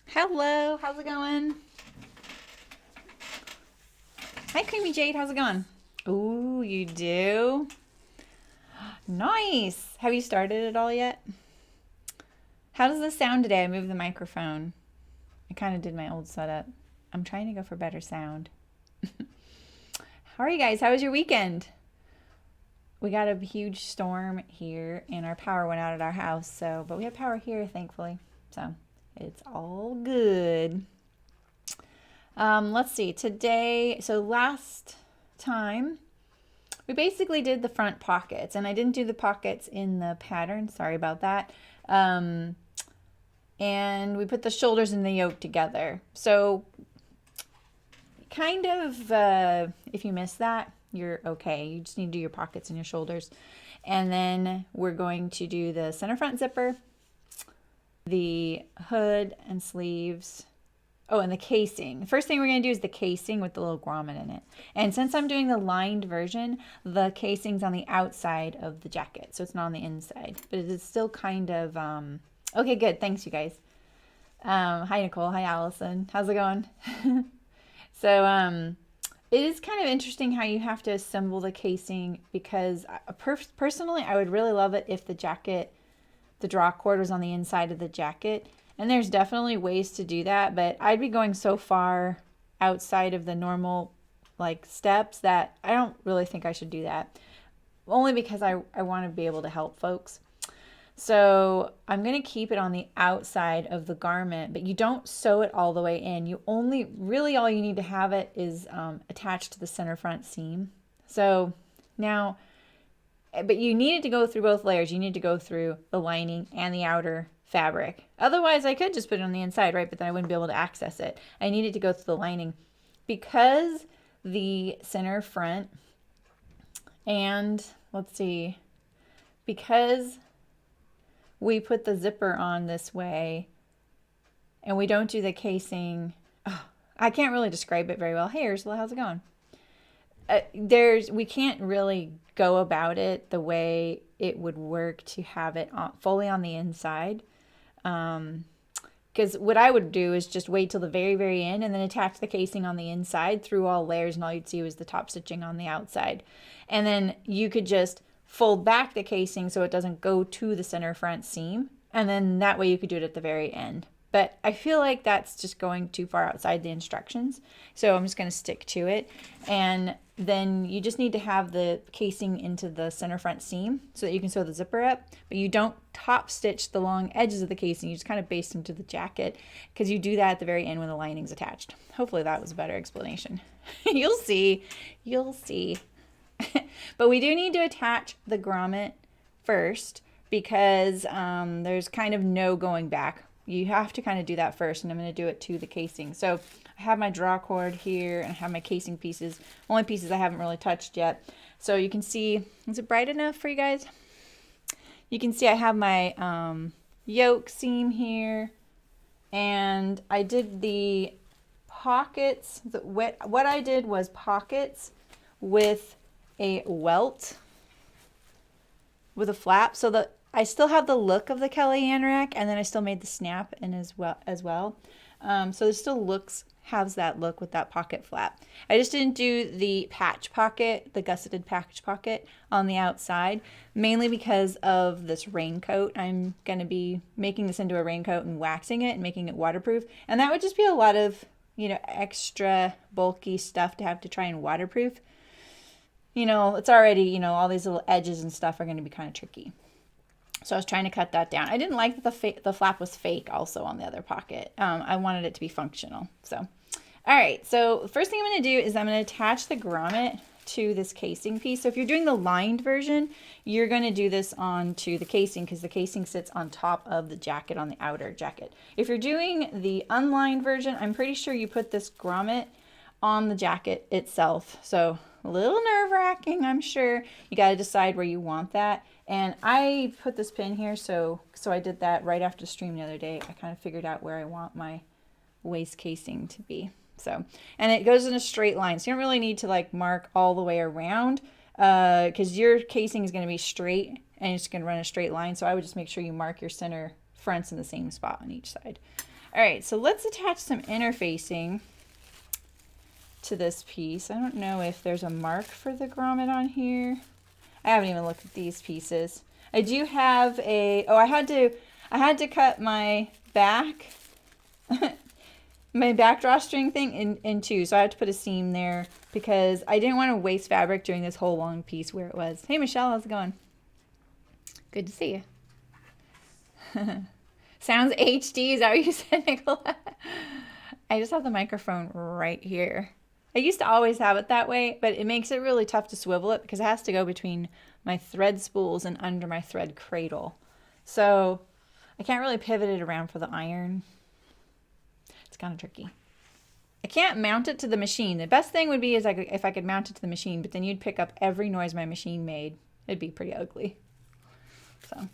Hello, how's it going? Hi, Creamy Jade, how's it going? Ooh, you do? Nice. Have you started it all yet? How does this sound today? I moved the microphone. I kind of did my old setup. I'm trying to go for better sound. How are you guys? How was your weekend? We got a huge storm here and our power went out at our house, but we have power here, thankfully. So it's all good. Let's see, today, so last time we basically did the front pockets, and I didn't do the pockets in the pattern, sorry about that. And we put the shoulders and the yoke together. So kind of, if you miss that, you're okay. You just need to do your pockets and your shoulders. And then we're going to do the center front zipper, the hood and sleeves. Oh, and the casing. The first thing we're going to do is the casing with the little grommet in it. And since I'm doing the lined version, the casing's on the outside of the jacket, so it's not on the inside. But it is still kind of, okay, good. Thanks, you guys. Hi, Nicole. Hi, Allison. How's it going? So, it is kind of interesting how you have to assemble the casing because personally, I would really love it if the jacket, the draw cord was on the inside of the jacket. And there's definitely ways to do that, but I'd be going so far outside of the normal steps that I don't really think I should do that. Only because I want to be able to help folks. So I'm going to keep it on the outside of the garment, but you don't sew it all the way in. You only, really all you need to have it is attached to the center front seam. So now, but you needed to go through both layers. You need to go through the lining and the outer fabric. Otherwise, I could just put it on the inside, right? But then I wouldn't be able to access it. I needed to go through the lining because the center front and let's see, because we put the zipper on this way and we don't do the casing. Oh, I can't really describe it very well. Hey, Ursula, how's it going? We can't really go about it the way it would work to have it fully on the inside. Because what I would do is just wait till the very, very end and then attach the casing on the inside through all layers, and all you'd see was the top stitching on the outside. And then you could just fold back the casing so it doesn't go to the center front seam, and then that way you could do it at the very end. But I feel like that's just going too far outside the instructions, so I'm just going to stick to it. And then you just need to have the casing into the center front seam so that you can sew the zipper up, but you don't top stitch the long edges of the casing. You just kind of baste them to the jacket, because you do that at the very end when the lining's attached. Hopefully that was a better explanation. You'll see. But we do need to attach the grommet first, because there's kind of no going back. You have to kind of do that first, and I'm going to do it to the casing. So I have my draw cord here, and I have my casing pieces, only pieces I haven't really touched yet. So you can see, is it bright enough for you guys? You can see I have my yoke seam here, and I did the pockets. What I did was pockets with a welt with a flap, so that I still have the look of the Kelly Anorak, and then I still made the snap in as well. So it still has that look with that pocket flap. I just didn't do the patch pocket, the gusseted patch pocket on the outside, mainly because of this raincoat. I'm going to be making this into a raincoat and waxing it and making it waterproof, and that would just be a lot of, extra bulky stuff to have to try and waterproof. It's already, all these little edges and stuff are going to be kind of tricky. So I was trying to cut that down. I didn't like that the flap was fake also on the other pocket. I wanted it to be functional. So, all right. So the first thing I'm going to do is I'm going to attach the grommet to this casing piece. So if you're doing the lined version, you're going to do this onto the casing, because the casing sits on top of the jacket on the outer jacket. If you're doing the unlined version, I'm pretty sure you put this grommet on the jacket itself. So a little nerve-wracking, I'm sure. You got to decide where you want that. And I put this pin here, so I did that right after the stream the other day. I kind of figured out where I want my waist casing to be. So, and it goes in a straight line, so you don't really need to mark all the way around, because your casing is going to be straight and it's going to run a straight line. So I would just make sure you mark your center fronts in the same spot on each side. All right, so let's attach some interfacing to this piece. I don't know if there's a mark for the grommet on here. I haven't even looked at these pieces. I do have a, oh, I had to cut my back, my back drawstring thing in two. So I had to put a seam there because I didn't want to waste fabric doing this whole long piece where it was. Hey, Michelle, how's it going? Good to see you. Sounds HD, is that what you said, Nicola? I just have the microphone right here. I used to always have it that way, but it makes it really tough to swivel it because it has to go between my thread spools and under my thread cradle. So I can't really pivot it around for the iron. It's kind of tricky. I can't mount it to the machine. The best thing would be is if I could mount it to the machine, but then you'd pick up every noise my machine made. It'd be pretty ugly. So,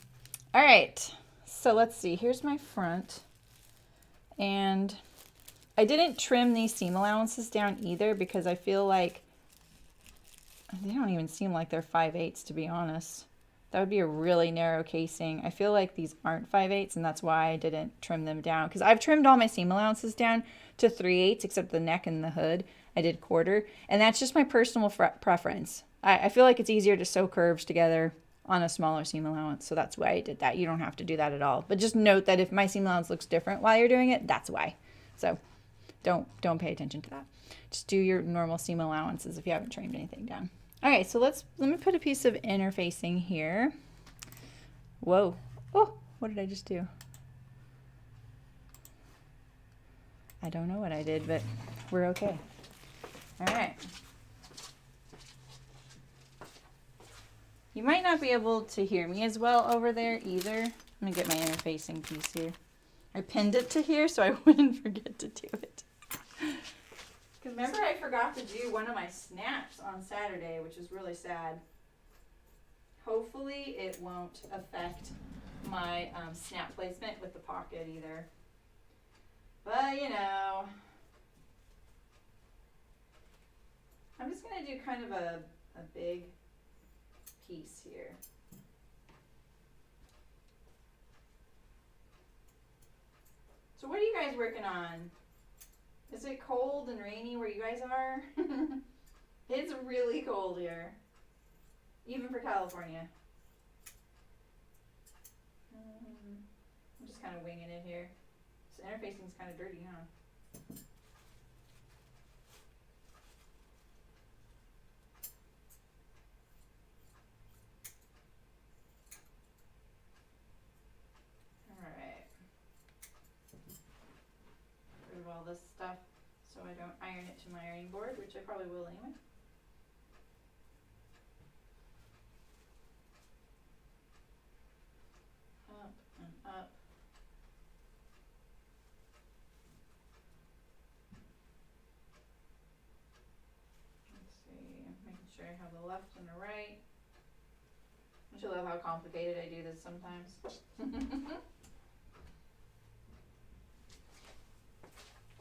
all right. So let's see. Here's my front. And I didn't trim these seam allowances down either because I feel like they don't even seem like they're 5/8 to be honest. That would be a really narrow casing. I feel like these aren't 5/8 and that's why I didn't trim them down. Because I've trimmed all my seam allowances down to 3/8 except the neck and the hood. I did 1/4. And that's just my personal preference. I feel like it's easier to sew curves together on a smaller seam allowance. So that's why I did that. You don't have to do that at all. But just note that if my seam allowance looks different while you're doing it, that's why. So don't pay attention to that. Just do your normal seam allowances if you haven't trimmed anything down. Okay, so let me put a piece of interfacing here. Whoa. Oh, what did I just do? I don't know what I did, but we're okay. All right. You might not be able to hear me as well over there either. Let me get my interfacing piece here. I pinned it to here so I wouldn't forget to do it. Because remember I forgot to do one of my snaps on Saturday, which is really sad. Hopefully it won't affect my snap placement with the pocket either. But you know, I'm just going to do kind of a big piece here. So what are you guys working on? Is it cold and rainy where you guys are? It's really cold here, even for California. I'm just kind of winging it here. This interfacing is kind of dirty, huh? All this stuff so I don't iron it to my ironing board, which I probably will anyway. Up and up. Let's see, I'm making sure I have the left and the right. I should love how complicated I do this sometimes.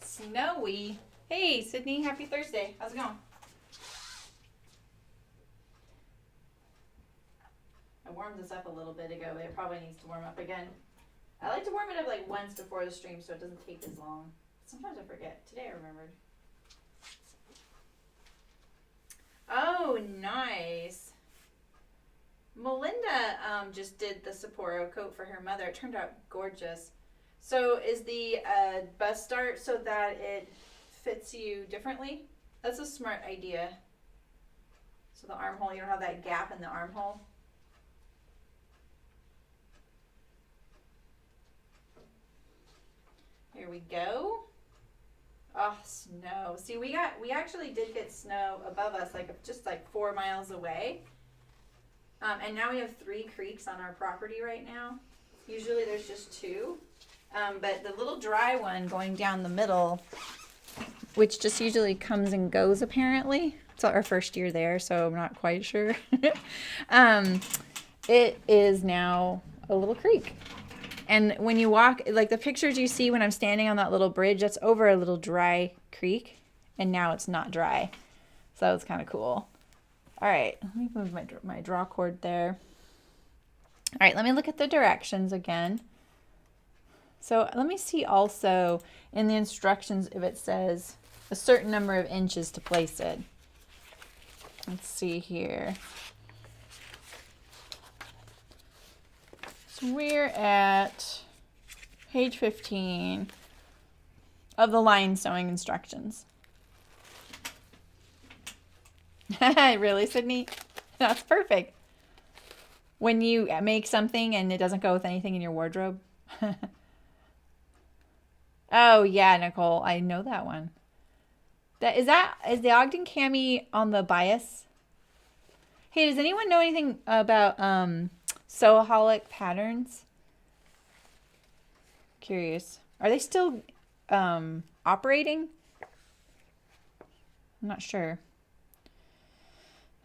Snowy. Hey, Sydney, happy Thursday. How's it going? I warmed this up a little bit ago, but it probably needs to warm up again. I like to warm it up like once before the stream so it doesn't take as long. Sometimes I forget. Today I remembered. Oh, nice. Melinda just did the Sapporo coat for her mother. It turned out gorgeous. So is the bust start so that it fits you differently? That's a smart idea. So the armhole, you don't have that gap in the armhole. Here we go. Oh, snow. See, we actually did get snow above us, just 4 miles away. And now we have 3 creeks on our property right now. Usually there's just 2. But the little dry one going down the middle, which just usually comes and goes apparently. It's our first year there, so I'm not quite sure. It is now a little creek. And when you walk, like the pictures you see when I'm standing on that little bridge, that's over a little dry creek. And now it's not dry. So it's kind of cool. All right, let me move my draw cord there. All right, let me look at the directions again. So let me see also in the instructions if it says a certain number of inches to place it. Let's see here. So we're at page 15 of the line sewing instructions. Really, Sydney? That's perfect. When you make something and it doesn't go with anything in your wardrobe. Oh yeah, Nicole, I know that one. Is the Ogden cami on the bias? Hey, does anyone know anything about Sewaholic patterns? Curious. Are they still operating? I'm not sure.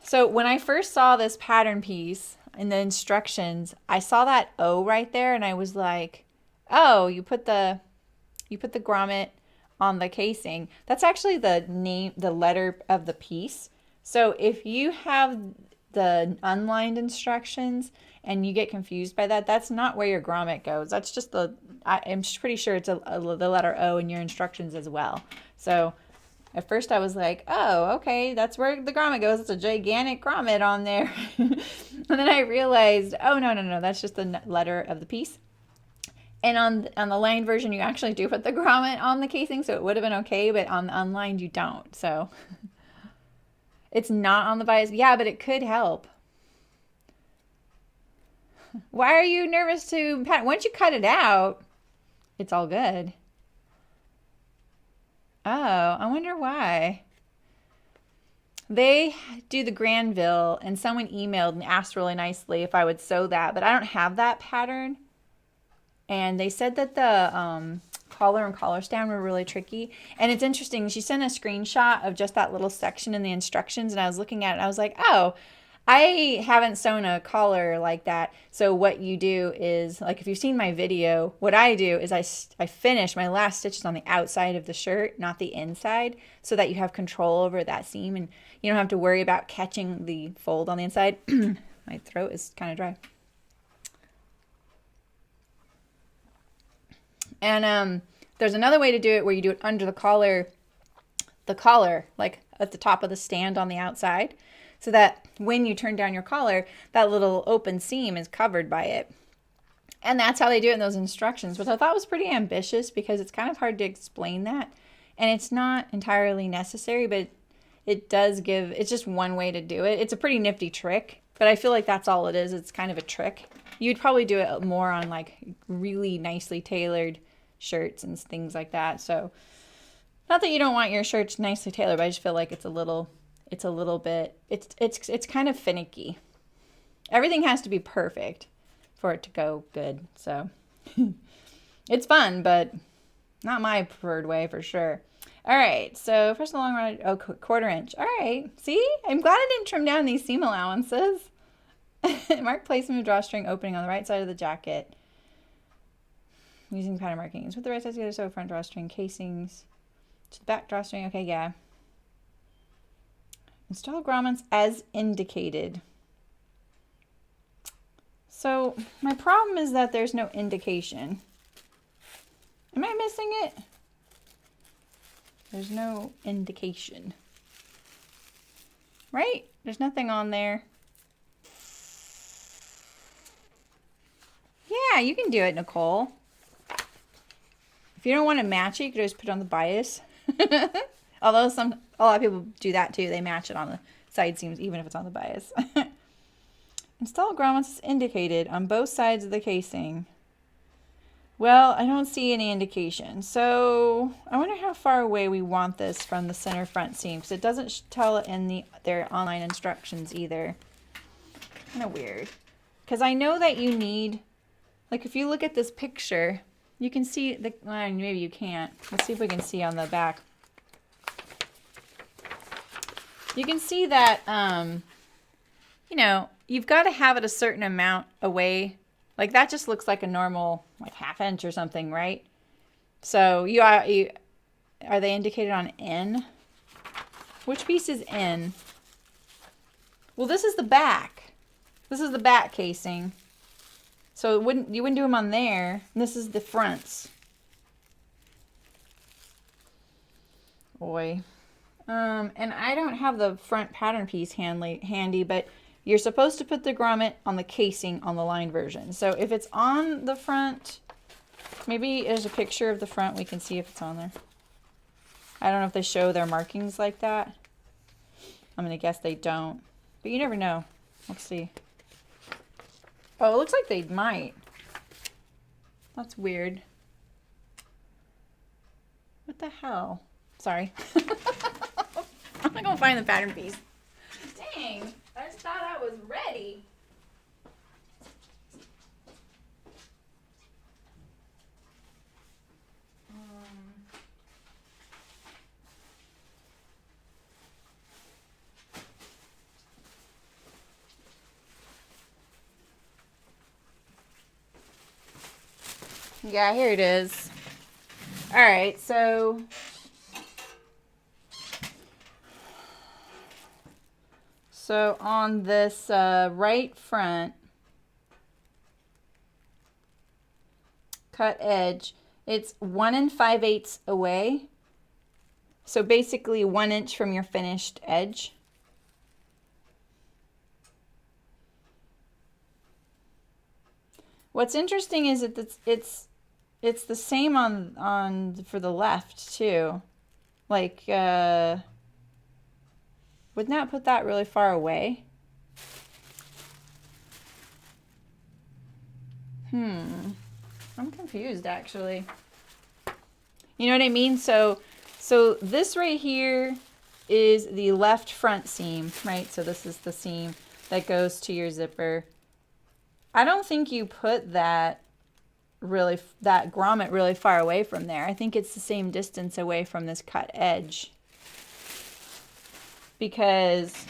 So when I first saw this pattern piece in the instructions, I saw that O right there and I was like, oh, you put the grommet on the casing. That's actually the name, the letter of the piece. So if you have the unlined instructions and you get confused by that, that's not where your grommet goes. That's just I'm pretty sure it's the letter O in your instructions as well. So at first I was like, oh, okay, that's where the grommet goes. It's a gigantic grommet on there. And then I realized, oh, no, that's just the letter of the piece. And on the lined version, you actually do put the grommet on the casing, so it would have been okay, but on the unlined, you don't. So it's not on the bias. Yeah, but it could help. Why are you nervous to pat? Once you cut it out, it's all good. Oh, I wonder why. They do the Granville, and someone emailed and asked really nicely if I would sew that, but I don't have that pattern. And they said that the collar and collar stand were really tricky. And it's interesting, she sent a screenshot of just that little section in the instructions, and I was looking at it, and I was like, oh, I haven't sewn a collar like that. So what you do is, like if you've seen my video, what I do is I finish my last stitches on the outside of the shirt, not the inside, so that you have control over that seam and you don't have to worry about catching the fold on the inside. My throat is kind of dry. And there's another way to do it where you do it under the collar, like at the top of the stand on the outside, so that when you turn down your collar, that little open seam is covered by it. And that's how they do it in those instructions, which I thought was pretty ambitious because it's kind of hard to explain that. And it's not entirely necessary, but it does give, it's just one way to do it. It's a pretty nifty trick, but I feel like that's all it is. It's kind of a trick. You'd probably do it more on like really nicely tailored shirts and things like that. So not that you don't want your shirts nicely tailored, but I just feel like it's a little bit, it's kind of finicky. Everything has to be perfect for it to go good. So it's fun, but not my preferred way for sure. All right, so first the long run, oh, 1/4 inch. All right, see, I'm glad I didn't trim down these seam allowances. Mark placement of drawstring opening on the right side of the jacket using pattern markings. With the right side together, sew front drawstring casings to the back drawstring. Okay, yeah. Install grommets as indicated. So my problem is that there's no indication. Am I missing it? There's no indication. Right? There's nothing on there. Yeah, you can do it, Nicole. If you don't want to match it, you could just put it on the bias. Although a lot of people do that too. They match it on the side seams, even if it's on the bias. Install grommets as indicated on both sides of the casing. Well, I don't see any indication. So I wonder how far away we want this from the center front seam, because it doesn't tell it in their online instructions either. Kind of weird. Because I know that you need, like if you look at this picture, you can see, well, maybe you can't. Let's see if we can see on the back. You can see that, you know, you've got to have it a certain amount away. Like that just looks like a normal, like 1/2 inch or something, right? So are they indicated on N? Which piece is N? Well, this is the back. This is the back casing. So you wouldn't do them on there. And this is the fronts. Boy. And I don't have the front pattern piece handy, but you're supposed to put the grommet on the casing on the lined version. So if it's on the front, maybe there's a picture of the front. We can see if it's on there. I don't know if they show their markings like that. I'm going to guess they don't. But you never know. Let's see. Oh, it looks like they might. That's weird. What the hell? Sorry. I'm not going to find the pattern piece. Dang. I just thought I was ready. Yeah, here it is. All right, so on this right front cut edge, it's 1 5/8 away. So basically 1 inch from your finished edge. What's interesting is that it's the same on for the left too. Like would not put that really far away. I'm confused actually. You know what I mean? So this right here is the left front seam, right? So this is the seam that goes to your zipper. I don't think you put that grommet really far away from there. I think it's the same distance away from this cut edge, because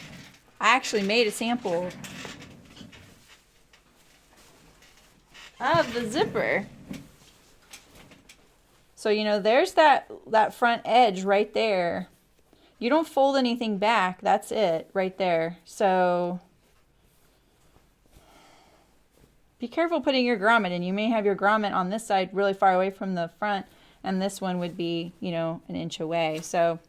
I actually made a sample of the zipper. So, you know, there's that front edge right there. You don't fold anything back. That's it right there. So be careful putting your grommet in. You may have your grommet on this side really far away from the front, and this one would be, you know, 1 inch away. So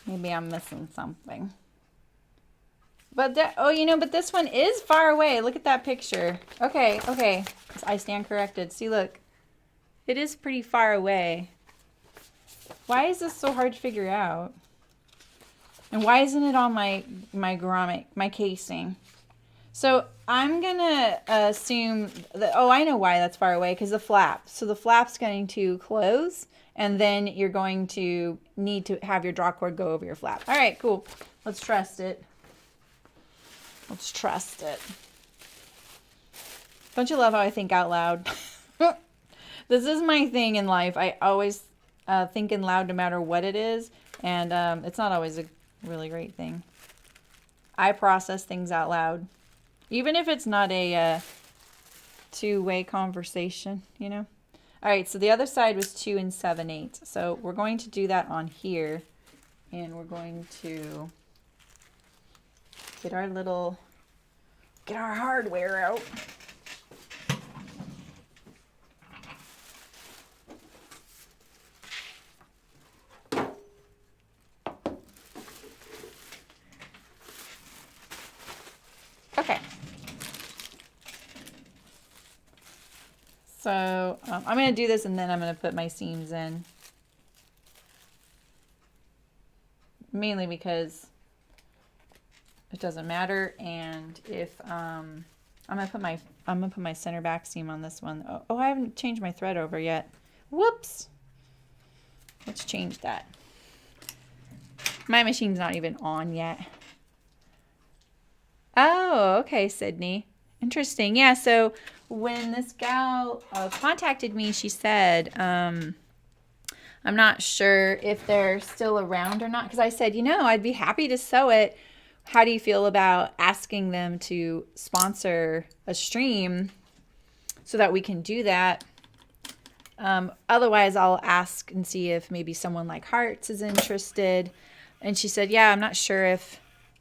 maybe I'm missing something. But but this one is far away. Look at that picture. Okay. I stand corrected. See, look. It is pretty far away. Why is this so hard to figure out? And why isn't it on my grommet, my casing? So I'm gonna assume that, I know why that's far away, because the flap. So the flap's going to close, and then you're going to need to have your draw cord go over your flap. All right, cool. Let's trust it. Let's trust it. Don't you love how I think out loud? This is my thing in life. I always thinking loud no matter what it is, and it's not always a really great thing. I process things out loud, even if it's not a two-way conversation, you know. All right, so the other side was 2 7/8, so we're going to do that on here, and we're going to get our hardware out. Okay. So I'm going to do this, and then I'm going to put my seams in. Mainly because it doesn't matter, and if I'm gonna put my center back seam on this one. Oh, I haven't changed my thread over yet. Whoops. Let's change that. My machine's not even on yet. Oh, okay, Sydney. Interesting. Yeah, so when this gal contacted me, she said, I'm not sure if they're still around or not, because I said, I'd be happy to sew it. How do you feel about asking them to sponsor a stream so that we can do that? Otherwise, I'll ask and see if maybe someone like Hearts is interested. And she said, yeah, I'm not sure if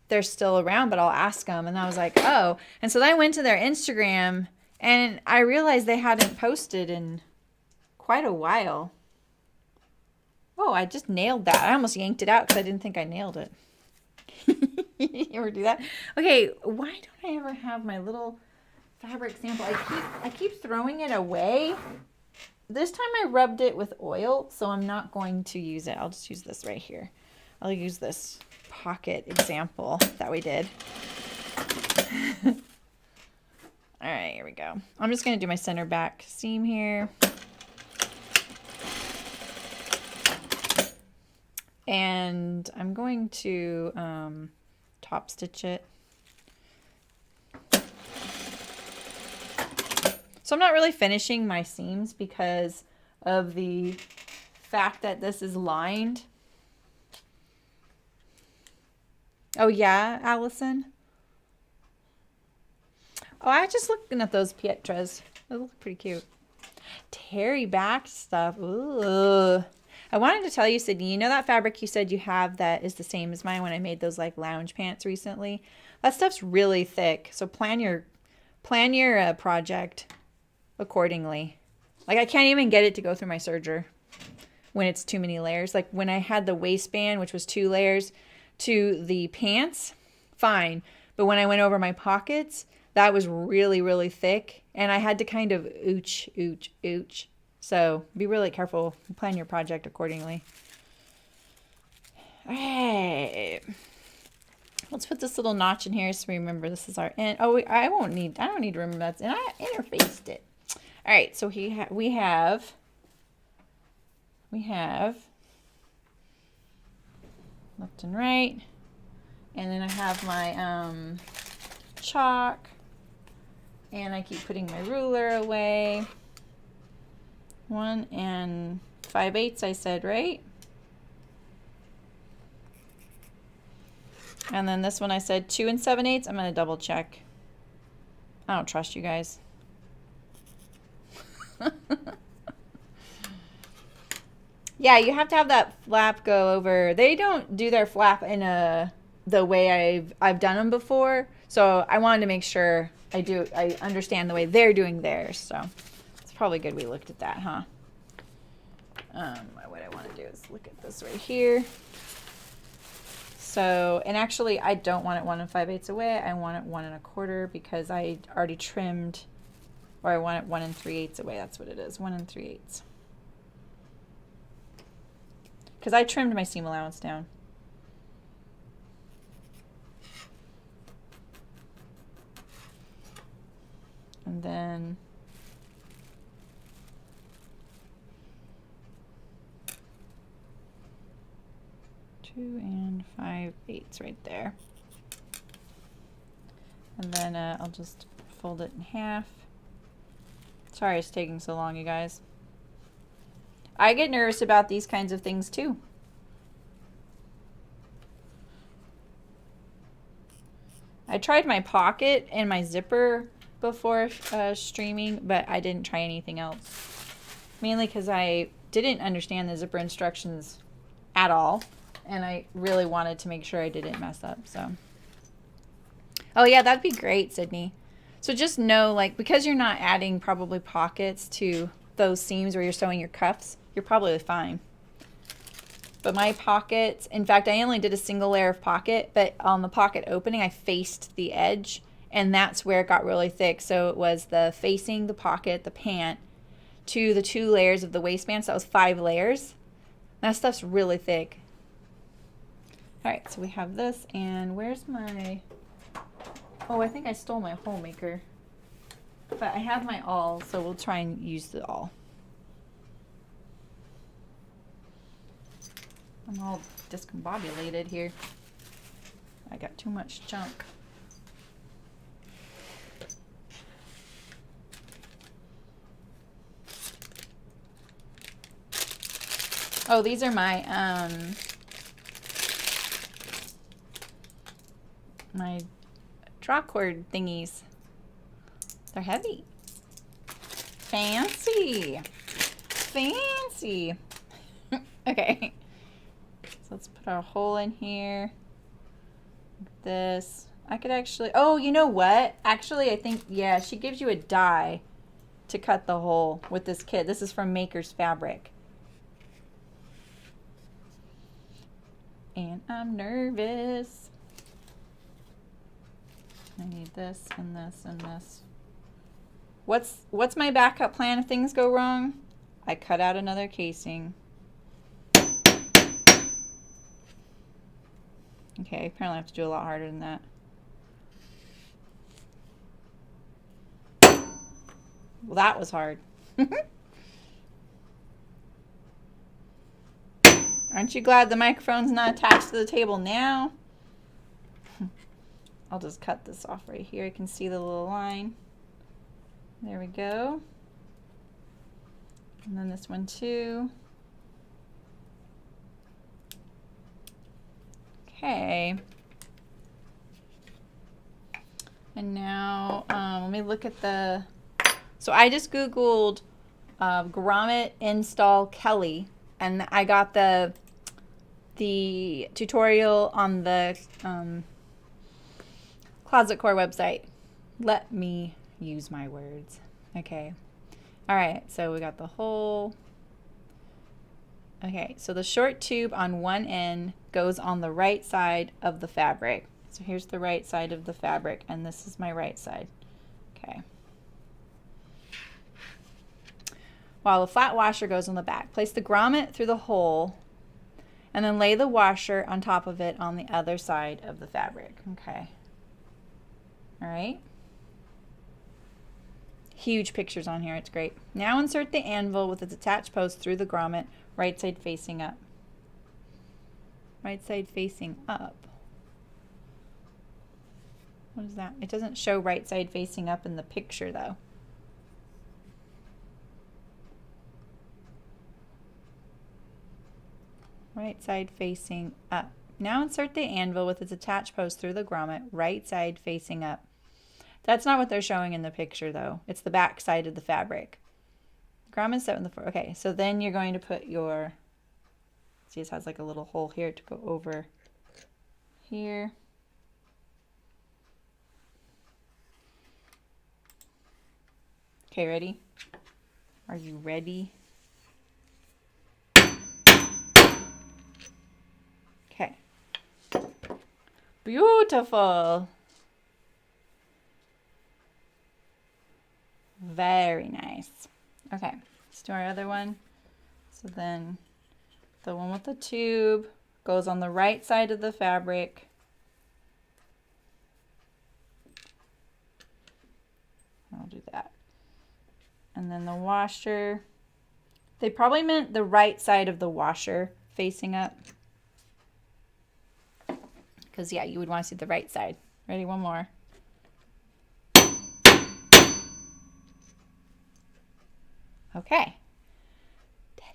they're still around, but I'll ask them. And I was like, oh. And so then I went to their Instagram and I realized they hadn't posted in quite a while. Oh, I just nailed that. I almost yanked it out because I didn't think I nailed it. You ever do that? Okay, why don't I ever have my little fabric sample? I keep throwing it away. This time I rubbed it with oil, so I'm not going to use it. I'll just use this right here. I'll use this pocket example that we did. All right, here we go. I'm just going to do my center back seam here. And I'm going to top stitch it. So I'm not really finishing my seams because of the fact that this is lined. Oh yeah, Allison? Oh, I just looking at those Pietras. They look pretty cute. Terry back stuff. Ooh. I wanted to tell you, Sydney, you know that fabric you said you have that is the same as mine when I made those like lounge pants recently? That stuff's really thick. So plan your project accordingly. Like I can't even get it to go through my serger when it's too many layers. Like when I had the waistband, which was 2 layers, to the pants, fine. But when I went over my pockets, that was really, really thick. And I had to kind of ooch. So be really careful. Plan your project accordingly. All right. Let's put this little notch in here so we remember this is our end. Oh, I don't need to remember that's and I interfaced it. All right, so we have left and right, and then I have my chalk, and I keep putting my ruler away. 1 5/8 I said, right? And then this one I said 2 7/8. I'm gonna double check. I don't trust you guys. Yeah, you have to have that flap go over. They don't do their flap in the way I've done them before. So I wanted to make sure I understand the way they're doing theirs. So it's probably good we looked at that, huh? What I want to do is look at this right here. So, and actually I don't want it 1 5/8 away. I want it 1 1/4 because I already trimmed, or I want it 1 3/8 away. That's what it is, 1 3/8. Because I trimmed my seam allowance down. And then two 5/8 right there. And then I'll just fold it in half. Sorry it's taking so long, you guys. I get nervous about these kinds of things too. I tried my pocket and my zipper before streaming, but I didn't try anything else. Mainly because I didn't understand the zipper instructions at all, and I really wanted to make sure I didn't mess up. So, oh yeah, that'd be great, Sydney. So just know, like, because you're not adding probably pockets to those seams where you're sewing your cuffs, you're probably fine. But my pockets, in fact, I only did a single layer of pocket, but on the pocket opening, I faced the edge, and that's where it got really thick. So it was the facing the pocket, the pant, to the 2 layers of the waistband. So that was 5 layers. That stuff's really thick. All right, so we have this, and where's my, oh, I think I stole my hole maker. But I have my awl, so we'll try and use the awl. I'm all discombobulated here. I got too much junk. Oh, these are my my draw cord thingies. They're heavy. Fancy. Fancy. Okay. let's put our hole in here. Like this. I could actually, oh, you know what? Actually, I think, yeah, she gives you a die to cut the hole with this kit. This is from Maker's Fabric. And I'm nervous. I need this and this and this. What's my backup plan if things go wrong? I cut out another casing. Okay, apparently I have to do a lot harder than that. Well, that was hard. Aren't you glad the microphone's not attached to the table now? I'll just cut this off right here. You can see the little line. There we go. And then this one too. Okay. And now let me look at the, so I just Googled Grommet install Kelly, and I got the tutorial on the Closet Core website. Let me use my words. Okay. All right, so we got the hole. Okay, so the short tube on one end goes on the right side of the fabric. So here's the right side of the fabric, and this is my right side. Okay. While the flat washer goes on the back. Place the grommet through the hole, and then lay the washer on top of it on the other side of the fabric. Okay. All right. Huge pictures on here. It's great. Now insert the anvil with its attached post through the grommet, right side facing up. Right side facing up. What is that? It doesn't show right side facing up in the picture though. Right side facing up. Now insert the anvil with its attached post through the grommet, right side facing up. That's not what they're showing in the picture though. It's the back side of the fabric. Grommet set in the floor. Okay, so then you're going to put your, see, it has like a little hole here to go over here. Okay, ready? Are you ready? Okay. Beautiful. Very nice. Okay, let's do our other one. So then the one with the tube goes on the right side of the fabric. I'll do that. And then the washer, they probably meant the right side of the washer facing up. Because yeah, you would want to see the right side. Ready, one more. Okay. Did it.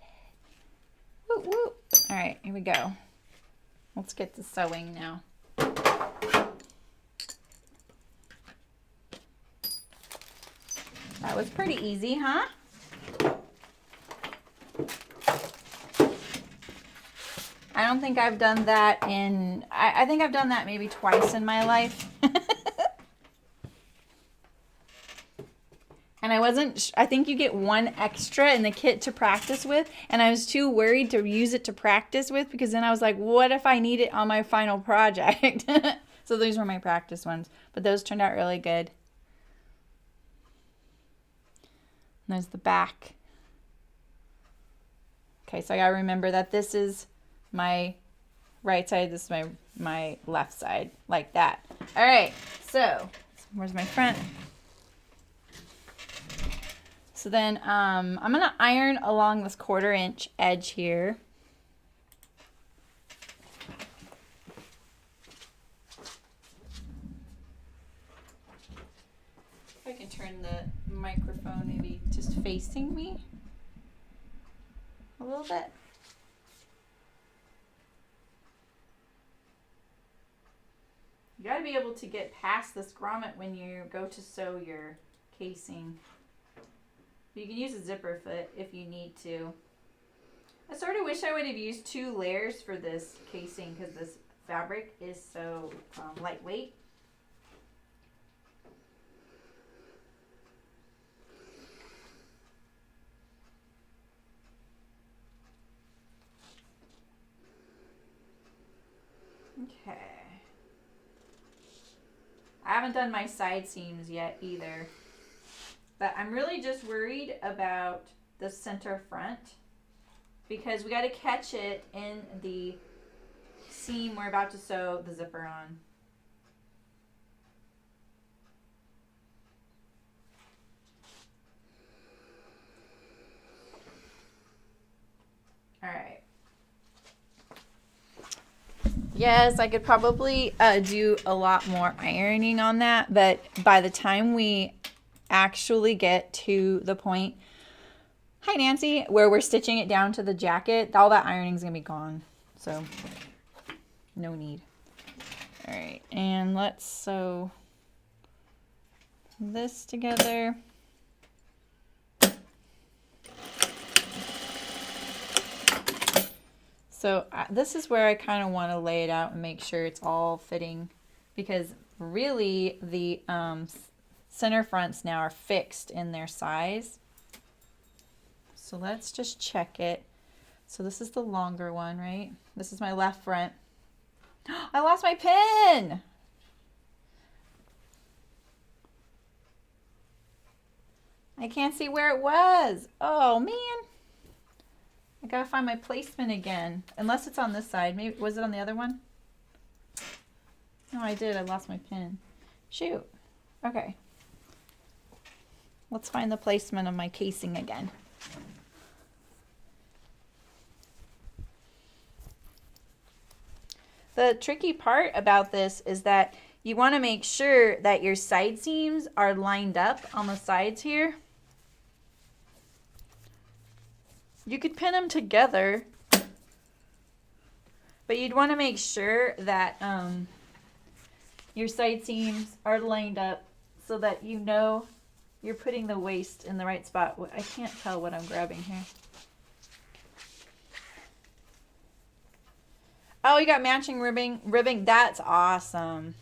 Woo, woo. All right, here we go. Let's get to sewing now. That was pretty easy, huh? I don't think I've done that in, I think I've done that maybe twice in my life. And I think you get one extra in the kit to practice with, and I was too worried to use it to practice with because then I was like, what if I need it on my final project? So these were my practice ones, but those turned out really good. And there's the back. Okay, so I gotta remember that this is my right side, this is my left side, like that. All right, so where's my front? So then I'm gonna iron along this 1/4 inch edge here. If I can turn the microphone maybe just facing me a little bit. You gotta be able to get past this grommet when you go to sew your casing. You can use a zipper foot if you need to. I sort of wish I would have used 2 layers for this casing because this fabric is so lightweight. Okay. I haven't done my side seams yet either. But I'm really just worried about the center front because we got to catch it in the seam we're about to sew the zipper on. All right. Yes, I could probably do a lot more ironing on that, but by the time we actually get to the point, hi Nancy, where we're stitching it down to the jacket, all that ironing is going to be gone. So, no need. All right, and let's sew this together. So this is where I kind of want to lay it out and make sure it's all fitting because really the center fronts now are fixed in their size. So let's just check it. So this is the longer one, right? This is my left front. I lost my pin. I can't see where it was. Oh man. I gotta find my placement again. Unless it's on this side. Maybe was it on the other one? No, I did. I lost my pin. Shoot. Okay. Let's find the placement of my casing again. The tricky part about this is that you want to make sure that your side seams are lined up on the sides here. You could pin them together, but you'd want to make sure that your side seams are lined up so that you know you're putting the waist in the right spot. I can't tell what I'm grabbing here. Oh, you got matching ribbing. That's awesome.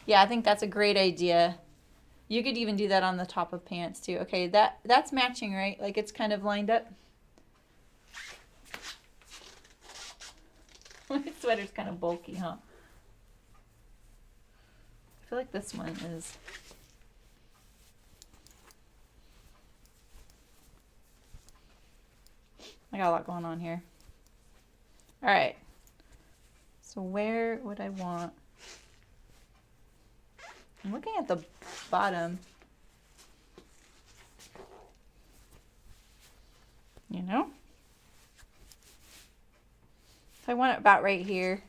Yeah, I think that's a great idea. You could even do that on the top of pants too. Okay, that's matching, right? Like it's kind of lined up. My sweater's kind of bulky, huh? I feel like this one is. I got a lot going on here. All right. So where would I want? I'm looking at the bottom. You know? So I want it about right here.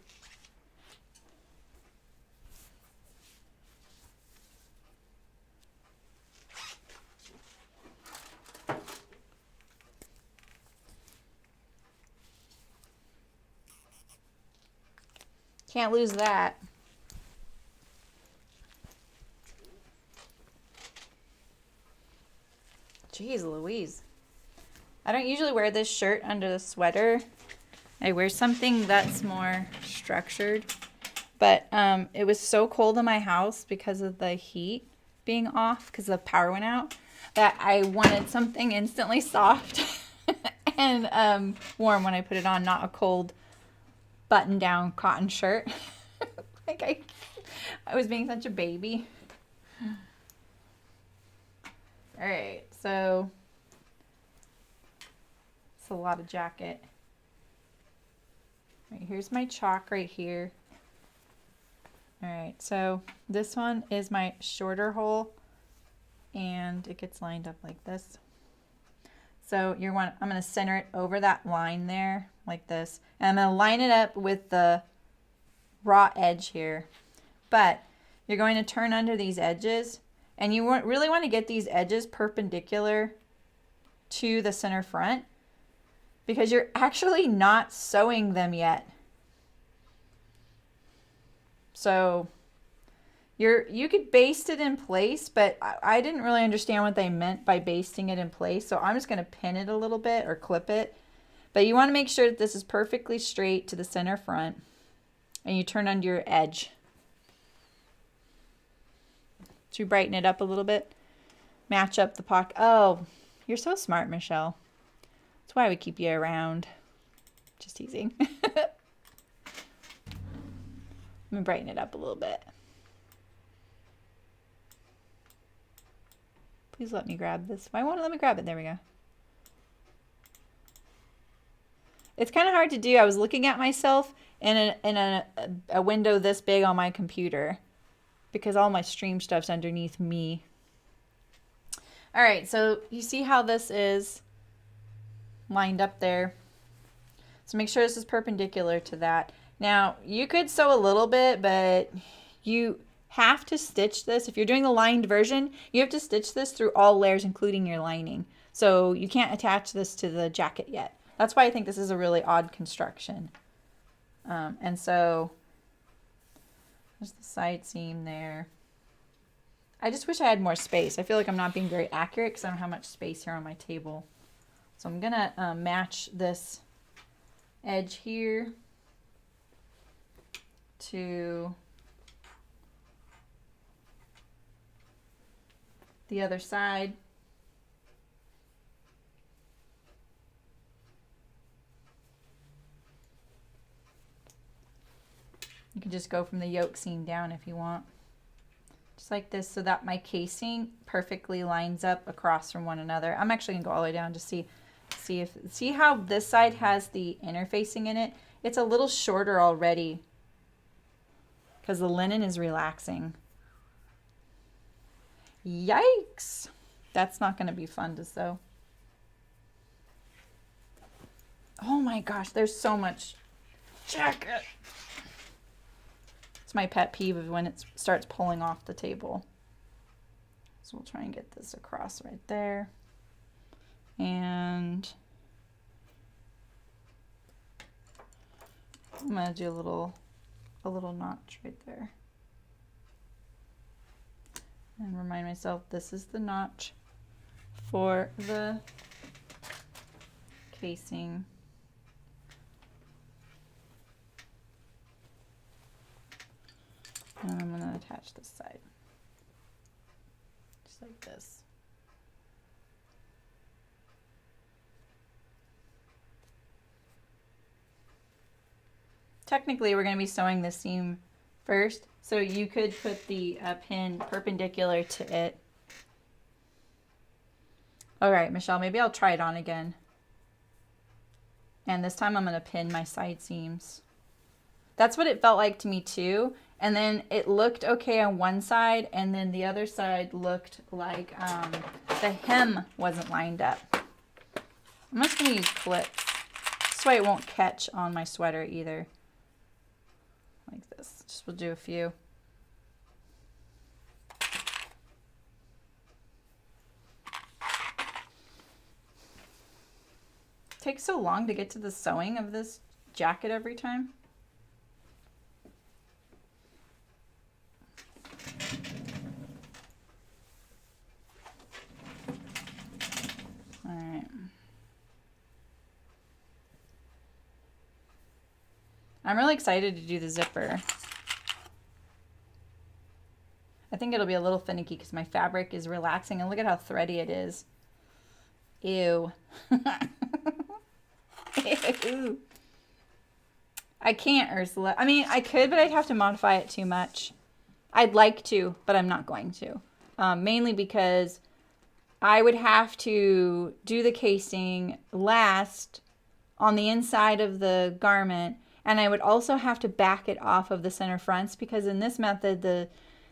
Can't lose that. Jeez Louise. I don't usually wear this shirt under the sweater. I wear something that's more structured. But it was so cold in my house because of the heat being off, because the power went out, that I wanted something instantly soft and warm when I put it on, not a cold button-down cotton shirt. Like I was being such a baby. All right, so it's a lot of jacket. All right, here's my chalk right here. All right, so this one is my shorter hole, and it gets lined up like this. So I'm going to center it over that line there, like this, and I'm going to line it up with the raw edge here. But you're going to turn under these edges, and you really want to get these edges perpendicular to the center front because you're actually not sewing them yet. So You could baste it in place, but I didn't really understand what they meant by basting it in place. So I'm just going to pin it a little bit or clip it. But you want to make sure that this is perfectly straight to the center front. And you turn under your edge. To brighten it up a little bit. Match up the pocket. Oh, you're so smart, Michelle. That's why we keep you around. Just teasing. Let me brighten it up a little bit. Please let me grab this. Why won't it let me grab it? There we go. It's kind of hard to do. I was looking at myself in a window this big on my computer because all my stream stuff's underneath me. All right, so you see how this is lined up there. So make sure this is perpendicular to that. Now, you could sew a little bit, but you have to stitch this. If you're doing the lined version, you have to stitch this through all layers, including your lining. So you can't attach this to the jacket yet. That's why I think this is a really odd construction. And so there's the side seam there. I just wish I had more space. I feel like I'm not being very accurate because I don't have much space here on my table. So I'm going to match this edge here to the other side. You can just go from the yoke seam down if you want. Just like this, so that my casing perfectly lines up across from one another. I'm actually gonna go all the way down to see how this side has the interfacing in it. It's a little shorter already because the linen is relaxing. Yikes! That's not gonna be fun to sew. Oh my gosh, there's so much jacket. It's my pet peeve of when it starts pulling off the table. So we'll try and get this across right there. And I'm gonna do a little notch right there. And remind myself this is the notch for the casing. And I'm going to attach this side. Just like this. Technically, we're going to be sewing the seam first, so you could put the pin perpendicular to it. All right, Michelle, maybe I'll try it on again. And this time I'm going to pin my side seams. That's what it felt like to me too. And then it looked okay on one side, and then the other side looked like the hem wasn't lined up. I'm just going to use clips. This way it won't catch on my sweater either. Like this. Just we'll do a few. It takes so long to get to the sewing of this jacket every time. All right. I'm really excited to do the zipper. I think it'll be a little finicky because my fabric is relaxing, and look at how thready it is. Ew. Ew. I can't, Ursula. I mean, I could, but I'd have to modify it too much. I'd like to, but I'm not going to. Mainly because I would have to do the casing last on the inside of the garment, and I would also have to back it off of the center fronts, because in this method the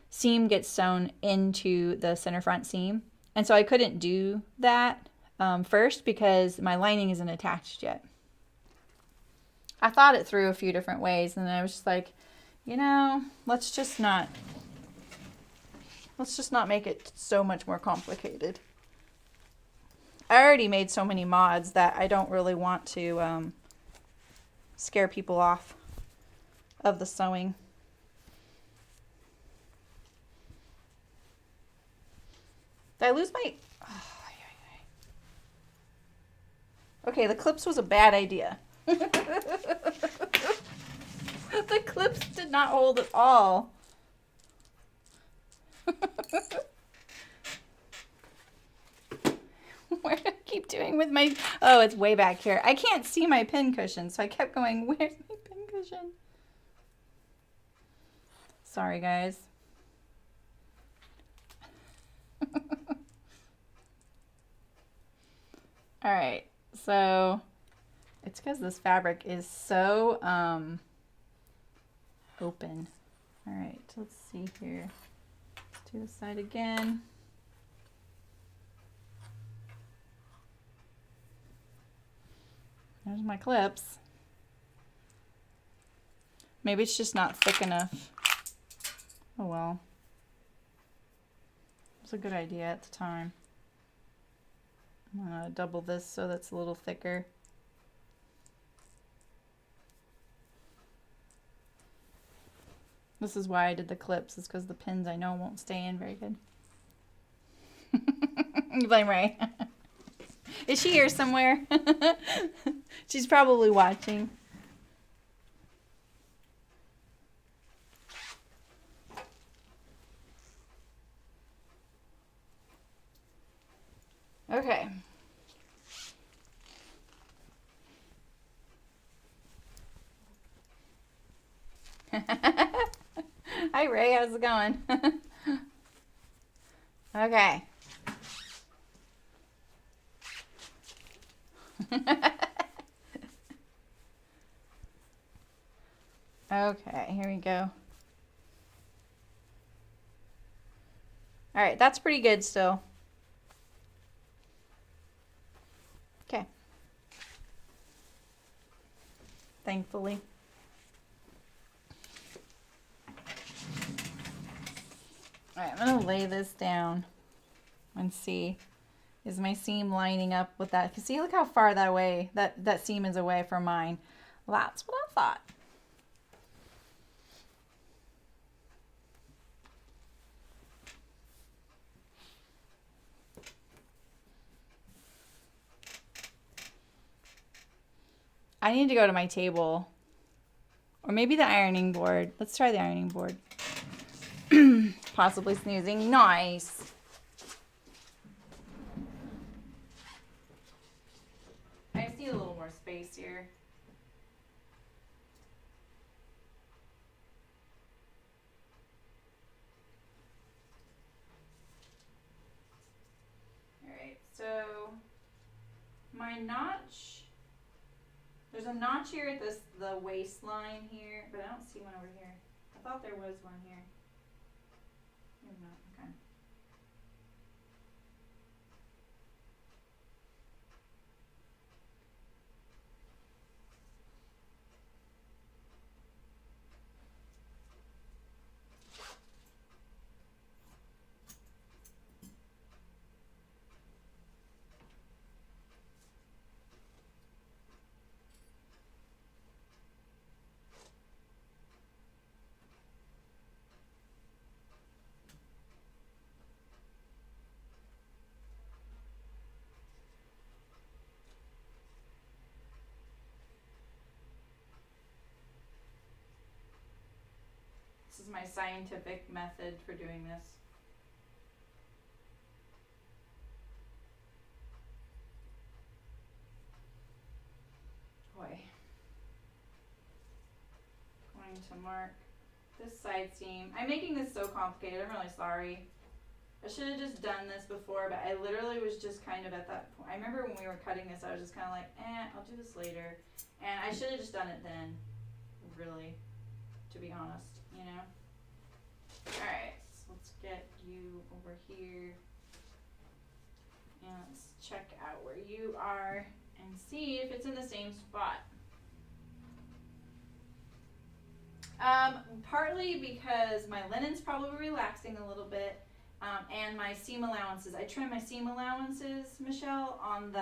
seam gets sewn into the center front seam, and so I couldn't do that first because my lining isn't attached yet. I thought it through a few different ways, and I was just like, you know, let's just not make it so much more complicated. I already made so many mods that I don't really want to scare people off of the sewing. Did I lose my... Oh, okay, the clips was a bad idea. The clips did not hold at all. What do I keep doing with my... Oh, it's way back here. I can't see my pin cushion, so I kept going, where's my pin cushion? Sorry, guys. All right, so it's because this fabric is so open. All right, let's see here. Let's do this side again. There's my clips. Maybe it's just not thick enough. Oh well. It was a good idea at the time. I'm gonna double this so that's a little thicker. This is why I did the clips, is because the pins I know won't stay in very good. You blame Ray. Is she here somewhere? She's probably watching. Okay. Hi Ray, how's it going? Okay. Okay, here we go. All right, that's pretty good still. Okay. Thankfully. All right, I'm gonna lay this down and see, is my seam lining up with that? Cause see, look how far that away, that seam is away from mine. Well, that's what I thought. I need to go to my table, or maybe the ironing board. Let's try the ironing board. Possibly snoozing. Nice. I just need a little more space here. Alright, so my notch, there's a notch here at the waistline here, but I don't see one over here. I thought there was one here. Maybe not. Okay. This is my scientific method for doing this. Boy. Going to mark this side seam. I'm making this so complicated. I'm really sorry. I should have just done this before, but I literally was just kind of at that point. I remember when we were cutting this, I was just kind of like, I'll do this later. And I should have just done it then, really, to be honest, you know? Alright, so let's get you over here. And let's check out where you are and see if it's in the same spot. Partly because my linen's probably relaxing a little bit, and my seam allowances. I trim my seam allowances, Michelle, on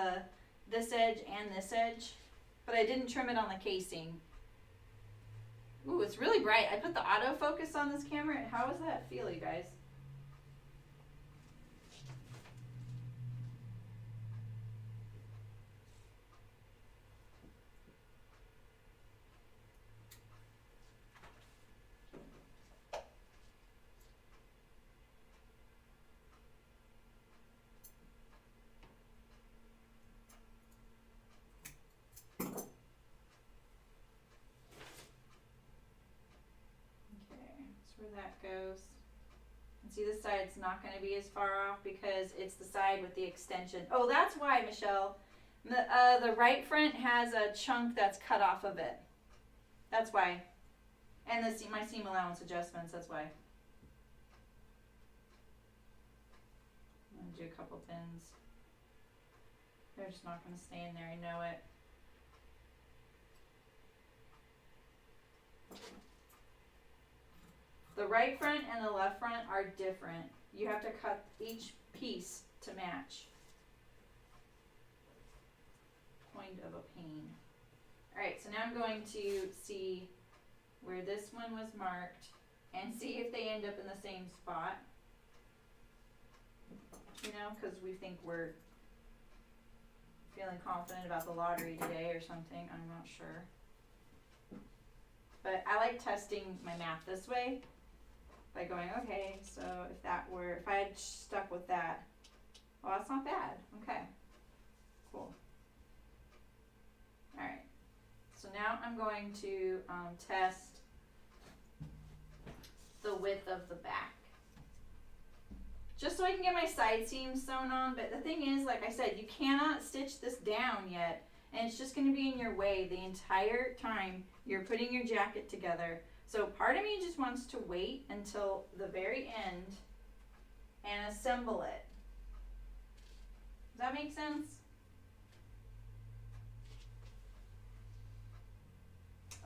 this edge and this edge, but I didn't trim it on the casing. Ooh, it's really bright. I put the autofocus on this camera. How does that feel, you guys? goes. And see this side's not going to be as far off because it's the side with the extension. Oh, that's why, Michelle. The right front has a chunk that's cut off of it. That's why. And my seam allowance adjustments, that's why. I'm going to do a couple pins. They're just not going to stay in there, I know it. The right front and the left front are different. You have to cut each piece to match. Point of a pain. Alright, so now I'm going to see where this one was marked and see if they end up in the same spot. You know, because we think we're feeling confident about the lottery today or something. I'm not sure. But I like testing my math this way by going, okay, so if I had stuck with that, well, that's not bad. Okay, cool. All right, so now I'm going to test the width of the back. Just so I can get my side seams sewn on, but the thing is, like I said, you cannot stitch this down yet, and it's just going to be in your way the entire time you're putting your jacket together. So part of me just wants to wait until the very end and assemble it. Does that make sense?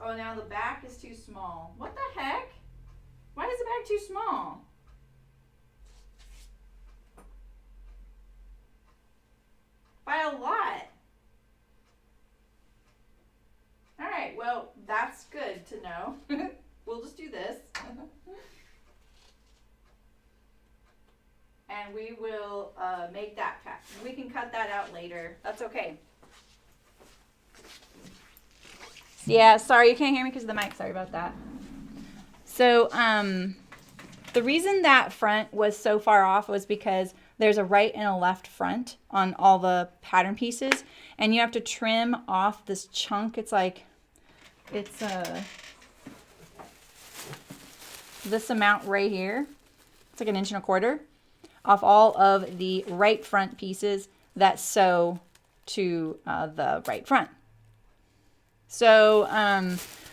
Oh, now the back is too small. What the heck? Why is the back too small? By a lot. All right, well, that's good to know. We'll just do this. And we will make that pack. We can cut that out later. That's okay. Yeah, sorry, you can't hear me because of the mic. Sorry about that. So, the reason that front was so far off was because there's a right and a left front on all the pattern pieces, and you have to trim off this chunk. It's this amount right here. It's like 1.25 inches off all of the right front pieces that sew to the right front. So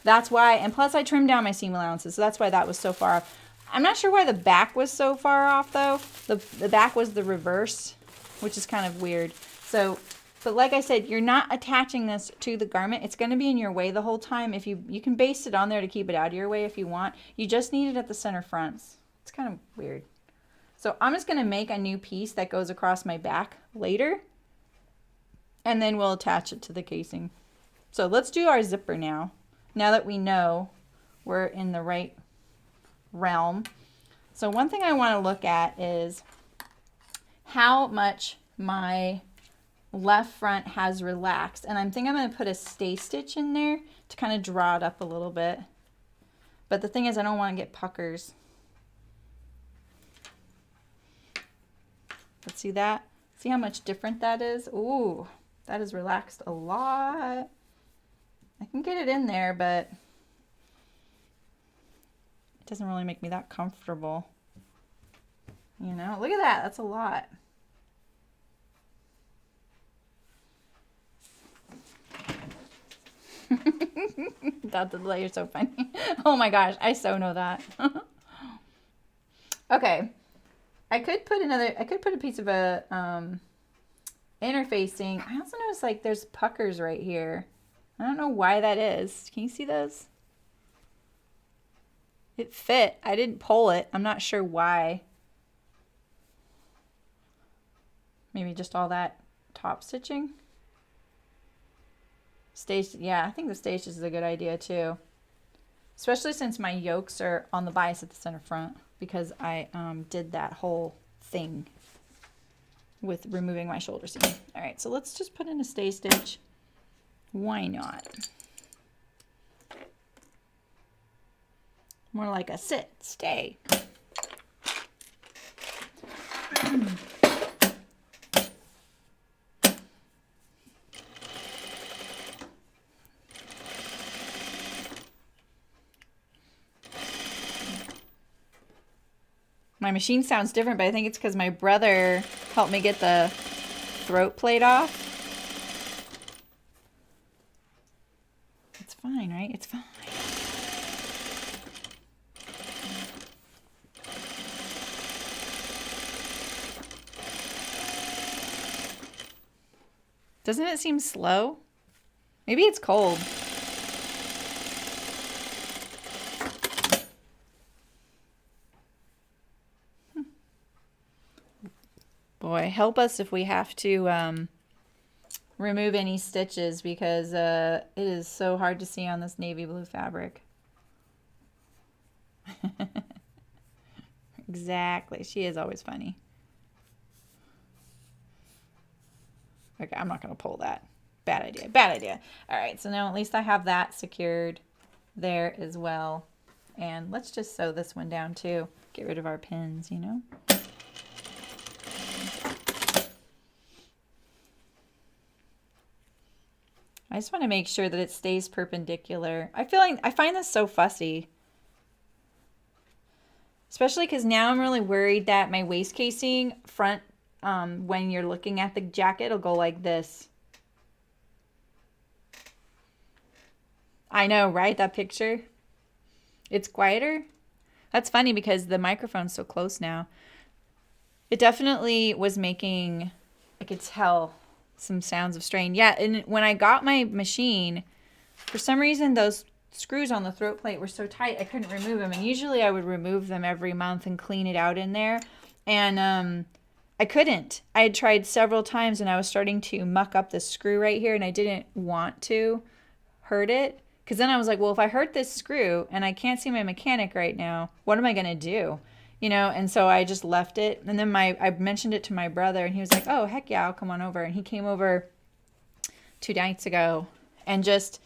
that's why, and plus I trimmed down my seam allowances, so that's why that was so far off. I'm not sure why the back was so far off though. The back was the reverse, which is kind of weird. So, but like I said, you're not attaching this to the garment. It's going to be in your way the whole time. If you can baste it on there to keep it out of your way if you want. You just need it at the center fronts. It's kind of weird. So I'm just going to make a new piece that goes across my back later, and then we'll attach it to the casing. So let's do our zipper now. Now that we know we're in the right realm. So one thing I want to look at is how much my left front has relaxed, and I think I'm going to put a stay stitch in there to kind of draw it up a little bit. But the thing is, I don't want to get puckers. Let's see that. See how much different that is? Ooh, that is relaxed a lot. I can get it in there, but it doesn't really make me that comfortable. You know, look at that. That's a lot. That delay is so funny. Oh my gosh, I so know that. Okay, I could put a piece of a interfacing. I also noticed like there's puckers right here. I don't know why that is. Can you see those? It fit. I didn't pull it. I'm not sure why. Maybe just all that top stitching. Yeah, I think the stay stitch is a good idea too. Especially since my yokes are on the bias at the center front, because I did that whole thing with removing my shoulder seam. All right, so let's just put in a stay stitch. Why not? More like a sit, stay. My machine sounds different, but I think it's because my brother helped me get the throat plate off. It's fine, right? It's fine. Doesn't it seem slow? Maybe it's cold. Boy, help us if we have to remove any stitches, because it is so hard to see on this navy blue fabric. Exactly. She is always funny. Okay, I'm not going to pull that. Bad idea. Bad idea. All right, so now at least I have that secured there as well. And let's just sew this one down too. Get rid of our pins, you know. I just want to make sure that it stays perpendicular. I find this so fussy. Especially because now I'm really worried that my waist casing front, when you're looking at the jacket, it'll go like this. I know, right? That picture? It's quieter. That's funny because the microphone's so close now. It definitely was making, I could tell, some sounds of strain. Yeah, and when I got my machine, for some reason those screws on the throat plate were so tight I couldn't remove them. And usually I would remove them every month and clean it out in there. And I couldn't. I had tried several times and I was starting to muck up this screw right here, and I didn't want to hurt it. Because then I was like, well, if I hurt this screw and I can't see my mechanic right now, what am I going to do? You know, and so I just left it. And then I mentioned it to my brother, and he was like, oh, heck yeah, I'll come on over. And he came over 2 nights ago, and just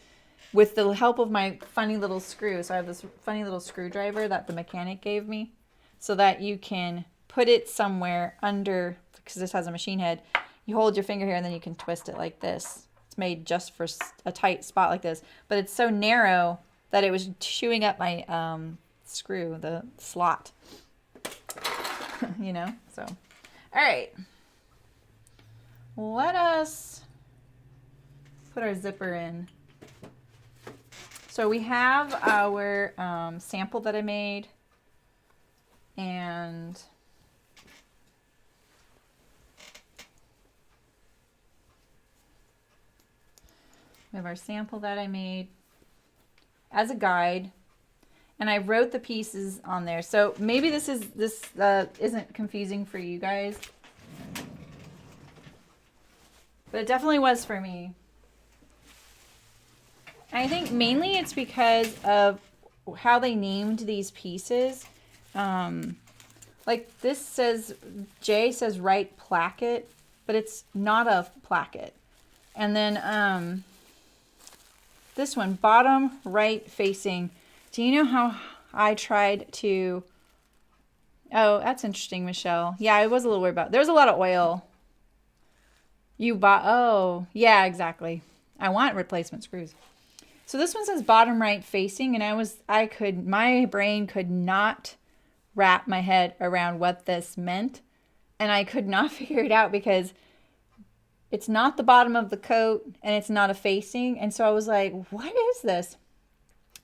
with the help of my funny little screw. So I have this funny little screwdriver that the mechanic gave me so that you can put it somewhere under, because this has a machine head. You hold your finger here and then you can twist it like this. It's made just for a tight spot like this, but it's so narrow that it was chewing up my screw, the slot. You know, so all right, let us put our zipper in. So we have our sample that I made, and we have our sample that I made as a guide. And I wrote the pieces on there. So maybe this isn't confusing for you guys. But it definitely was for me. And I think mainly it's because of how they named these pieces. Like this says, J says right placket, but it's not a placket. And then this one, bottom right facing. Do you know how I tried to... Oh, that's interesting, Michelle. Yeah, I was a little worried about... There's a lot of oil. You bought... Oh, yeah, exactly. I want replacement screws. So this one says bottom right facing, and my brain could not wrap my head around what this meant. And I could not figure it out because it's not the bottom of the coat and it's not a facing. And so I was like, what is this?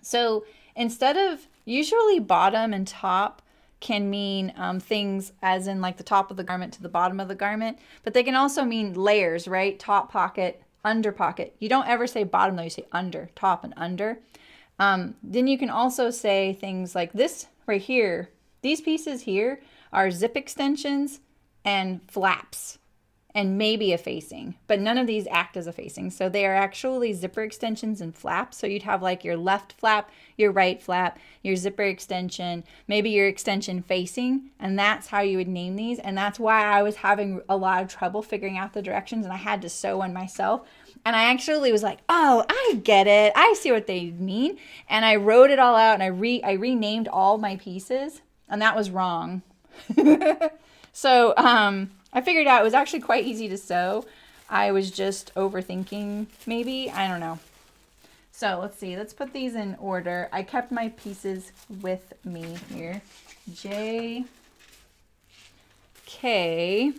So instead of, usually bottom and top can mean things as in like the top of the garment to the bottom of the garment, but they can also mean layers, right? Top pocket, under pocket. You don't ever say bottom though, you say under, top and under. Then you can also say things like this right here. These pieces here are zip extensions and flaps and maybe a facing, but none of these act as a facing. So they are actually zipper extensions and flaps. So you'd have like your left flap, your right flap, your zipper extension, maybe your extension facing, and that's how you would name these. And that's why I was having a lot of trouble figuring out the directions, and I had to sew one myself. And I actually was like, oh, I get it. I see what they mean. And I wrote it all out, and I renamed all my pieces, and that was wrong. So, I figured out it was actually quite easy to sew. I was just overthinking, maybe. I don't know. So let's see. Let's put these in order. I kept my pieces with me here. J, K,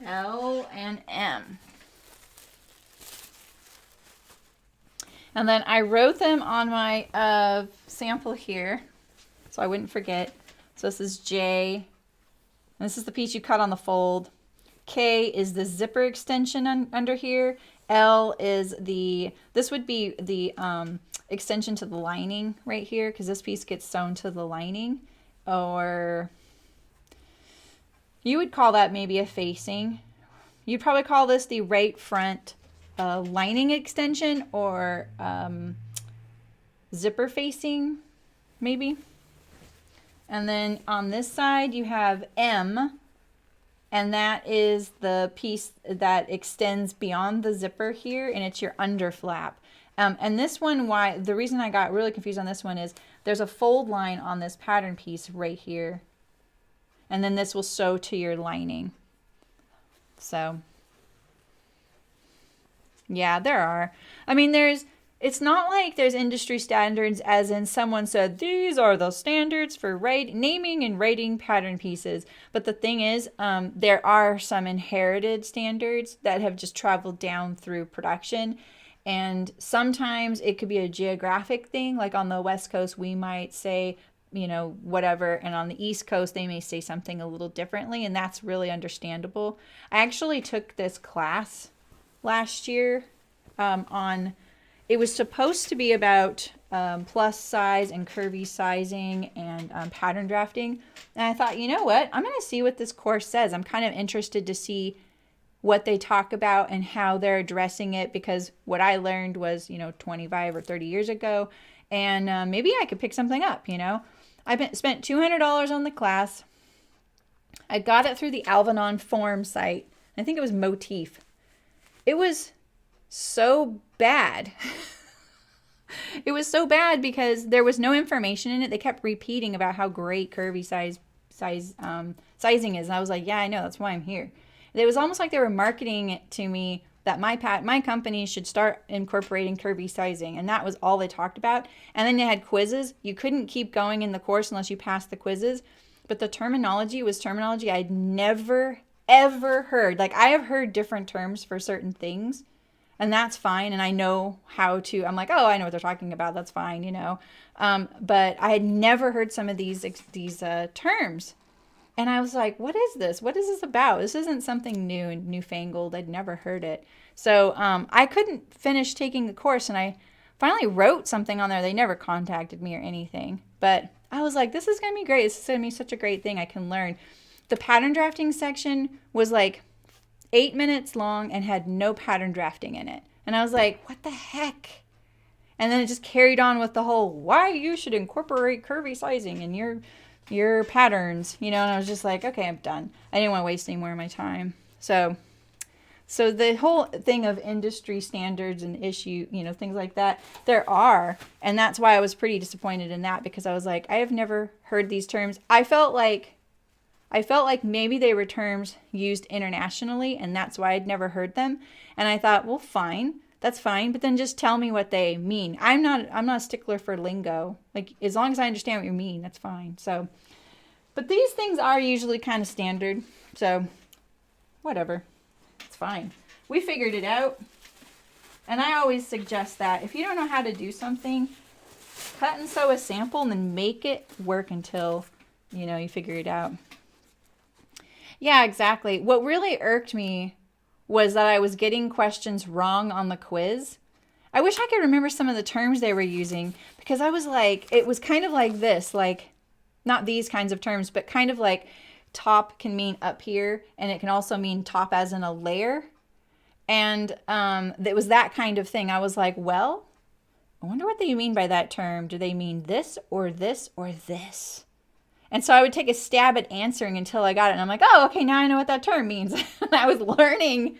L, and M. And then I wrote them on my sample here so I wouldn't forget. So this is J, and this is the piece you cut on the fold. K is the zipper extension under here. L is this would be the extension to the lining right here, because this piece gets sewn to the lining. Or you would call that maybe a facing. You'd probably call this the right front lining extension, or zipper facing, maybe. And then on this side you have M, and that is the piece that extends beyond the zipper here, and it's your under flap. And this one, the reason I got really confused on this one is there's a fold line on this pattern piece right here, and then this will sew to your lining. So yeah, there are. I mean, it's not like there's industry standards as in someone said, these are the standards for naming and writing pattern pieces. But the thing is, there are some inherited standards that have just traveled down through production. And sometimes it could be a geographic thing. Like on the West Coast, we might say, you know, whatever. And on the East Coast, they may say something a little differently. And that's really understandable. I actually took this class last year it was supposed to be about plus size and curvy sizing and pattern drafting. And I thought, you know what? I'm going to see what this course says. I'm kind of interested to see what they talk about and how they're addressing it, because what I learned was, 25 or 30 years ago. And maybe I could pick something up, I spent $200 on the class. I got it through the Alvanon Form site. I think it was Motif. It was so bad. It was so bad because there was no information in it. They kept repeating about how great curvy sizing is. And I was like, yeah, I know. That's why I'm here. It was almost like they were marketing it to me that my company should start incorporating curvy sizing. And that was all they talked about. And then they had quizzes. You couldn't keep going in the course unless you passed the quizzes. But the terminology was terminology I'd never, ever heard. Like, I have heard different terms for certain things. And that's fine. And I know how to, I'm like, oh, I know what they're talking about. That's fine, But I had never heard some of these terms. And I was like, what is this? What is this about? This isn't something new and newfangled. I'd never heard it. So I couldn't finish taking the course. And I finally wrote something on there. They never contacted me or anything. But I was like, this is going to be great. This is going to be such a great thing I can learn. The pattern drafting section was like 8 minutes long and had no pattern drafting in it. And I was like, what the heck? And then it just carried on with the whole, why you should incorporate curvy sizing in your patterns, and I was just like, okay, I'm done. I didn't want to waste any more of my time. So the whole thing of industry standards and issue, things like that, there are. And that's why I was pretty disappointed in that, because I was like, I have never heard these terms. I felt like maybe they were terms used internationally, and that's why I'd never heard them. And I thought, well, fine, that's fine, but then just tell me what they mean. I'm not a stickler for lingo. Like, as long as I understand what you mean, that's fine. So, but these things are usually kind of standard. So, whatever, it's fine. We figured it out. And I always suggest that if you don't know how to do something, cut and sew a sample and then make it work until, you figure it out. Yeah, exactly. What really irked me was that I was getting questions wrong on the quiz. I wish I could remember some of the terms they were using, because I was like, it was kind of like this, like, not these kinds of terms, but kind of like top can mean up here, and it can also mean top as in a layer. And it was that kind of thing. I was like, well, I wonder what they mean by that term. Do they mean this or this or this? And so I would take a stab at answering until I got it. And I'm like, oh, okay, now I know what that term means. And I was learning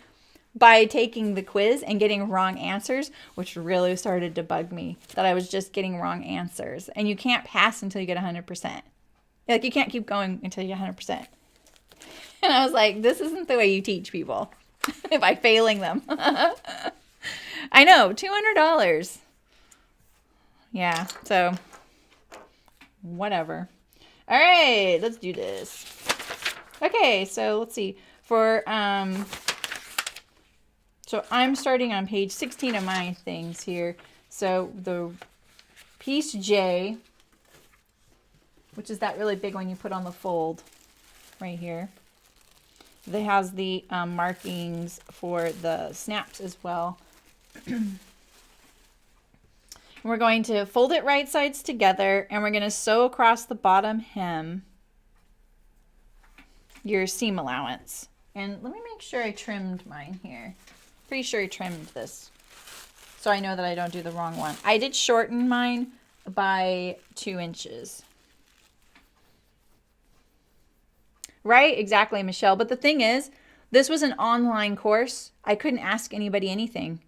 by taking the quiz and getting wrong answers, which really started to bug me, that I was just getting wrong answers. And you can't pass until you get 100%. Like, you can't keep going until you get 100%. And I was like, this isn't the way you teach people by failing them. I know, $200. Yeah, so whatever. All right, let's do this. Okay, so let's see. So I'm starting on page 16 of my things here. So the piece J, which is that really big one you put on the fold right here. That has the markings for the snaps as well. We're going to fold it right sides together, and we're going to sew across the bottom hem your seam allowance. And let me make sure I trimmed mine here. Pretty sure I trimmed this, so I know that I don't do the wrong one. I did shorten mine by 2 inches. Right? Exactly, Michelle. But the thing is, this was an online course. I couldn't ask anybody anything.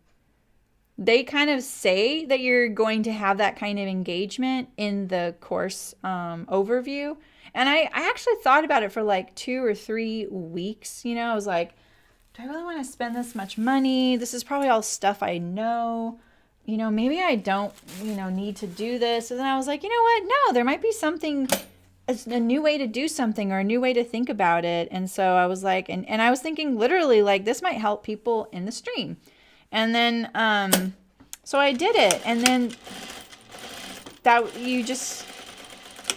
They kind of say that you're going to have that kind of engagement in the course overview. And I actually thought about it for like 2 or 3 weeks. You know, I was like, do I really want to spend this much money? This is probably all stuff I know. You know, maybe I don't, need to do this. And then I was like, you know what? No, there might be something, a new way to do something or a new way to think about it. And so I was like, and I was thinking literally like this might help people in the stream. And then, so I did it. And then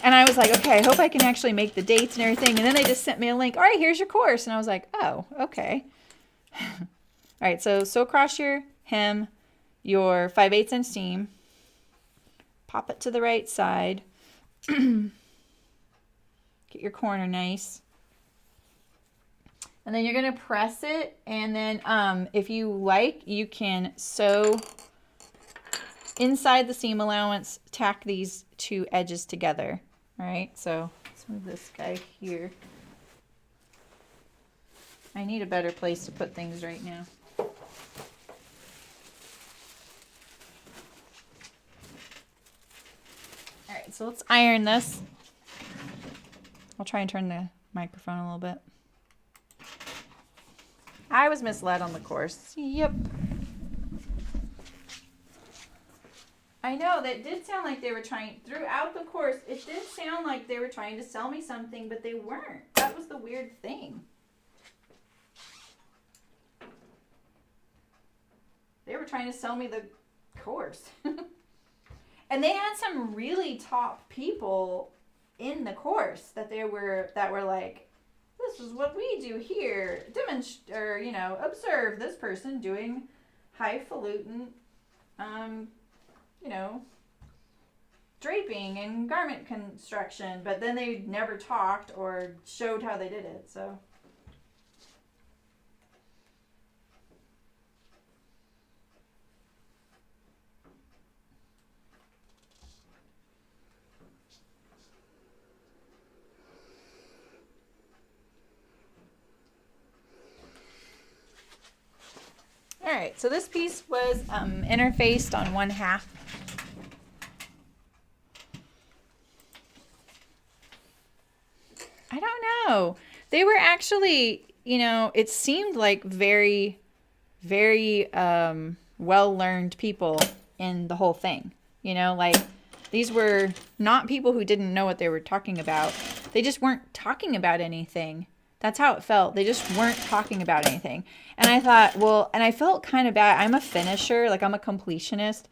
and I was like, okay, I hope I can actually make the dates and everything. And then they just sent me a link. All right, here's your course. And I was like, oh, okay. All right, so sew across your hem, your 5/8 inch seam, pop it to the right side, get your corner nice. And then you're going to press it, and then if you like, you can sew inside the seam allowance, tack these 2 edges together. All right, so let's move this guy here. I need a better place to put things right now. All right, so let's iron this. I'll try and turn the microphone a little bit. I was misled on the course. Yep. I know, that did sound like they were trying, throughout the course, it did sound like they were trying to sell me something, but they weren't. That was the weird thing. They were trying to sell me the course. And they had some really top people in the course that were like, this is what we do here. Observe this person doing highfalutin, draping and garment construction. But then they never talked or showed how they did it. So. All right, so this piece was interfaced on 1/2. I don't know. They were actually, it seemed like very, very well-learned people in the whole thing. Like these were not people who didn't know what they were talking about. They just weren't talking about anything. That's how it felt. They just weren't talking about anything. And I thought, and I felt kind of bad. I'm a finisher, like I'm a completionist.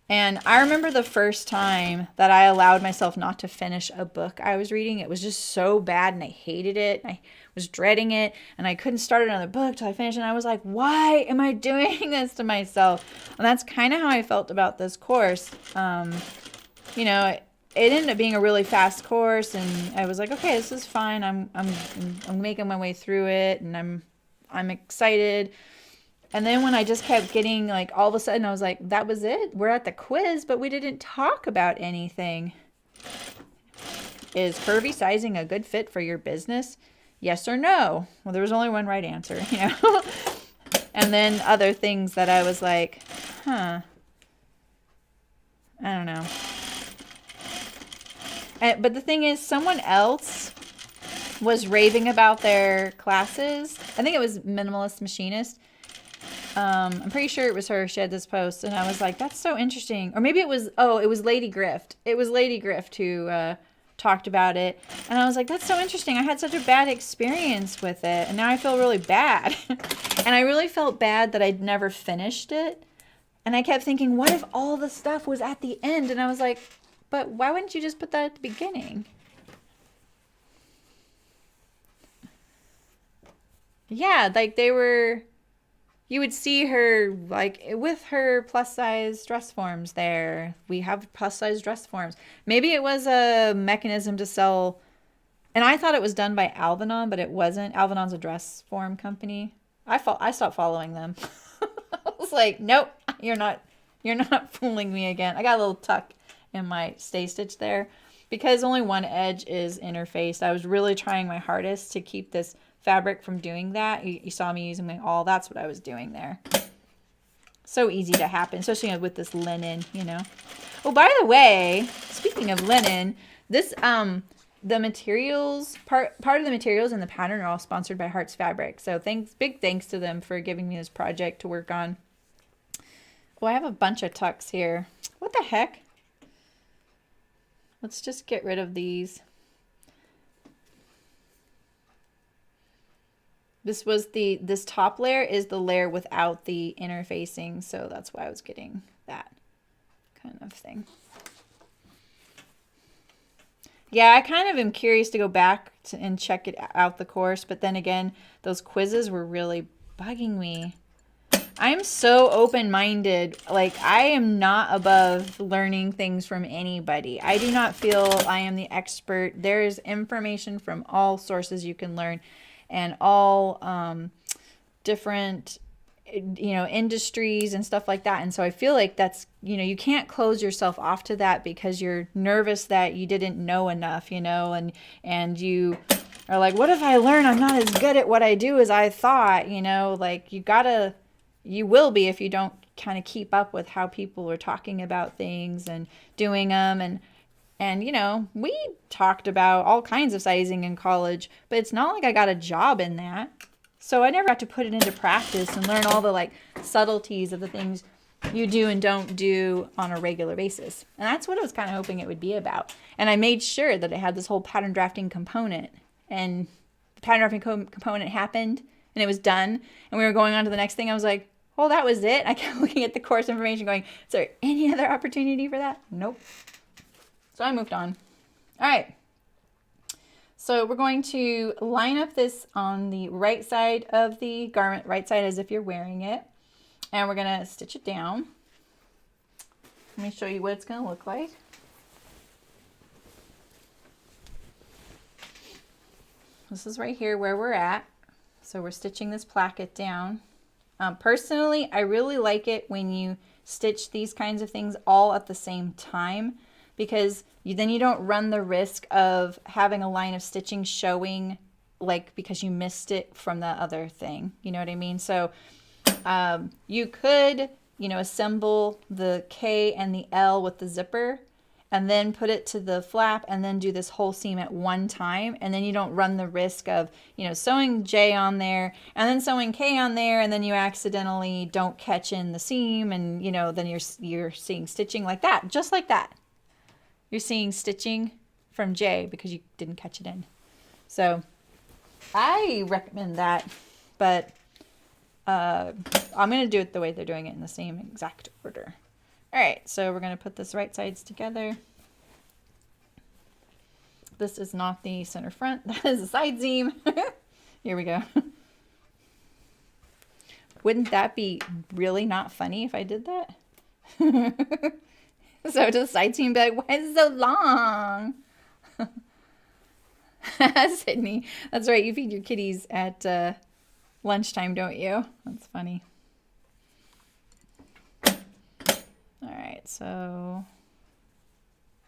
And I remember the first time that I allowed myself not to finish a book I was reading. It was just so bad and I hated it. I was dreading it and I couldn't start another book till I finished. And I was like, why am I doing this to myself? And that's kind of how I felt about this course. It ended up being a really fast course, and I was like, okay, this is fine. I'm making my way through it, and I'm excited. And then when I just kept getting like all of a sudden, I was like, that was it. We're at the quiz, but we didn't talk about anything. Is curvy sizing a good fit for your business? Yes or no? Well, there was only one right answer, And then other things that I was like, I don't know. But the thing is, someone else was raving about their classes. I think it was Minimalist Machinist. I'm pretty sure it was her. She had this post, and I was like, that's so interesting. Or maybe it was Lady Grift. It was Lady Grift who talked about it. And I was like, that's so interesting. I had such a bad experience with it. And now I feel really bad. And I really felt bad that I'd never finished it. And I kept thinking, what if all the stuff was at the end? And I was like, but why wouldn't you just put that at the beginning? Yeah, like they were, you would see her like with her plus size dress forms there. We have plus size dress forms. Maybe it was a mechanism to sell, and I thought it was done by Alvanon, but it wasn't. Alvanon's a dress form company. I stopped following them. I was like, nope, you're not fooling me again. I got a little tuck in my stay stitch there because only one edge is interfaced. I was really trying my hardest to keep this fabric from doing that. You saw me using my awl. That's what I was doing there. So easy to happen, especially with this linen, you know. Oh, by the way, speaking of linen, this the materials part of the materials in the pattern are all sponsored by Hearts Fabric. So big thanks to them for giving me this project to work on. Oh, I have a bunch of tucks here. What the heck? Let's just get rid of these. This top layer is the layer without the interfacing, so that's why I was getting that kind of thing. Yeah, I kind of am curious to go back and check it out, the course, but then again, those quizzes were really bugging me. I'm so open-minded. Like, I am not above learning things from anybody. I do not feel I am the expert. There is information from all sources you can learn, and all different, you know, industries and stuff like that. And so I feel like that's, you know, you can't close yourself off to that because you're nervous that you didn't know enough, you know, and you are like, what if I learn I'm not as good at what I do as I thought, you know, like you will be if you don't kind of keep up with how people are talking about things and doing them. And, you know, we talked about all kinds of sizing in college, but it's not like I got a job in that. So I never got to put it into practice and learn all the like subtleties of the things you do and don't do on a regular basis. And that's what I was kind of hoping it would be about. And I made sure that it had this whole pattern drafting component. And the pattern drafting component happened and it was done. And we were going on to the next thing. I was like, oh, that was it? I kept looking at the course information going, is there any other opportunity for that? Nope. So I moved on. All right. So we're going to line up this on the right side of the garment, right side as if you're wearing it. And we're going to stitch it down. Let me show you what it's going to look like. This is right here where we're at. So we're stitching this placket down. Personally, I really like it when you stitch these kinds of things all at the same time, because then you don't run the risk of having a line of stitching showing, like, because you missed it from the other thing. You know what I mean? So you could, you know, assemble the K and the L with the zipper and then put it to the flap and then do this whole seam at one time. And then you don't run the risk of, you know, sewing J on there and then sewing K on there, and then you accidentally don't catch in the seam, and, you know, then you're seeing stitching like that, just like that. You're seeing stitching from J because you didn't catch it in. So I recommend that, but I'm going to do it the way they're doing it in the same exact order. All right, so we're going to put this right sides together. This is not the center front. That is a side seam. Here we go. Wouldn't that be really not funny if I did that? So to the side seam, be like, why is it so long? Sydney, that's right. You feed your kitties at lunchtime, don't you? That's funny. All right, so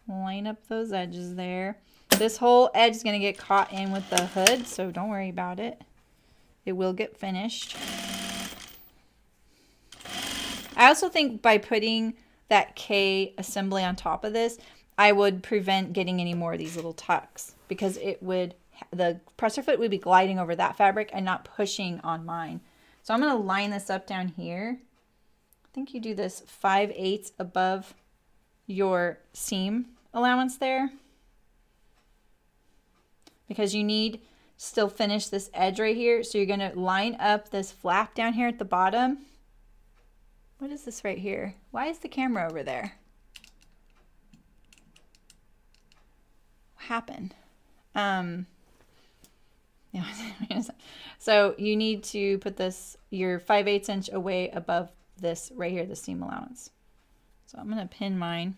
line up those edges there. This whole edge is going to get caught in with the hood, so don't worry about it. It will get finished. I also think by putting that K assembly on top of this, I would prevent getting any more of these little tucks, because it would, the presser foot would be gliding over that fabric and not pushing on mine. So I'm going to line this up down here. I think you do this 5/8 above your seam allowance there. because you need still finish this edge right here. So you're going to line up this flap down here at the bottom. What is this right here? Why is the camera over there? What happened? So you need to put this, your 5/8 inch away above this right here, the seam allowance. So I'm going to pin mine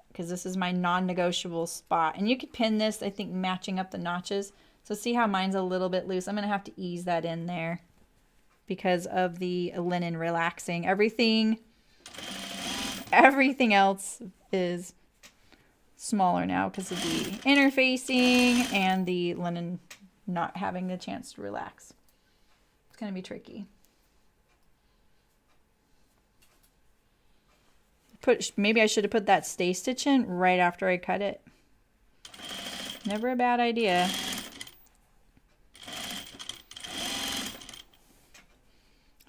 because this is my non-negotiable spot. And you could pin this, I think, matching up the notches. So see how mine's a little bit loose? I'm going to have to ease that in there because of the linen relaxing. Everything else is smaller now because of the interfacing and the linen not having the chance to relax. It's going to be tricky. Maybe I should have put that stay stitch in right after I cut it. Never a bad idea.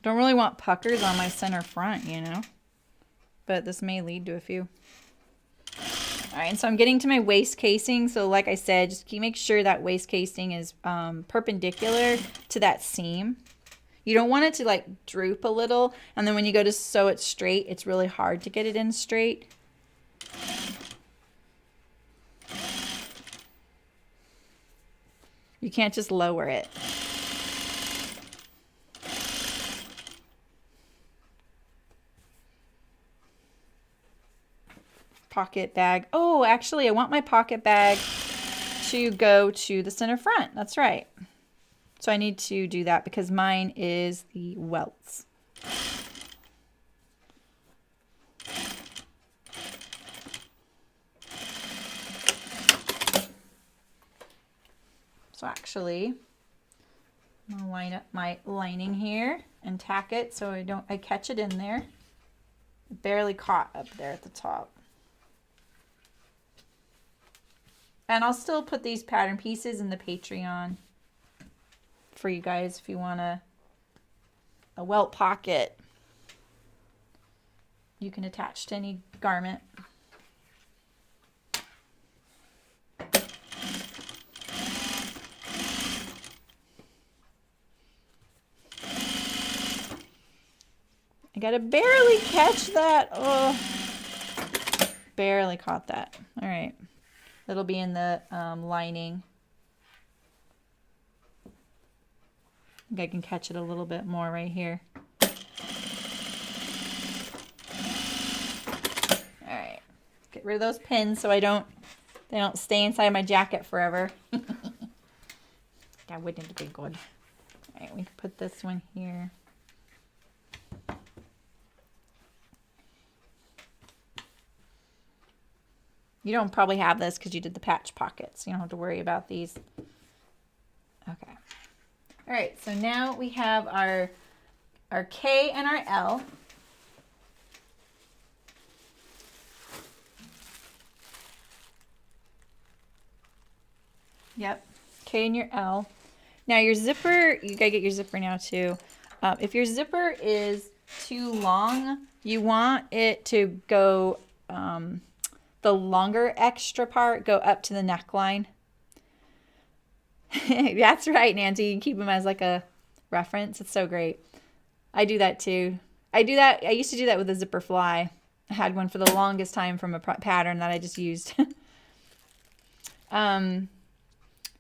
Don't really want puckers on my center front, you know, but this may lead to a few. All right, and so I'm getting to my waist casing. So like I said, just make sure that waist casing is perpendicular to that seam. You don't want it to like droop a little, and then when you go to sew it straight, it's really hard to get it in straight. You can't just lower it. Pocket bag. Oh, actually, I want my pocket bag to go to the center front. That's right. So I need to do that because mine is the welts. So actually, I'm gonna line up my lining here and tack it so I catch it in there. Barely caught up there at the top. And I'll still put these pattern pieces in the Patreon for you guys if you want a welt pocket you can attach to any garment. I gotta barely catch that. Oh, barely caught that. All right. It'll be in the lining. I think I can catch it a little bit more right here. All right. Get rid of those pins so they don't stay inside my jacket forever. That wouldn't be good. All right, we can put this one here. You don't probably have this because you did the patch pockets. You don't have to worry about these. Okay. All right, so now we have our K and our L. Yep, K and your L. Now your zipper, you gotta get your zipper now too. If your zipper is too long, you want it to go, the longer extra part go up to the neckline. That's right, Nancy. You keep them as like a reference. It's so great. I do that too. I used to do that with a zipper fly. I had one for the longest time from a pattern that I just used.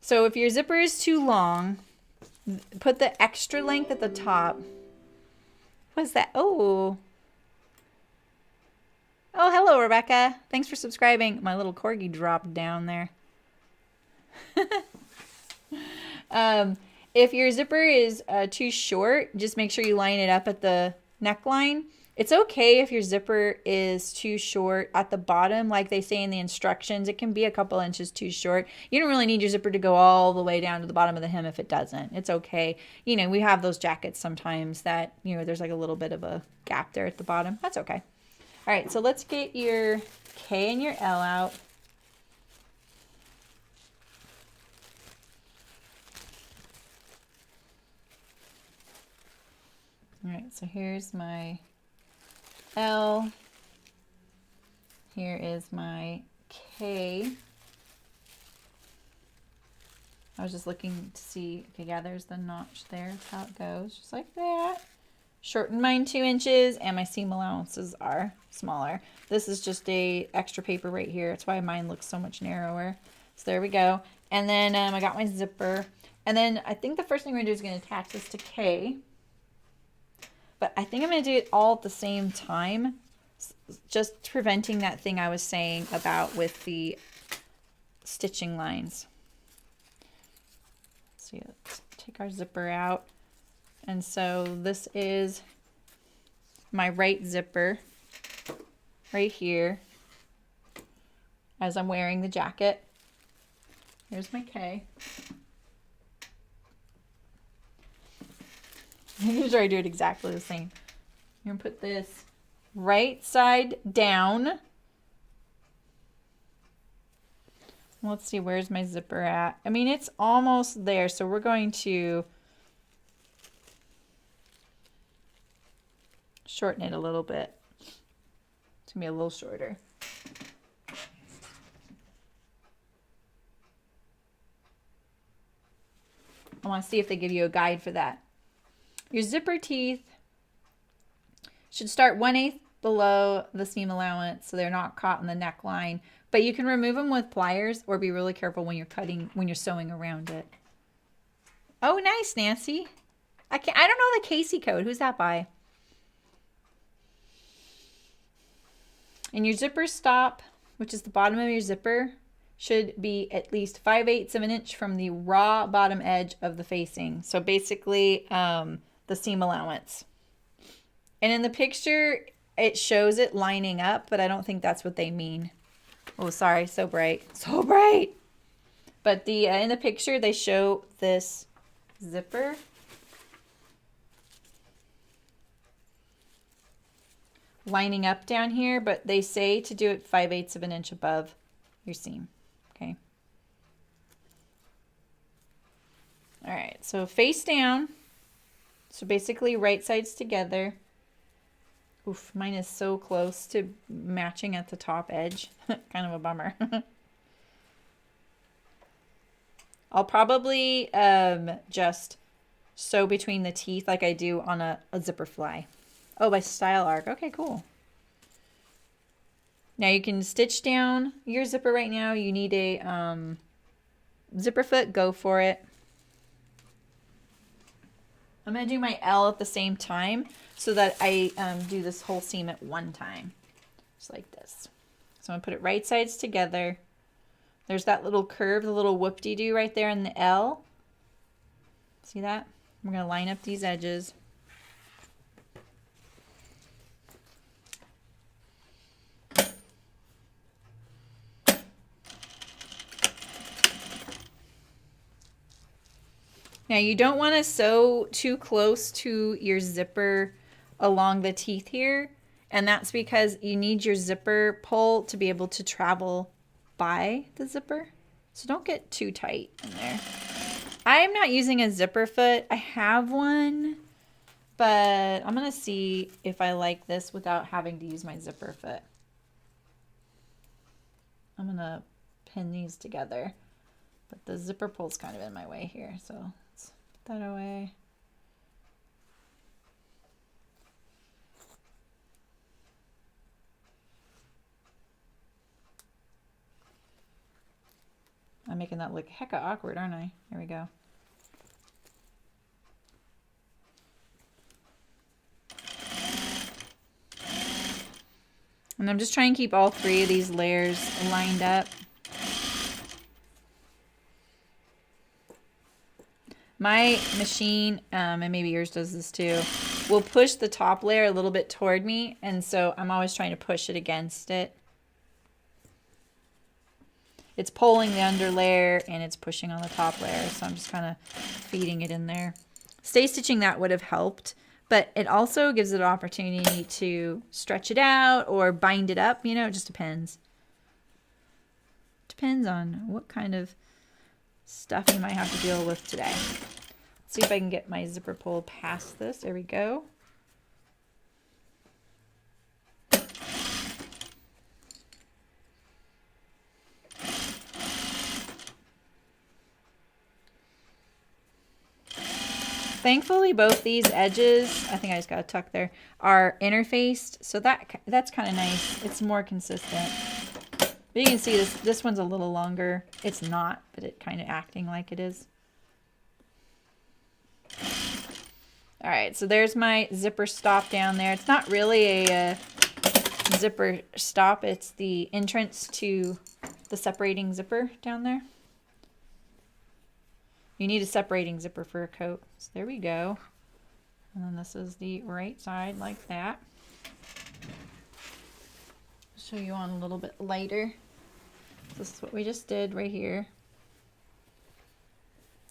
So if your zipper is too long, put the extra length at the top. What's that? Oh, hello, Rebecca. Thanks for subscribing. My little corgi dropped down there. If your zipper is too short, just make sure you line it up at the neckline. It's okay if your zipper is too short at the bottom, like they say in the instructions. It can be a couple inches too short. You don't really need your zipper to go all the way down to the bottom of the hem if it doesn't. It's okay. You know, we have those jackets sometimes that, you know, there's like a little bit of a gap there at the bottom. That's okay. All right, so let's get your K and your L out. All right, so here's my L. Here is my K. I was just looking to see, okay, yeah, there's the notch there. That's how it goes, just like that. Shortened mine 2 inches, and my seam allowances are smaller. This is just a extra paper right here. That's why mine looks so much narrower. So there we go. And then I got my zipper. And then I think the first thing we're gonna do is gonna attach this to K. But I think I'm gonna do it all at the same time, just preventing that thing I was saying about with the stitching lines. So let's take our zipper out. And so this is my right zipper right here as I'm wearing the jacket. Here's my K. Making sure I do it exactly the same. I'm gonna put this right side down. Let's see, where's my zipper at? I mean, it's almost there, so we're going to shorten it a little bit. It's gonna be a little shorter. I want to see if they give you a guide for that. Your zipper teeth should start 1/8 below the seam allowance so they're not caught in the neckline, but you can remove them with pliers or be really careful when you're cutting, when you're sewing around it. Oh, nice, Nancy. I don't know the Casey code. Who's that by? And your zipper stop, which is the bottom of your zipper, should be at least 5/8 of an inch from the raw bottom edge of the facing. So basically the seam allowance. And in the picture, it shows it lining up, but I don't think that's what they mean. Oh, sorry, so bright. So bright. But the in the picture, they show this zipper lining up down here, but they say to do it 5/8 of an inch above your seam. Okay. All right, so face down. So basically right sides together. Oof, mine is so close to matching at the top edge. Kind of a bummer. I'll probably just sew between the teeth like I do on a zipper fly. Oh, by Style Arc. Okay, cool. Now you can stitch down your zipper right now. You need a zipper foot. Go for it. I'm going to do my L at the same time so that I do this whole seam at one time. Just like this. So I'm going to put it right sides together. There's that little curve, the little whoop-de-doo right there in the L. See that? We're going to line up these edges. Now you don't want to sew too close to your zipper along the teeth here, and that's because you need your zipper pull to be able to travel by the zipper. So don't get too tight in there. I am not using a zipper foot. I have one, but I'm going to see if I like this without having to use my zipper foot. I'm going to pin these together, but the zipper pull's kind of in my way here, so that away. I'm making that look hecka awkward, aren't I? There we go. And I'm just trying to keep all 3 of these layers lined up. My machine, and maybe yours does this too, will push the top layer a little bit toward me, and so I'm always trying to push it against it. It's pulling the under layer and it's pushing on the top layer, so I'm just kind of feeding it in there. Stay stitching that would have helped, but it also gives it an opportunity to stretch it out or bind it up, you know, it just depends. Depends on what kind of stuff you might have to deal with today. Let's see if I can get my zipper pull past this. There we go. Thankfully, both these edges, I think I just got to tuck there, are interfaced. So that's kind of nice. It's more consistent. But you can see this one's a little longer. It's not, but it kind of acting like it is. All right, so there's my zipper stop down there. It's not really a zipper stop. It's the entrance to the separating zipper down there. You need a separating zipper for a coat. So there we go. And then this is the right side like that. Show you on a little bit lighter. This is what we just did right here.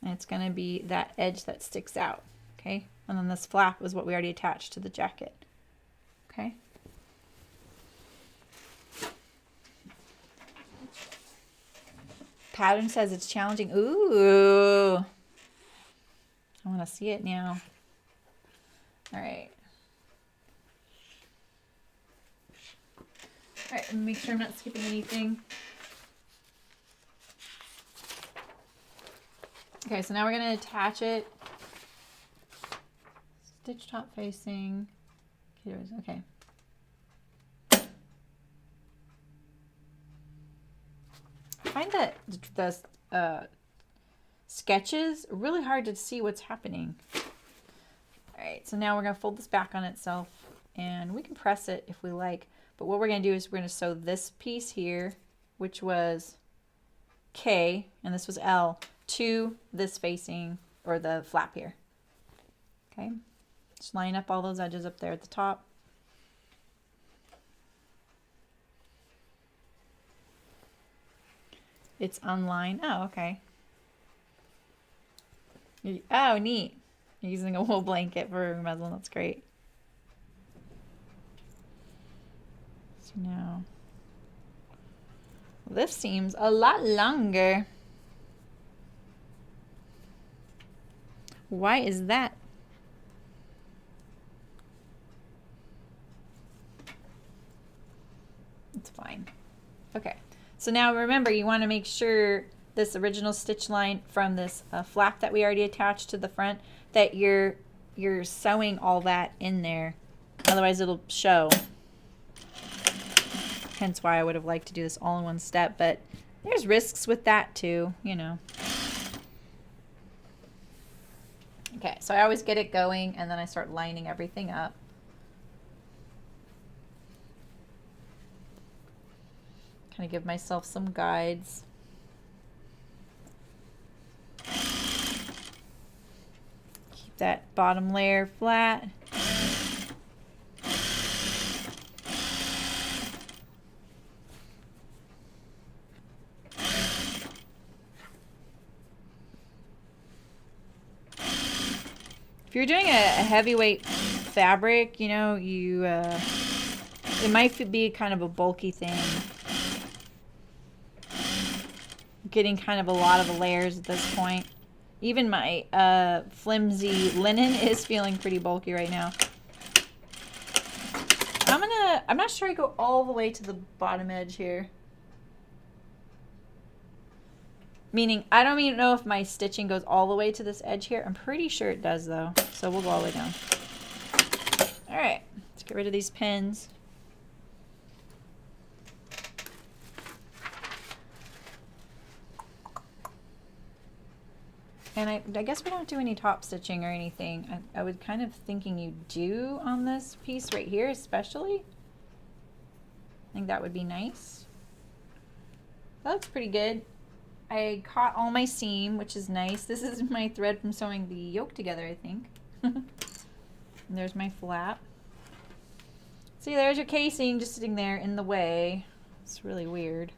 And it's going to be that edge that sticks out. Okay. And then this flap is what we already attached to the jacket. Okay. Pattern says it's challenging. Ooh. I want to see it now. All right. All right, make sure I'm not skipping anything. Okay, so now we're going to attach it. Stitch top facing. Okay. I find that the sketches are really hard to see what's happening. All right, so now we're going to fold this back on itself, and we can press it if we like. But what we're going to do is we're going to sew this piece here, which was K, and this was L, to this facing, or the flap here. Okay, just line up all those edges up there at the top. It's online. Oh, okay. Oh, neat. You're using a wool blanket for a muslin. That's great. So now, this seems a lot longer. Why is that? It's fine. Okay. So now remember, you want to make sure this original stitch line from this flap that we already attached to the front, that you're sewing all that in there. Otherwise it'll show. Hence why I would have liked to do this all in one step, but there's risks with that too, you know. Okay, so I always get it going and then I start lining everything up. Kind of give myself some guides. Keep that bottom layer flat. If you're doing a heavyweight fabric, you know, it might be kind of a bulky thing. Getting kind of a lot of layers at this point. Even my flimsy linen is feeling pretty bulky right now. I'm not sure I go all the way to the bottom edge here. Meaning, I don't even know if my stitching goes all the way to this edge here. I'm pretty sure it does though. So we'll go all the way down. All right, let's get rid of these pins. And I guess we don't do any top stitching or anything. I was kind of thinking you do on this piece right here especially. I think that would be nice. That looks pretty good. I caught all my seam, which is nice. This is my thread from sewing the yoke together, I think. And there's my flap. See, there's your casing just sitting there in the way. It's really weird.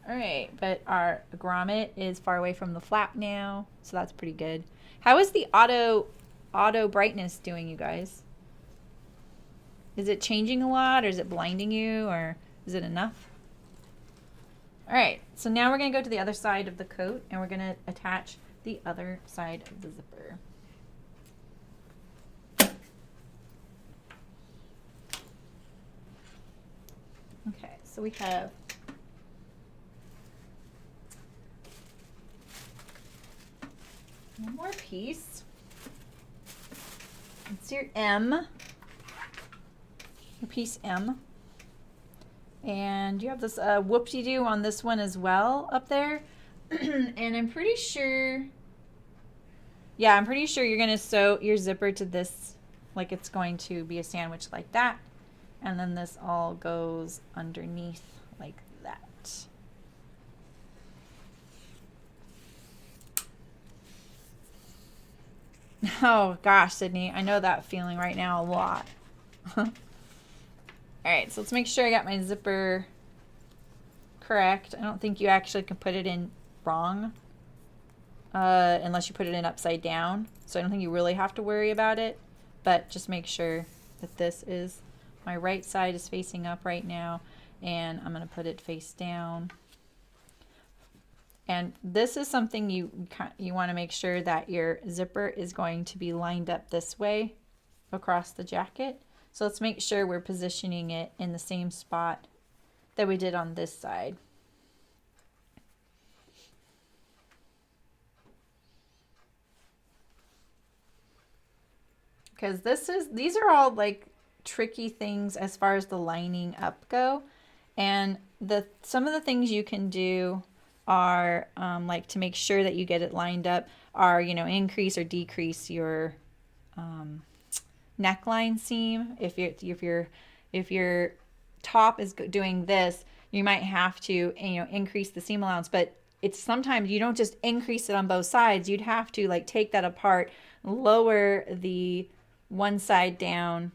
All right, but our grommet is far away from the flap now, so that's pretty good. How is the auto brightness doing, you guys? Is it changing a lot, or is it blinding you, or is it enough? All right, so now we're going to go to the other side of the coat, and we're going to attach the other side of the zipper. Okay, so we have One more piece. It's your M, your piece M. And you have this whoop-de-doo on this one as well up there. And I'm pretty sure, yeah, I'm pretty sure you're going to sew your zipper to this like it's going to be a sandwich like that. And then this all goes underneath like that. Oh gosh, Sydney, I know that feeling right now a lot. All right, so let's make sure I got my zipper correct. I don't think you actually can put it in wrong unless you put it in upside down. So I don't think you really have to worry about it, but just make sure that this is, my right side is facing up right now, and I'm going to put it face down. And this is something you want to make sure that your zipper is going to be lined up this way across the jacket. So let's make sure we're positioning it in the same spot that we did on this side. Because these are all like tricky things as far as the lining up go. And some of the things you can do are like to make sure that you get it lined up are, you know, increase or decrease your neckline seam. If your top is doing this, you might have to, you know, increase the seam allowance, but it's sometimes you don't just increase it on both sides. You'd have to like take that apart, lower the one side down,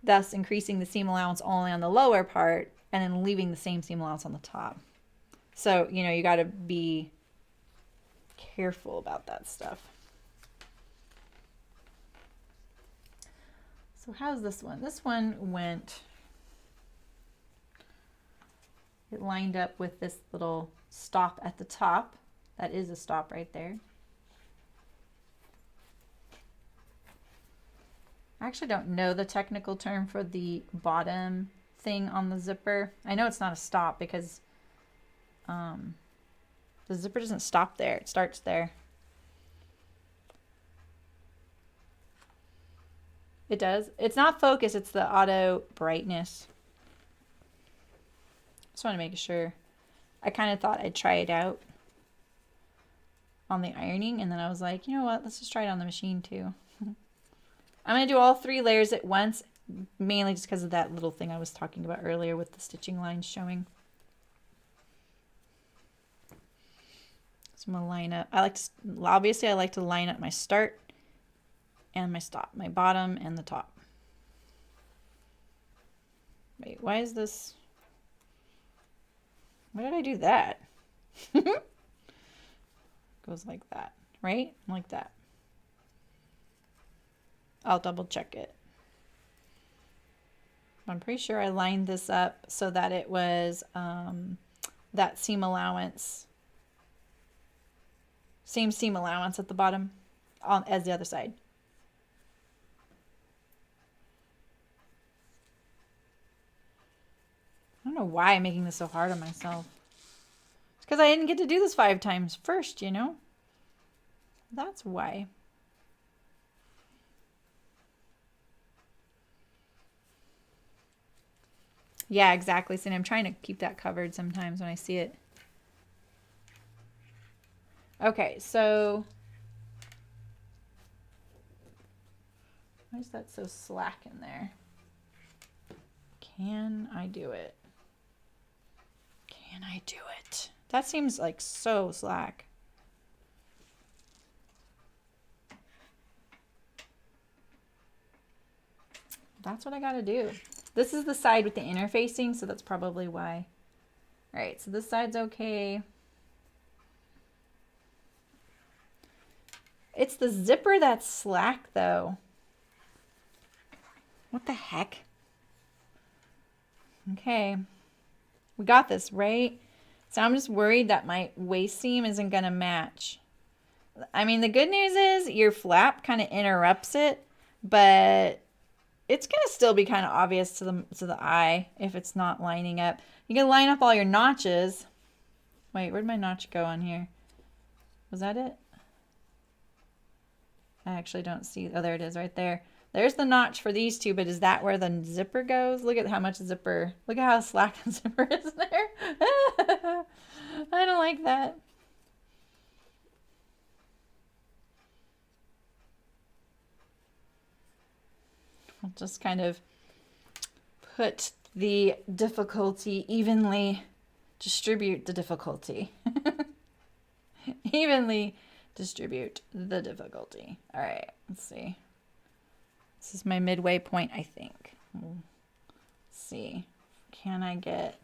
thus increasing the seam allowance only on the lower part and then leaving the same seam allowance on the top. So, you know, you got to be careful about that stuff. So how's this one? This one went, it lined up with this little stop at the top. That is a stop right there. I actually don't know the technical term for the bottom thing on the zipper. I know it's not a stop because the zipper doesn't stop there. It starts there. It does. It's not focus. It's the auto brightness. Just want to make sure. I kind of thought I'd try it out on the ironing, and then I was like, you know what? Let's just try it on the machine too. I'm going to do all 3 layers at once, mainly just because of that little thing I was talking about earlier with the stitching lines showing. So I'm going to line up. Obviously I like to line up my start and my stop, my bottom and the top. Wait, why is this? Why did I do that? Goes like that, right? Like that. I'll double check it. I'm pretty sure I lined this up so that it was that seam allowance, same seam allowance at the bottom as the other side. I don't know why I'm making this so hard on myself. It's because I didn't get to do this 5 times first, you know? That's why. Yeah, exactly. So I'm trying to keep that covered sometimes when I see it. Okay, so why is that so slack in there? Can I do it? Can I do it? That seems like so slack. That's what I gotta do. This is the side with the interfacing, so that's probably why. All right, so this side's okay. It's the zipper that's slack though. What the heck? Okay, we got this, right? So I'm just worried that my waist seam isn't gonna match. I mean, the good news is your flap kind of interrupts it, but it's gonna still be kind of obvious to the eye if it's not lining up. You can line up all your notches. Wait, where'd my notch go on here? Was that it? I actually don't see. Oh, there it is right there. There's the notch for these two, but is that where the zipper goes? Look at how much zipper. Look at how slack the zipper is there. I don't like that. I'll just kind of put the difficulty evenly, distribute the difficulty. Evenly distribute the difficulty. All right, let's see. This is my midway point, I think. Let's see. Can I get...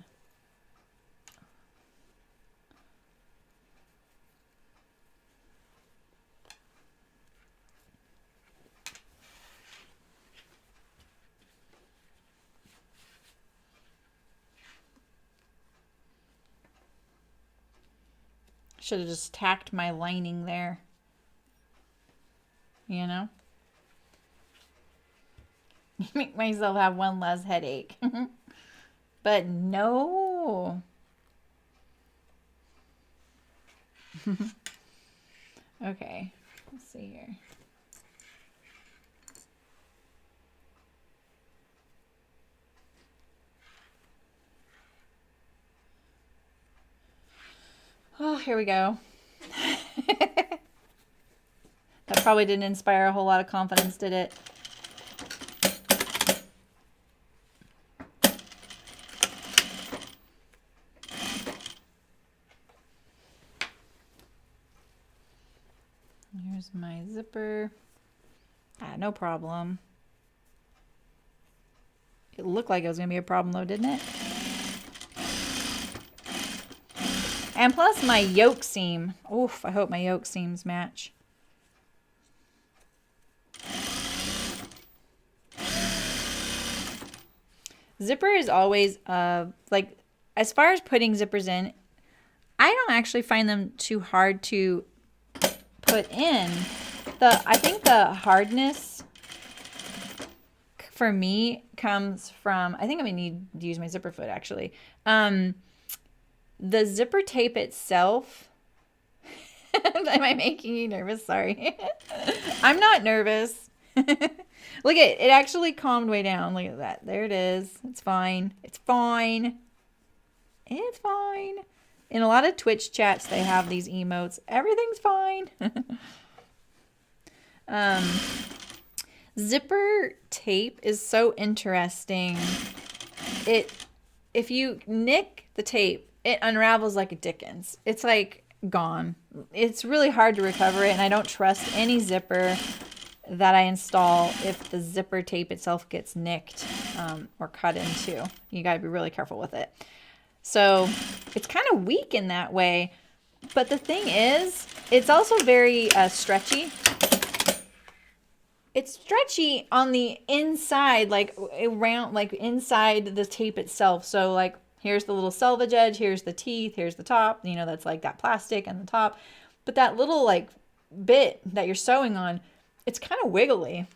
Should have just tacked my lining there. You know? Make myself have one less headache. But no. Okay, let's see here. Oh, here we go. That probably didn't inspire a whole lot of confidence, did it? Here's my zipper. Ah, no problem. It looked like it was going to be a problem though, didn't it? And plus my yoke seam. Oof, I hope my yoke seams match. Zipper is always, like, as far as putting zippers in, I don't actually find them too hard to put in. I think the hardness for me comes from, I think I'm gonna need to use my zipper foot actually. The zipper tape itself, am I making you nervous? Sorry. I'm not nervous. Look at it actually calmed way down. Look at that. There it is. It's fine. It's fine. It's fine. In a lot of Twitch chats, they have these emotes. Everything's fine. Zipper tape is so interesting. If you nick the tape, it unravels like a Dickens. It's like gone. It's really hard to recover it, and I don't trust any zipper that I install if the zipper tape itself gets nicked or cut in two. You got to be really careful with it. So it's kind of weak in that way. But the thing is, it's also very stretchy. It's stretchy on the inside, like around, like inside the tape itself. So like, here's the little selvage edge, here's the teeth, here's the top, you know, that's like that plastic and the top. But that little like bit that you're sewing on, it's kind of wiggly.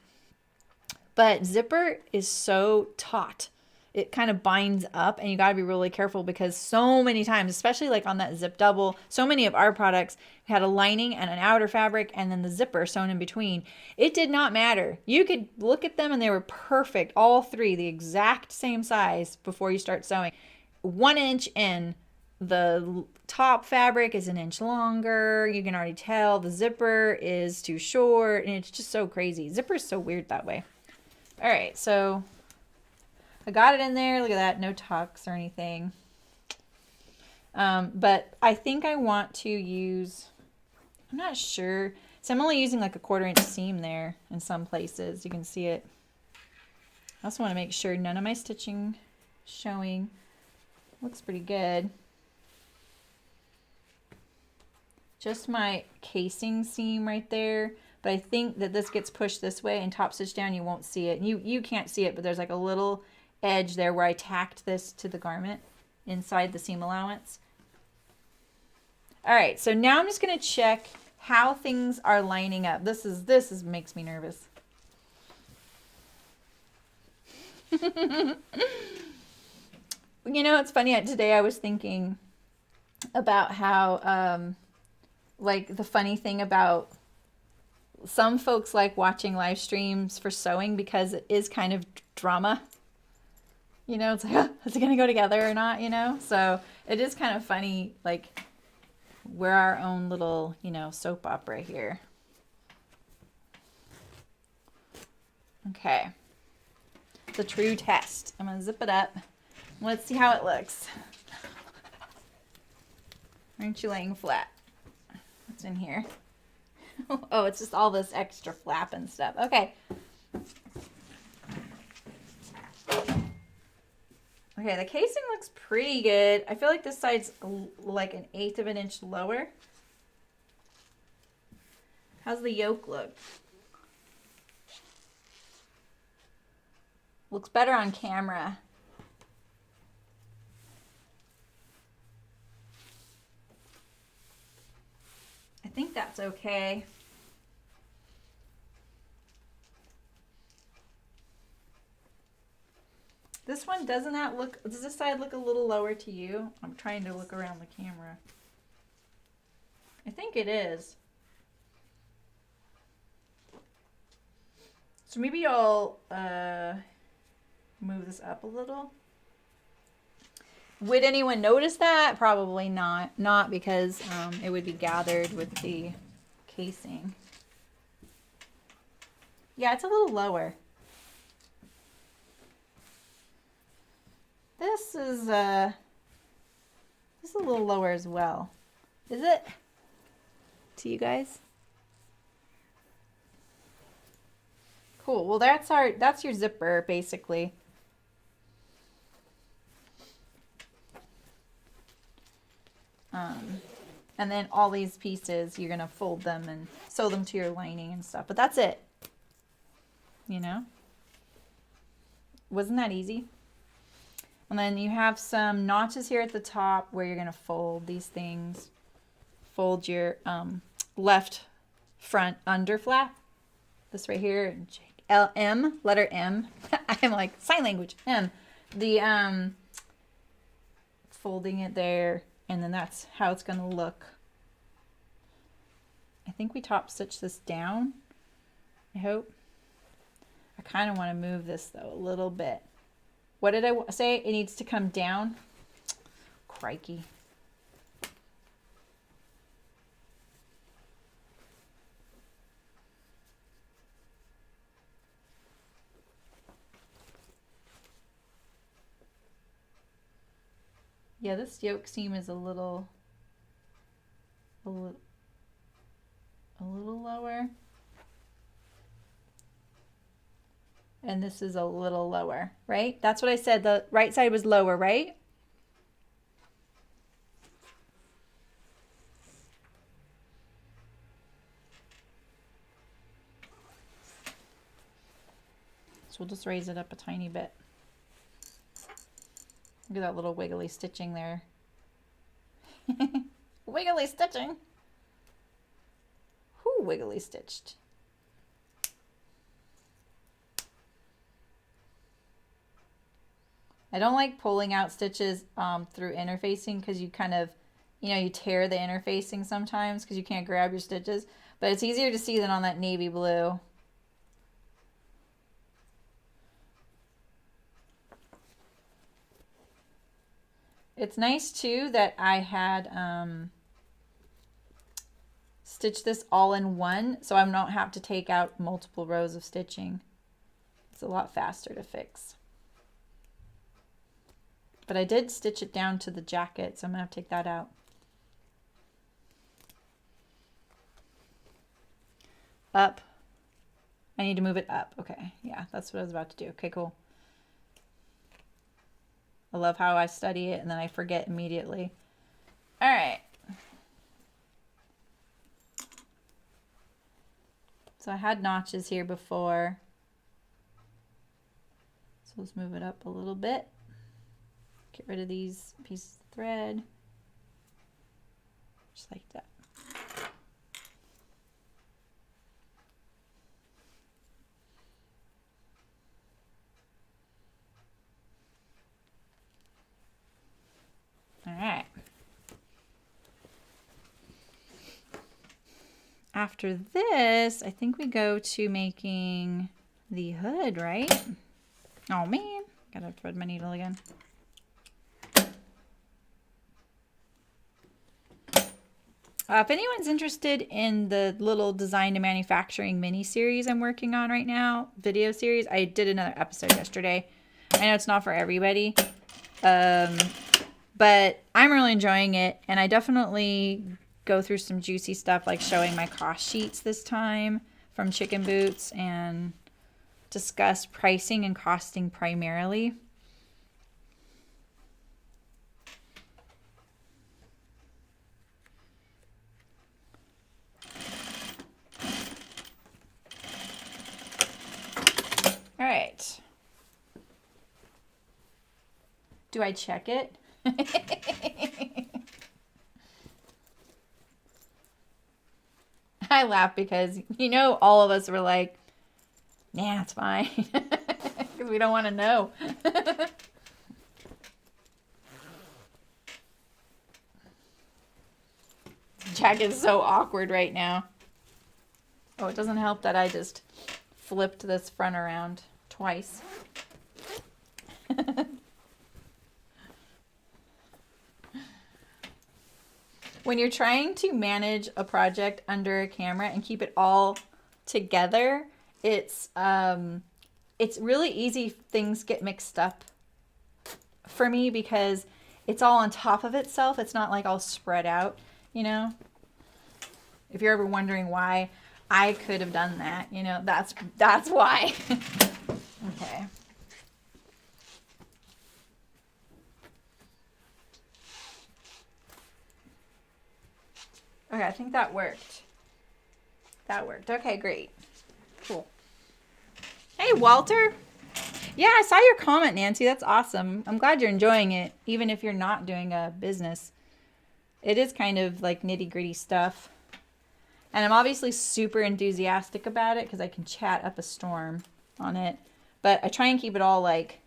But zipper is so taut. It kind of binds up, and you got to be really careful because so many times, especially like on that zip double, so many of our products had a lining and an outer fabric and then the zipper sewn in between. It did not matter. You could look at them and they were perfect, all three, the exact same size before you start sewing. 1 inch in, the top fabric is 1 inch longer. You can already tell the zipper is too short, and it's just so crazy. Zipper is so weird that way. All right, so I got it in there. Look at that. No tucks or anything. But I think I want to use, I'm not sure. So I'm only using like a 1/4 inch seam there in some places. You can see it. I also want to make sure none of my stitching showing. Looks pretty good. Just my casing seam right there. But I think that this gets pushed this way and top stitch down. You won't see it. You can't see it, but there's like a little edge there where I tacked this to the garment inside the seam allowance. All right, so now I'm just going to check how things are lining up. This makes me nervous. You know, it's funny, today I was thinking about how like the funny thing about some folks like watching live streams for sewing because it is kind of drama. You know, it's like, oh, is it going to go together or not, you know? So it is kind of funny, like, we're our own little, you know, soap opera here. Okay. The true test. I'm going to zip it up. Let's see how it looks. Aren't you laying flat? What's in here? Oh, it's just all this extra flap and stuff. Okay. Okay, the casing looks pretty good. I feel like this side's like 1/8 of an inch lower. How's the yoke look? Looks better on camera. I think that's okay. This one, does this side look a little lower to you? I'm trying to look around the camera. I think it is. So maybe I'll move this up a little. Would anyone notice that? Probably not. Not because it would be gathered with the casing. Yeah, it's a little lower. This is a little lower as well. Is it? To you guys? Cool. Well, that's your zipper basically. And then all these pieces, you're gonna fold them and sew them to your lining and stuff. But that's it. You know? Wasn't that easy? And then you have some notches here at the top where you're gonna fold these things. Fold your left front under flap. This right here, M, letter M. I'm like, sign language, M. The folding it there, and then that's how it's gonna look. I think we top stitch this down, I hope. I kind of want to move this though a little bit. What did I say? It needs to come down. Crikey. Yeah, this yoke seam is a little lower. And this is a little lower, right? That's what I said. The right side was lower, right? So we'll just raise it up a tiny bit. Look at that little wiggly stitching there. Wiggly stitching. Whoo, wiggly stitched. I don't like pulling out stitches through interfacing because you kind of, you tear the interfacing sometimes because you can't grab your stitches. But it's easier to see than on that navy blue. It's nice too that I had stitched this all in one, so I don't have to take out multiple rows of stitching. It's a lot faster to fix. But I did stitch it down to the jacket, so I'm gonna have to take that out. Up. I need to move it up. Okay, yeah, that's what I was about to do. Okay, cool. I love how I study it and then I forget immediately. All right. So I had notches here before. So let's move it up a little bit. Get rid of these pieces of thread. Just like that. All right. after this, I think we go to making the hood, right? Oh man, gotta thread my needle again. If anyone's interested in the little design to manufacturing mini series I'm working on right now, video series, I did another episode yesterday. I know it's not for everybody, but I'm really enjoying it, and I definitely go through some juicy stuff like showing my cost sheets this time from Chicken Boots and discuss pricing and costing primarily. All right. Do I check it? I laugh because, you know, all of us were like, nah, it's fine. Because we don't want to know. Jack is so awkward right now. Oh, it doesn't help that I just flipped this front around twice. When you're trying to manage a project under a camera and keep it all together, it's really easy. Things get mixed up for me because it's all on top of itself. It's not like all spread out, you know? If you're ever wondering why I could have done that, you know, that's why. Okay. Okay, I think that worked. That worked. Okay, great. Cool. Hey, Walter. Yeah, I saw your comment, Nancy. That's awesome. I'm glad you're enjoying it, even if you're not doing a business. It is kind of like nitty-gritty stuff. And I'm obviously super enthusiastic about it because I can chat up a storm on it. But I try and keep it all like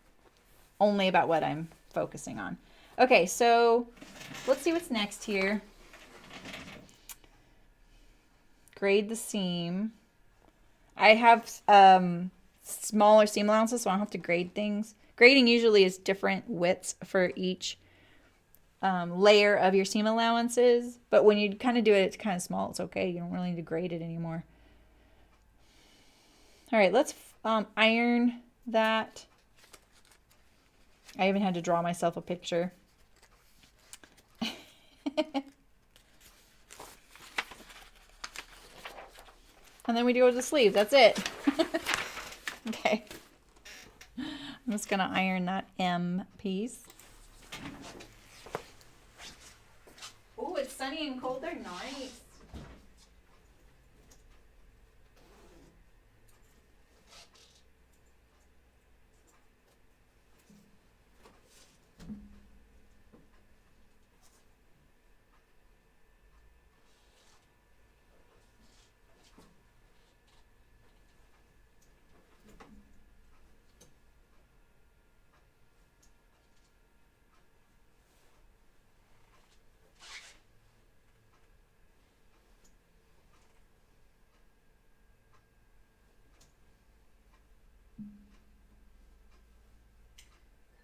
only about what I'm focusing on. Okay, so let's see what's next here. Grade the seam. I have smaller seam allowances, so I don't have to grade things. Grading usually is different widths for each layer of your seam allowances, but when you kind of do it, it's kind of small. It's okay. You don't really need to grade it anymore. All right, let's iron that. I even had to draw myself a picture. And then we go to the sleeve. That's it. Okay. I'm just going to iron that M piece. Oh, it's sunny and cold. They're nice.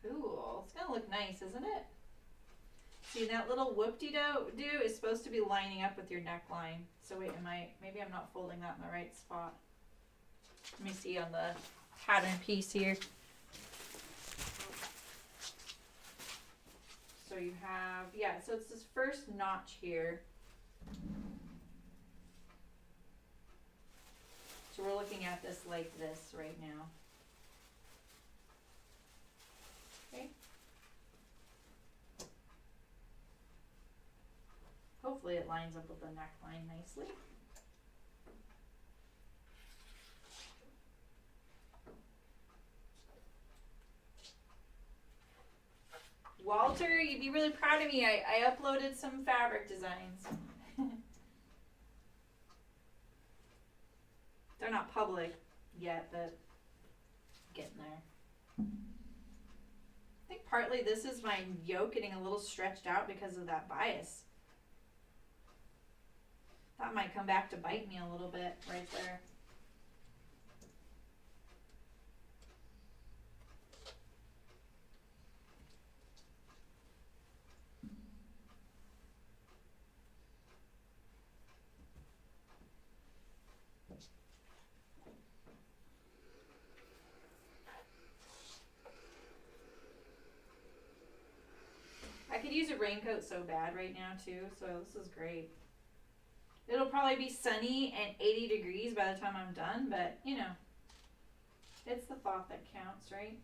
Cool. It's going to look nice, isn't it? See, that little whoop-de-doo is supposed to be lining up with your neckline. So wait, maybe I'm not folding that in the right spot. Let me see on the pattern piece here. So you have, yeah, so it's this first notch here. So we're looking at this like this right now. Okay. Hopefully it lines up with the neckline nicely. Walter, you'd be really proud of me. I uploaded some fabric designs. They're not public yet, but getting there. I think partly this is my yoke getting a little stretched out because of that bias. That might come back to bite me a little bit right there. I could use a raincoat so bad right now too, so this is great. It'll probably be sunny and 80 degrees by the time I'm done, but you know, it's the thought that counts, right?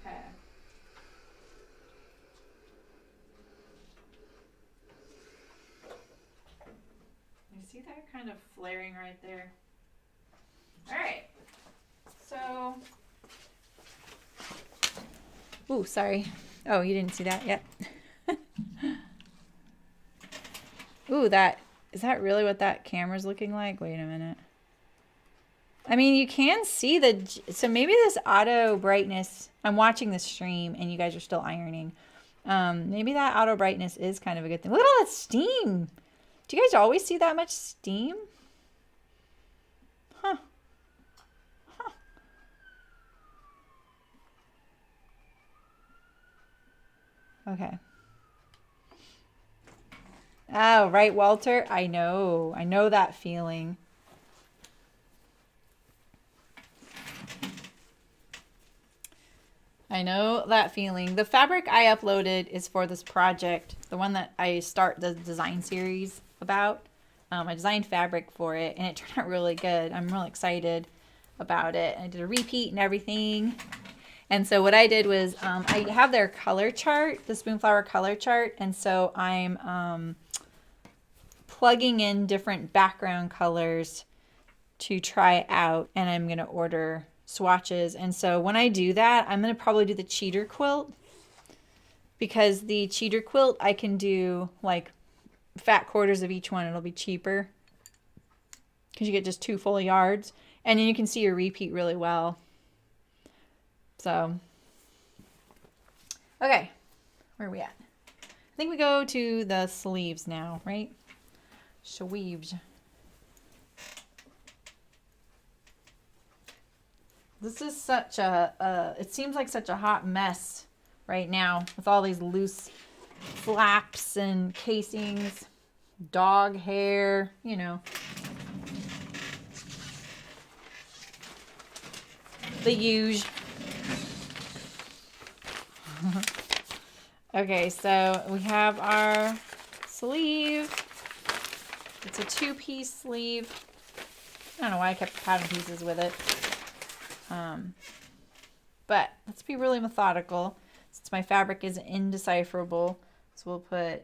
Okay. You see that kind of flaring right there? All right. So, ooh, sorry. Oh, you didn't see that yet. Ooh, is that really what that camera's looking like? Wait a minute. I mean, you can see so maybe this auto brightness, I'm watching the stream and you guys are still ironing. Maybe that auto brightness is kind of a good thing. Look at all that steam. Do you guys always see that much steam? Huh. Huh. Okay. Oh, right, Walter? I know that feeling. I know that feeling. The fabric I uploaded is for this project, the one that I start the design series about. I designed fabric for it, and it turned out really good. I'm really excited about it. I did a repeat and everything. And so what I did was I have their color chart, the Spoonflower color chart, and so I'm plugging in different background colors to try out, and I'm going to order swatches. And so when I do that, I'm going to probably do the cheater quilt, because the cheater quilt I can do like fat quarters of each one. It'll be cheaper because you get just 2 full yards, and then you can see your repeat really well. So, okay, where are we at? I think we go to the sleeves now, right? Sleeves. This is such it seems like such a hot mess right now with all these loose flaps and casings, dog hair, you know. The huge. Okay, so we have our sleeve. It's a 2-piece sleeve. I don't know why I kept pattern pieces with it. But let's be really methodical since my fabric is indecipherable. So we'll put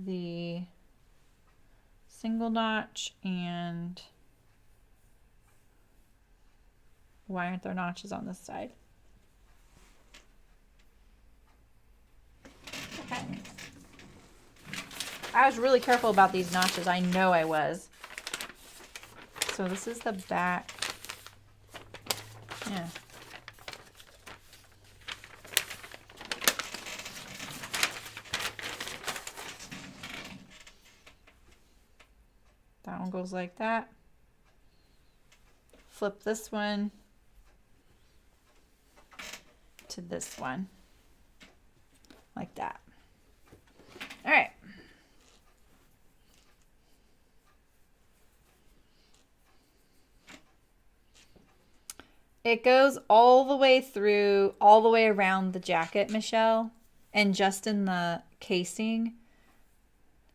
the single notch, and why aren't there notches on this side? Okay. I was really careful about these notches. I know I was. So this is the back. Yeah. That one goes like that. Flip this one to this one. Like that. All right. It goes all the way through, all the way around the jacket, Michelle, and just in the casing.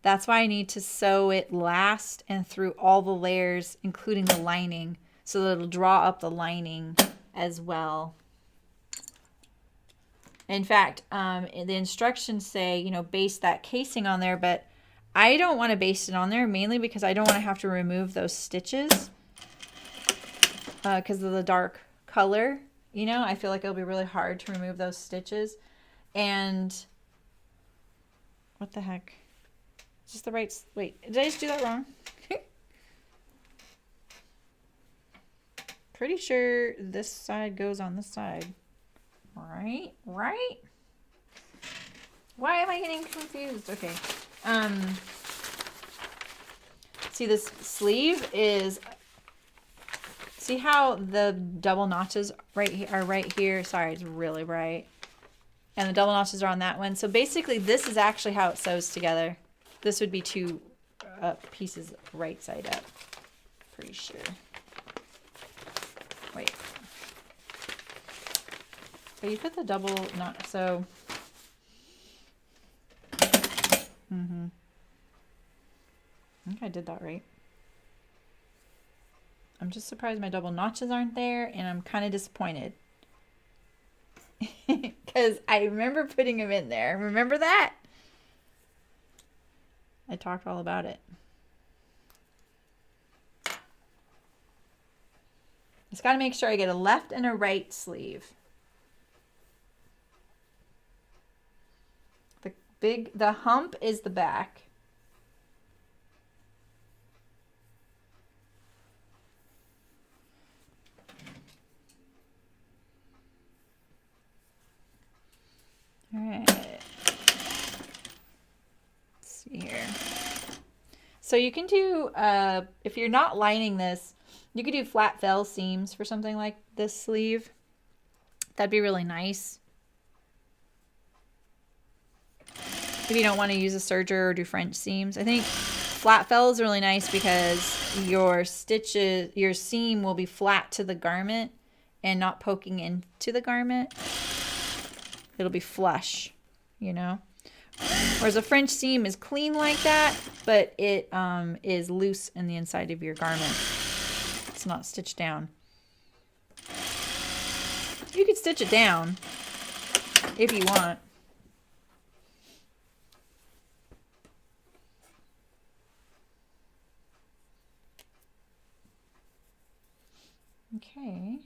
That's why I need to sew it last and through all the layers, including the lining, so that it'll draw up the lining as well. In fact, the instructions say, you know, baste that casing on there, but I don't want to baste it on there, mainly because I don't want to have to remove those stitches because of the dark color. You know, I feel like it'll be really hard to remove those stitches. And what the heck? Is this the right? Wait, did I just do that wrong? Pretty sure this side goes on this side. Right? Right? Why am I getting confused? Okay. See, this sleeve is, see how the double notches are right here? Sorry, it's really bright. And the double notches are on that one. So basically this is actually how it sews together. This would be two pieces right side up. Pretty sure. Wait. But you put the double knot, so. I think I did that right. I'm just surprised my double notches aren't there, and I'm kind of disappointed. Because I remember putting them in there. Remember that? I talked all about it. Just got to make sure I get a left and a right sleeve. The hump is the back. All right. Let's see here. So you can do, if you're not lining this, you could do flat fell seams for something like this sleeve. That'd be really nice. If you don't want to use a serger or do French seams. I think flat fell is really nice because your stitches, your seam will be flat to the garment and not poking into the garment. It'll be flush, you know. Whereas a French seam is clean like that, but it is loose in the inside of your garment. It's not stitched down. You could stitch it down if you want. Okay.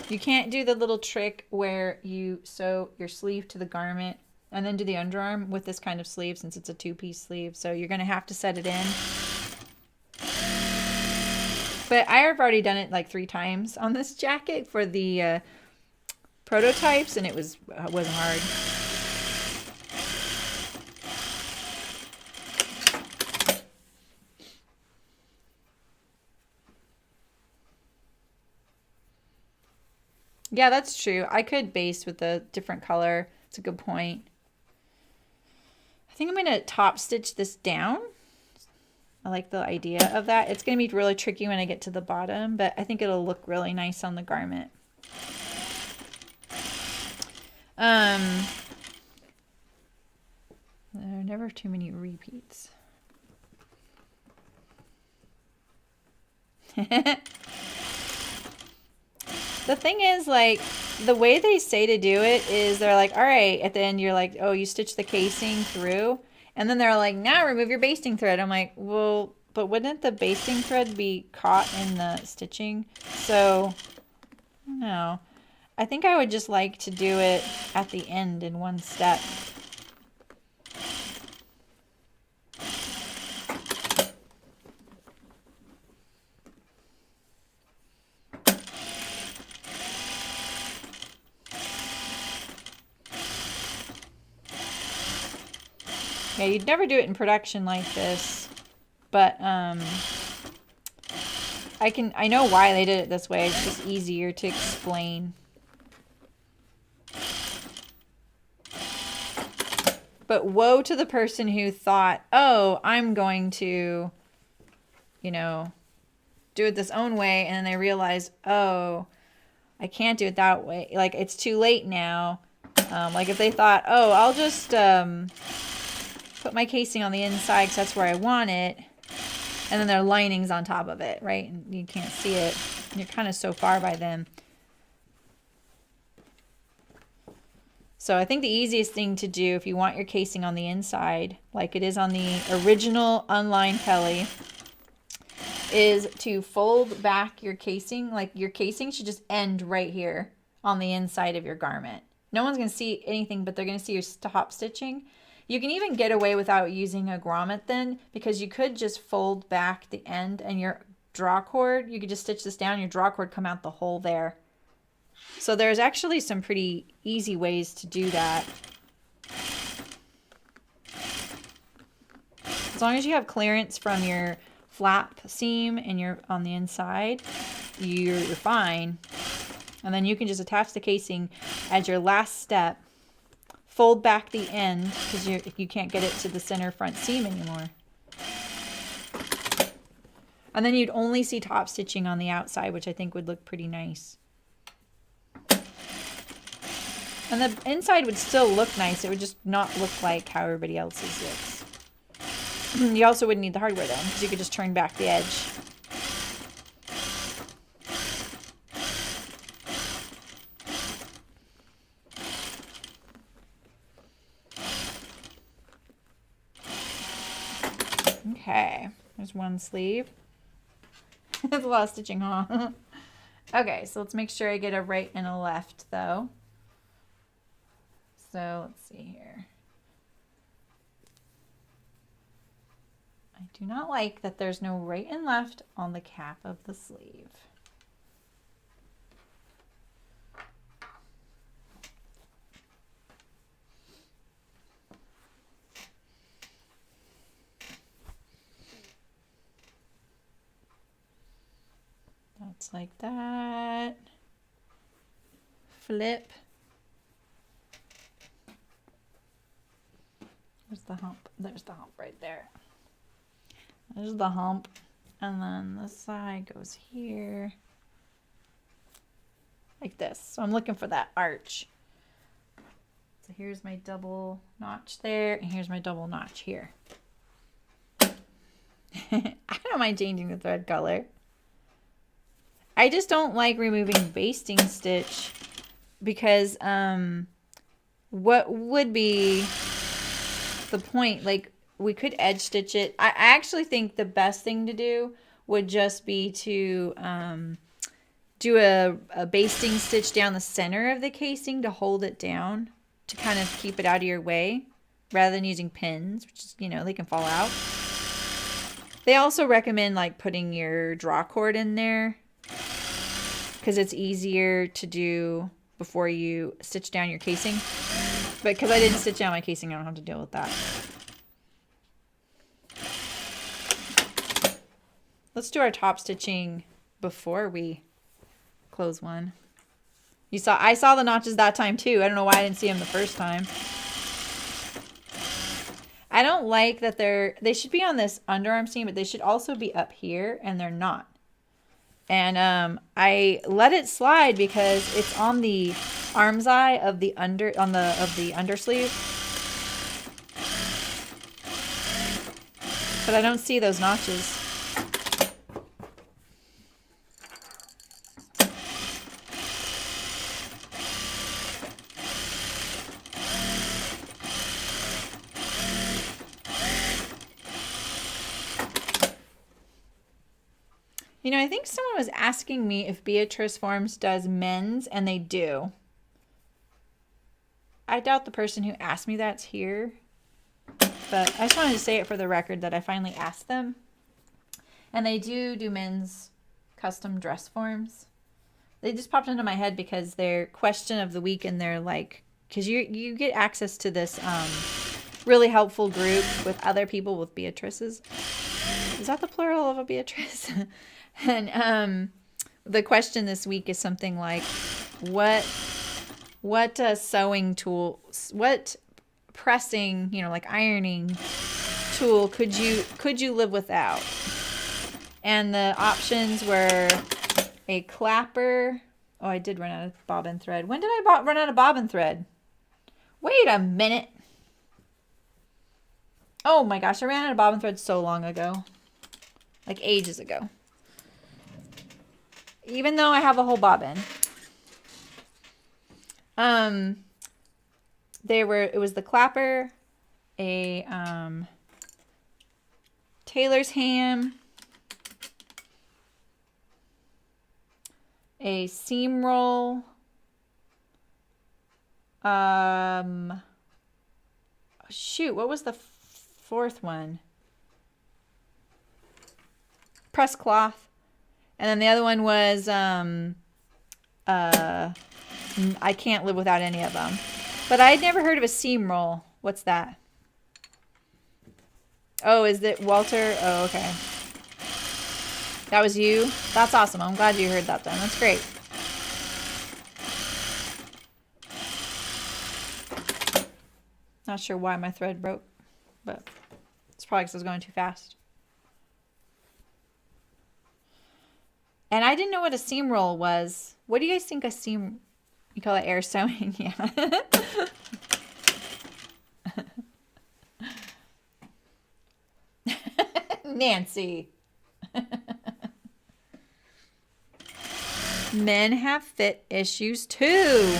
You can't do the little trick where you sew your sleeve to the garment and then do the underarm with this kind of sleeve since it's a two-piece sleeve. So you're going to have to set it in. But I have already done it like 3 times on this jacket for the prototypes, and it wasn't hard. Yeah, that's true. I could base with a different color. It's a good point. I think I'm going to top stitch this down. I like the idea of that. It's going to be really tricky when I get to the bottom, but I think it'll look really nice on the garment. There are never too many repeats. The thing is, like, the way they say to do it is they're like, all right, at the end you're like, oh, you stitch the casing through. And then they're like, now remove your basting thread. I'm like, well, but wouldn't the basting thread be caught in the stitching? So, no. I think I would just like to do it at the end in one step. Yeah, you'd never do it in production like this, but I know why they did it this way. It's just easier to explain. But woe to the person who thought, oh, I'm going to, you know, do it this own way, and then they realize, oh, I can't do it that way. Like, it's too late now. Like if they thought, oh, I'll just put my casing on the inside because that's where I want it, and then there are linings on top of it, right? And you can't see it. You're kind of so far by then. So I think the easiest thing to do if you want your casing on the inside, like it is on the original unlined Kelly, is to fold back your casing. Like your casing should just end right here on the inside of your garment. No one's going to see anything, but they're going to see your top stitching. You can even get away without using a grommet then, because you could just fold back the end and your draw cord, you could just stitch this down, your draw cord come out the hole there. So there's actually some pretty easy ways to do that. As long as you have clearance from your flap seam and you're on the inside, you're fine. And then you can just attach the casing as your last step. Fold back the end because you can't get it to the center front seam anymore. And then you'd only see top stitching on the outside, which I think would look pretty nice. And the inside would still look nice. It would just not look like how everybody else's looks. You also wouldn't need the hardware then, because you could just turn back the edge. Okay, there's one sleeve. There's a lot of stitching, huh? Okay, so let's make sure I get a right and a left, though. So let's see here. I do not like that there's no right and left on the cap of the sleeve. That's like that. Flip. There's the hump. There's the hump right there. There's the hump. And then this side goes here. Like this. So I'm looking for that arch. So here's my double notch there. And here's my double notch here. I don't mind changing the thread color. I just don't like removing basting stitch because what would be the point? Like, we could edge stitch it. I actually think the best thing to do would just be to do a basting stitch down the center of the casing to hold it down, to kind of keep it out of your way, rather than using pins, which is, you know, they can fall out. They also recommend like putting your draw cord in there, because it's easier to do before you stitch down your casing. But because I didn't stitch down my casing, I don't have to deal with that. Let's do our top stitching before we close one. I saw the notches that time too. I don't know why I didn't see them the first time. I don't like that they should be on this underarm seam, but they should also be up here, and they're not. And I let it slide because it's on the arm's eye of the undersleeve. But I don't see those notches. You know, I think someone was asking me if Beatrice Forms does men's, and they do. I doubt the person who asked me that's here, but I just wanted to say it for the record that I finally asked them. And they do men's custom dress forms. They just popped into my head because they're question of the week, and they're like, because you get access to this really helpful group with other people with Beatrices. Is that the plural of a Beatrice? And the question this week is something like, what sewing tools, what pressing, you know, like ironing tool could you live without? And the options were a clapper. Oh, I did run out of bobbin thread. When did I run out of bobbin thread? Wait a minute. Oh my gosh, I ran out of bobbin thread so long ago. Like ages ago. Even though I have a whole bobbin. It was the clapper, a tailor's ham, a seam roll, Shoot, what was the fourth one? Press cloth. And then the other one was I can't live without any of them. But I'd never heard of a seam roll. What's that? Oh, is it Walter? Oh, okay. That was you? That's awesome. I'm glad you heard that then. That's great. Not sure why my thread broke, but it's probably because I was going too fast. And I didn't know what a seam roll was. What do you guys think a seam... You call it air sewing? Yeah. Nancy. Men have fit issues too.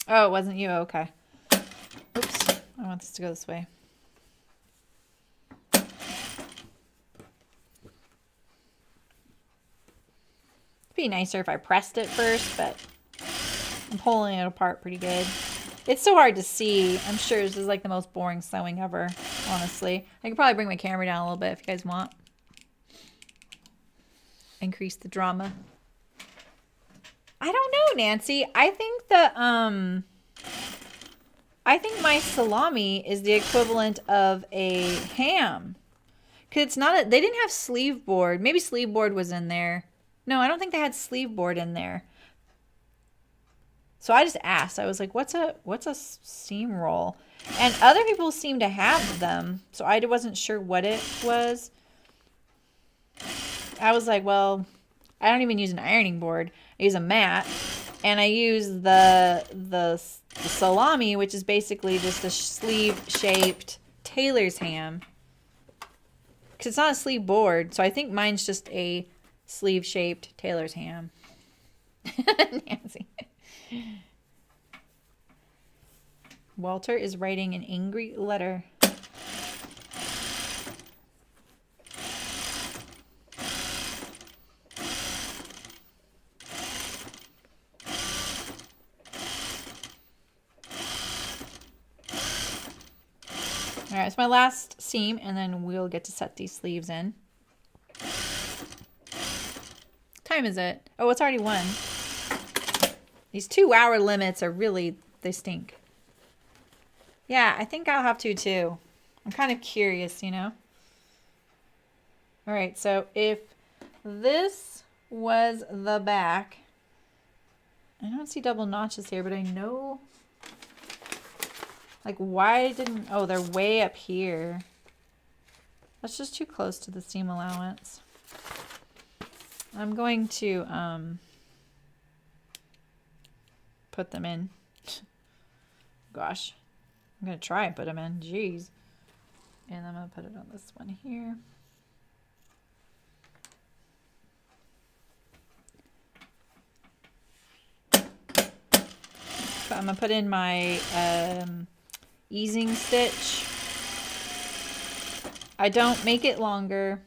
Oh, it wasn't you? Okay. Oops. I want this to go this way. It'd be nicer if I pressed it first, but I'm pulling it apart pretty good. It's so hard to see. I'm sure this is like the most boring sewing ever, honestly. I could probably bring my camera down a little bit if you guys want. Increase the drama. I don't know, Nancy. I think I think my salami is the equivalent of a ham. Cause it's not they didn't have sleeve board. Maybe sleeve board was in there. No, I don't think they had sleeve board in there. So I just asked. I was like, what's a seam roll? And other people seem to have them. So I wasn't sure what it was. I was like, well, I don't even use an ironing board. I use a mat, and I use the salami, which is basically just a sleeve-shaped tailor's ham. Because it's not a sleeve board, so I think mine's just a sleeve-shaped tailor's ham. Nancy. Walter is writing an angry letter. All right, it's my last seam, and then we'll get to set these sleeves in. What time is it? Oh, it's already 1. These 2-hour limits are really, they stink. Yeah, I think I'll have to too. I'm kind of curious, you know? All right, so if this was the back, I don't see double notches here, but I know... Like, why didn't... Oh, they're way up here. That's just too close to the seam allowance. I'm going to put them in. Gosh. I'm going to try and put them in. Jeez. And I'm going to put it on this one here. I'm going to put in my... easing stitch. I don't make it longer.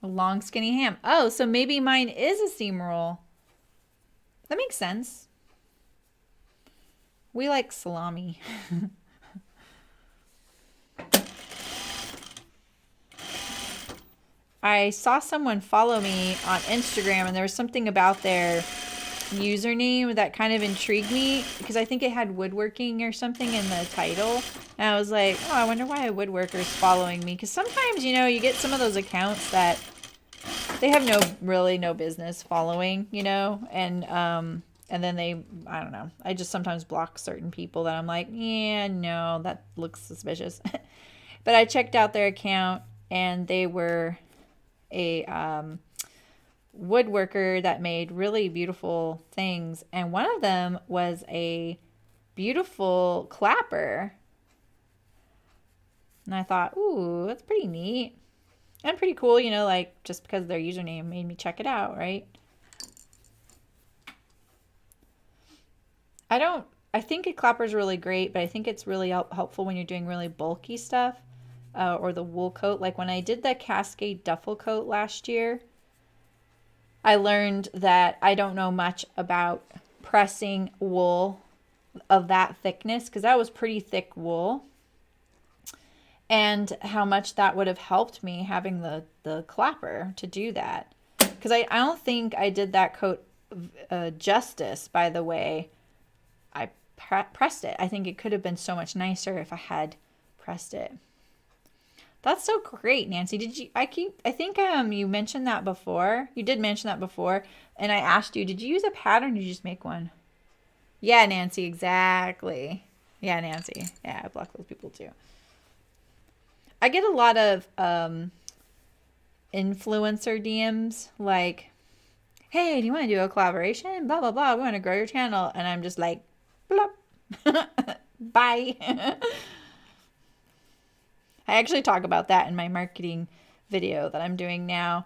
A long skinny ham. Oh, so maybe mine is a seam roll. That makes sense. We like salami. I saw someone follow me on Instagram, and there was something about their username that kind of intrigued me because I think it had woodworking or something in the title. And I was like, oh, I wonder why a woodworker's following me. Because sometimes, you know, you get some of those accounts that they have no business following, you know, and then they, I don't know. I just sometimes block certain people that I'm like, yeah, no, that looks suspicious. But I checked out their account, and they were a woodworker that made really beautiful things, and one of them was a beautiful clapper. And I thought, ooh, that's pretty neat. And pretty cool, you know, like just because their username made me check it out, right? I think a clapper is really great, but I think it's really helpful when you're doing really bulky stuff or the wool coat. Like when I did the Cascade duffel coat last year, I learned that I don't know much about pressing wool of that thickness because that was pretty thick wool, and how much that would have helped me having the clapper to do that. Because I don't think I did that coat justice by the way I pressed it. I think it could have been so much nicer if I had pressed it. That's so great, Nancy. Did you, I think you mentioned that before. You did mention that before. And I asked you, did you use a pattern or did you just make one? Yeah, Nancy, exactly. Yeah, Nancy. Yeah, I block those people too. I get a lot of influencer DMs like, hey, do you want to do a collaboration? Blah, blah, blah. We want to grow your channel. And I'm just like, blop. Bye. I actually talk about that in my marketing video that I'm doing now.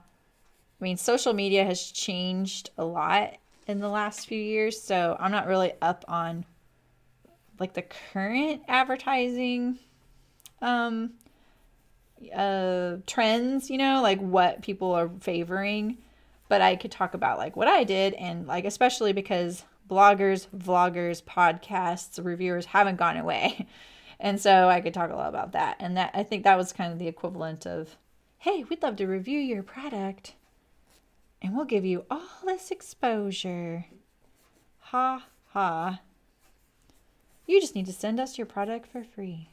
I mean, social media has changed a lot in the last few years, so I'm not really up on like the current advertising trends, you know, like what people are favoring. But I could talk about like what I did, and like especially because bloggers, vloggers, podcasts, reviewers haven't gone away. And so I could talk a lot about that. And that I think that was kind of the equivalent of, hey, we'd love to review your product and we'll give you all this exposure. Ha ha. You just need to send us your product for free.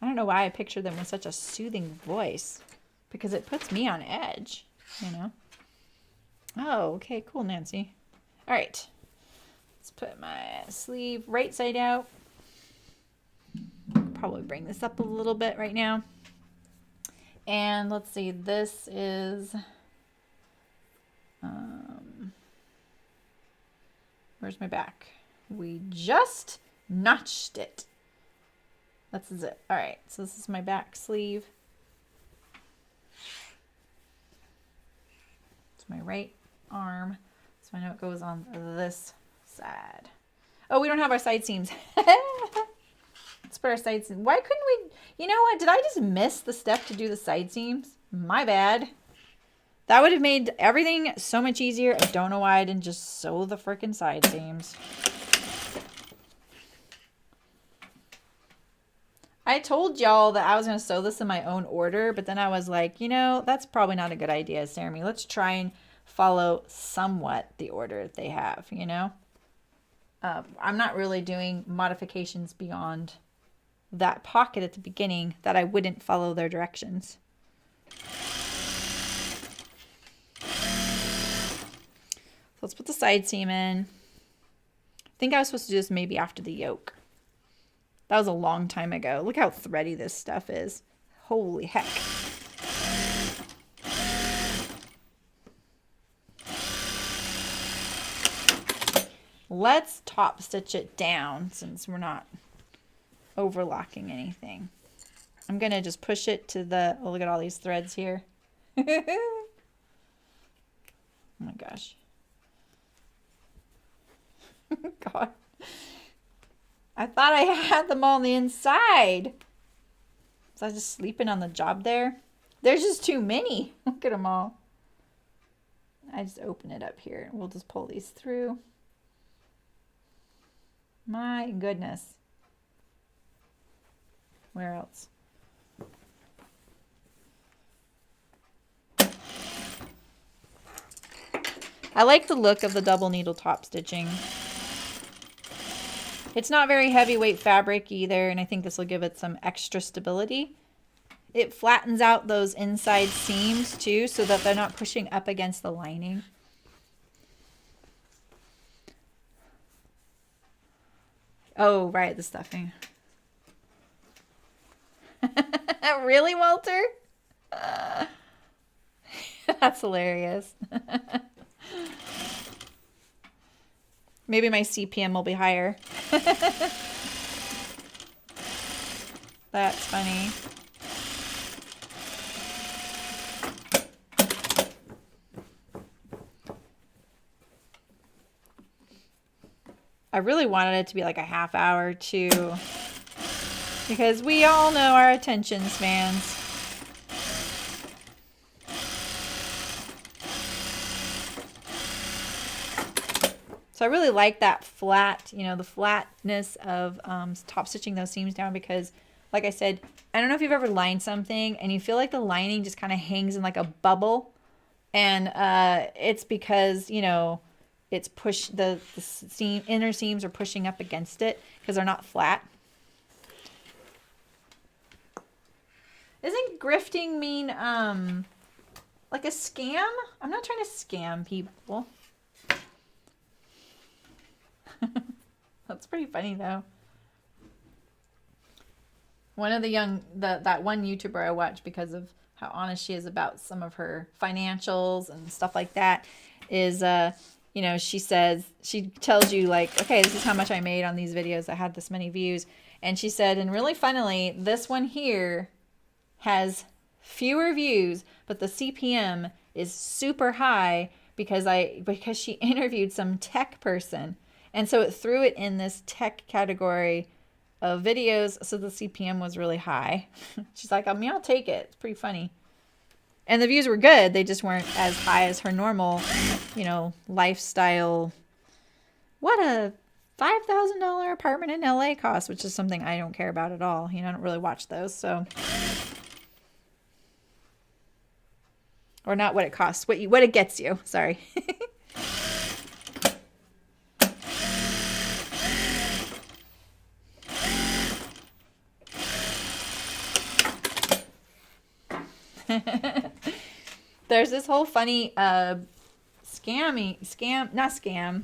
I don't know why I picture them with such a soothing voice, because it puts me on edge, you know. Oh, okay, cool, Nancy. All right. Let's put my sleeve right side out. Probably bring this up a little bit right now. And let's see, this is, where's my back? We just notched it. That's it. All right, so this is my back sleeve. It's my right arm. So I know it goes on this side. Oh, we don't have our side seams. Let's put our side seams. Why couldn't we? You know what? Did I just miss the step to do the side seams? My bad. That would have made everything so much easier. I don't know why I didn't just sew the frickin' side seams. I told y'all that I was going to sew this in my own order, but then I was like, you know, that's probably not a good idea, Jeremy. Let's try and follow somewhat the order that they have, you know? I'm not really doing modifications beyond that pocket at the beginning that I wouldn't follow their directions. So let's put the side seam in. I think I was supposed to do this maybe after the yoke. That was a long time ago. Look how thready this stuff is. Holy heck. Let's top stitch it down since we're not overlocking anything. I'm going to just push it to the, oh, look at all these threads here. Oh my gosh. God. I thought I had them all on the inside. Was I just sleeping on the job there? There's just too many. Look at them all. I just open it up here. We'll just pull these through. My goodness. Where else? I like the look of the double needle top stitching. It's not very heavyweight fabric either, and I think this will give it some extra stability. It flattens out those inside seams too, so that they're not pushing up against the lining. Oh, right, the stuffing. Really, Walter? That's hilarious. Maybe my CPM will be higher. That's funny. I really wanted it to be like a half hour too, because we all know our attention spans. So I really like that flat, you know, the flatness of top stitching those seams down, because like I said, I don't know if you've ever lined something and you feel like the lining just kind of hangs in like a bubble, and it's because, you know, it's the seam, inner seams are pushing up against it because they're not flat. Isn't grifting mean like a scam? I'm not trying to scam people. That's pretty funny though. One of that one YouTuber I watch because of how honest she is about some of her financials and stuff like that is you know, she tells you like, okay, this is how much I made on these videos that had this many views. And she said, and really funnily, this one here has fewer views, but the CPM is super high because she interviewed some tech person. And so it threw it in this tech category of videos. So the CPM was really high. She's like, I mean, I'll take it. It's pretty funny. And the views were good. They just weren't as high as her normal, you know, lifestyle. What a $5,000 apartment in LA costs, which is something I don't care about at all. You know, I don't really watch those. So, or not what it costs, what it gets you. Sorry. There's this whole funny not scam,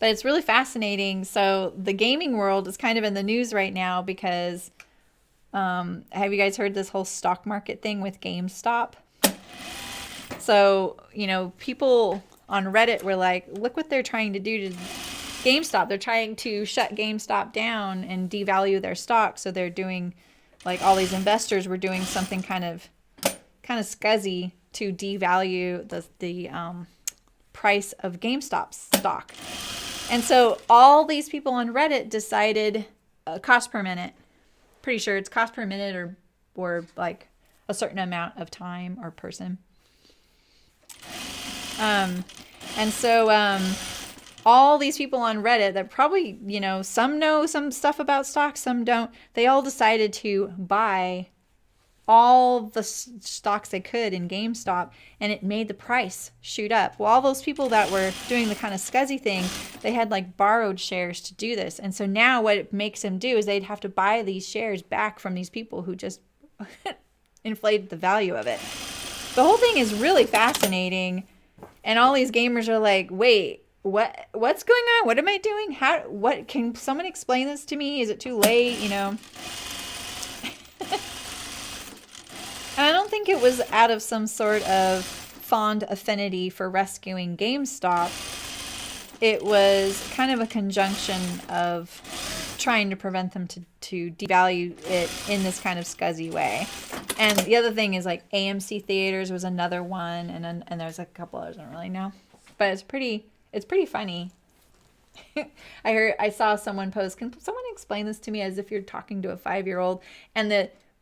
but it's really fascinating. So the gaming world is kind of in the news right now because have you guys heard this whole stock market thing with GameStop? So, you know, people on Reddit were like, look what they're trying to do to GameStop. They're trying to shut GameStop down and devalue their stock. So they're doing, like, all these investors were doing something kind of scuzzy to devalue the price of GameStop's stock. And so all these people on Reddit decided cost per minute. Pretty sure it's cost per minute or like a certain amount of time or person. And so all these people on Reddit that probably, you know some stuff about stocks, some don't. They all decided to buy all the stocks they could in GameStop, and it made the price shoot up. Well, all those people that were doing the kind of scuzzy thing, they had like borrowed shares to do this. And so now what it makes them do is they'd have to buy these shares back from these people who just inflated the value of it. The whole thing is really fascinating. And all these gamers are like, wait, what's going on? What am I doing? What can someone explain this to me? Is it too late? You know? And I don't think it was out of some sort of fond affinity for rescuing GameStop. It was kind of a conjunction of trying to prevent them to devalue it in this kind of scuzzy way. And the other thing is like AMC Theaters was another one, and there's a couple others I don't really know. But it's pretty funny. I saw someone post, can someone explain this to me as if you're talking to a 5-year-old? And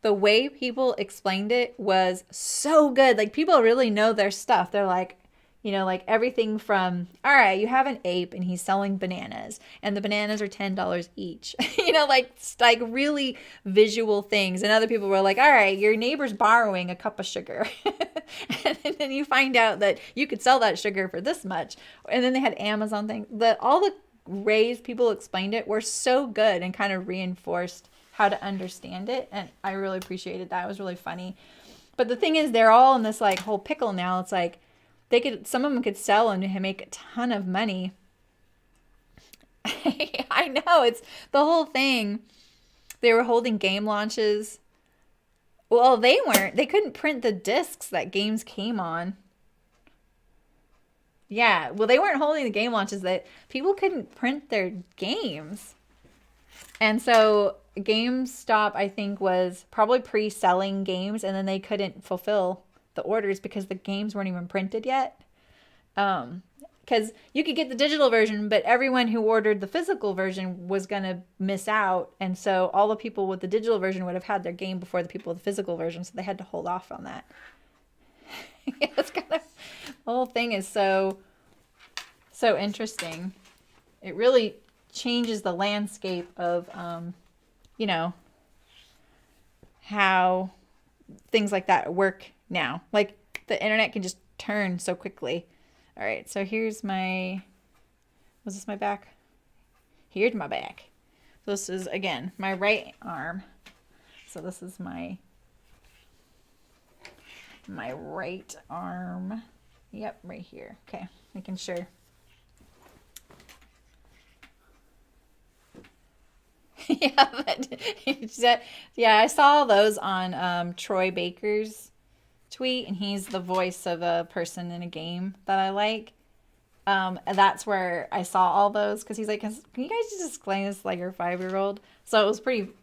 the way people explained it was so good. Like, people really know their stuff. They're like, you know, like everything from, all right, you have an ape and he's selling bananas and the bananas are $10 each. You know, like really visual things. And other people were like, all right, your neighbor's borrowing a cup of sugar. And then you find out that you could sell that sugar for this much. And then they had Amazon things. All the ways people explained it were so good and kind of reinforced how to understand it. And I really appreciated that. It was really funny. But the thing is, they're all in this like whole pickle now. It's like some of them could sell and make a ton of money. I know, it's the whole thing. They were holding game launches. Well, they couldn't print the discs that games came on. Yeah, well, they weren't holding the game launches. That people couldn't print their games. And so GameStop, I think, was probably pre-selling games, and then they couldn't fulfill the orders because the games weren't even printed yet. Because you could get the digital version, but everyone who ordered the physical version was going to miss out. And so all the people with the digital version would have had their game before the people with the physical version, so they had to hold off on that. Yeah, it's kind of, the whole thing is so interesting. It really changes the landscape of, you know, how things like that work now. Like the internet can just turn so quickly. All right, so here's my, was this my back? Here's my back. So this is, again, my right arm. So this is my right arm. Yep, right here. Okay, making sure. Yeah, I saw those on Troy Baker's tweet, and he's the voice of a person in a game that I like. And that's where I saw all those, because he's like, can you guys just explain this like your 5-year-old? So it was pretty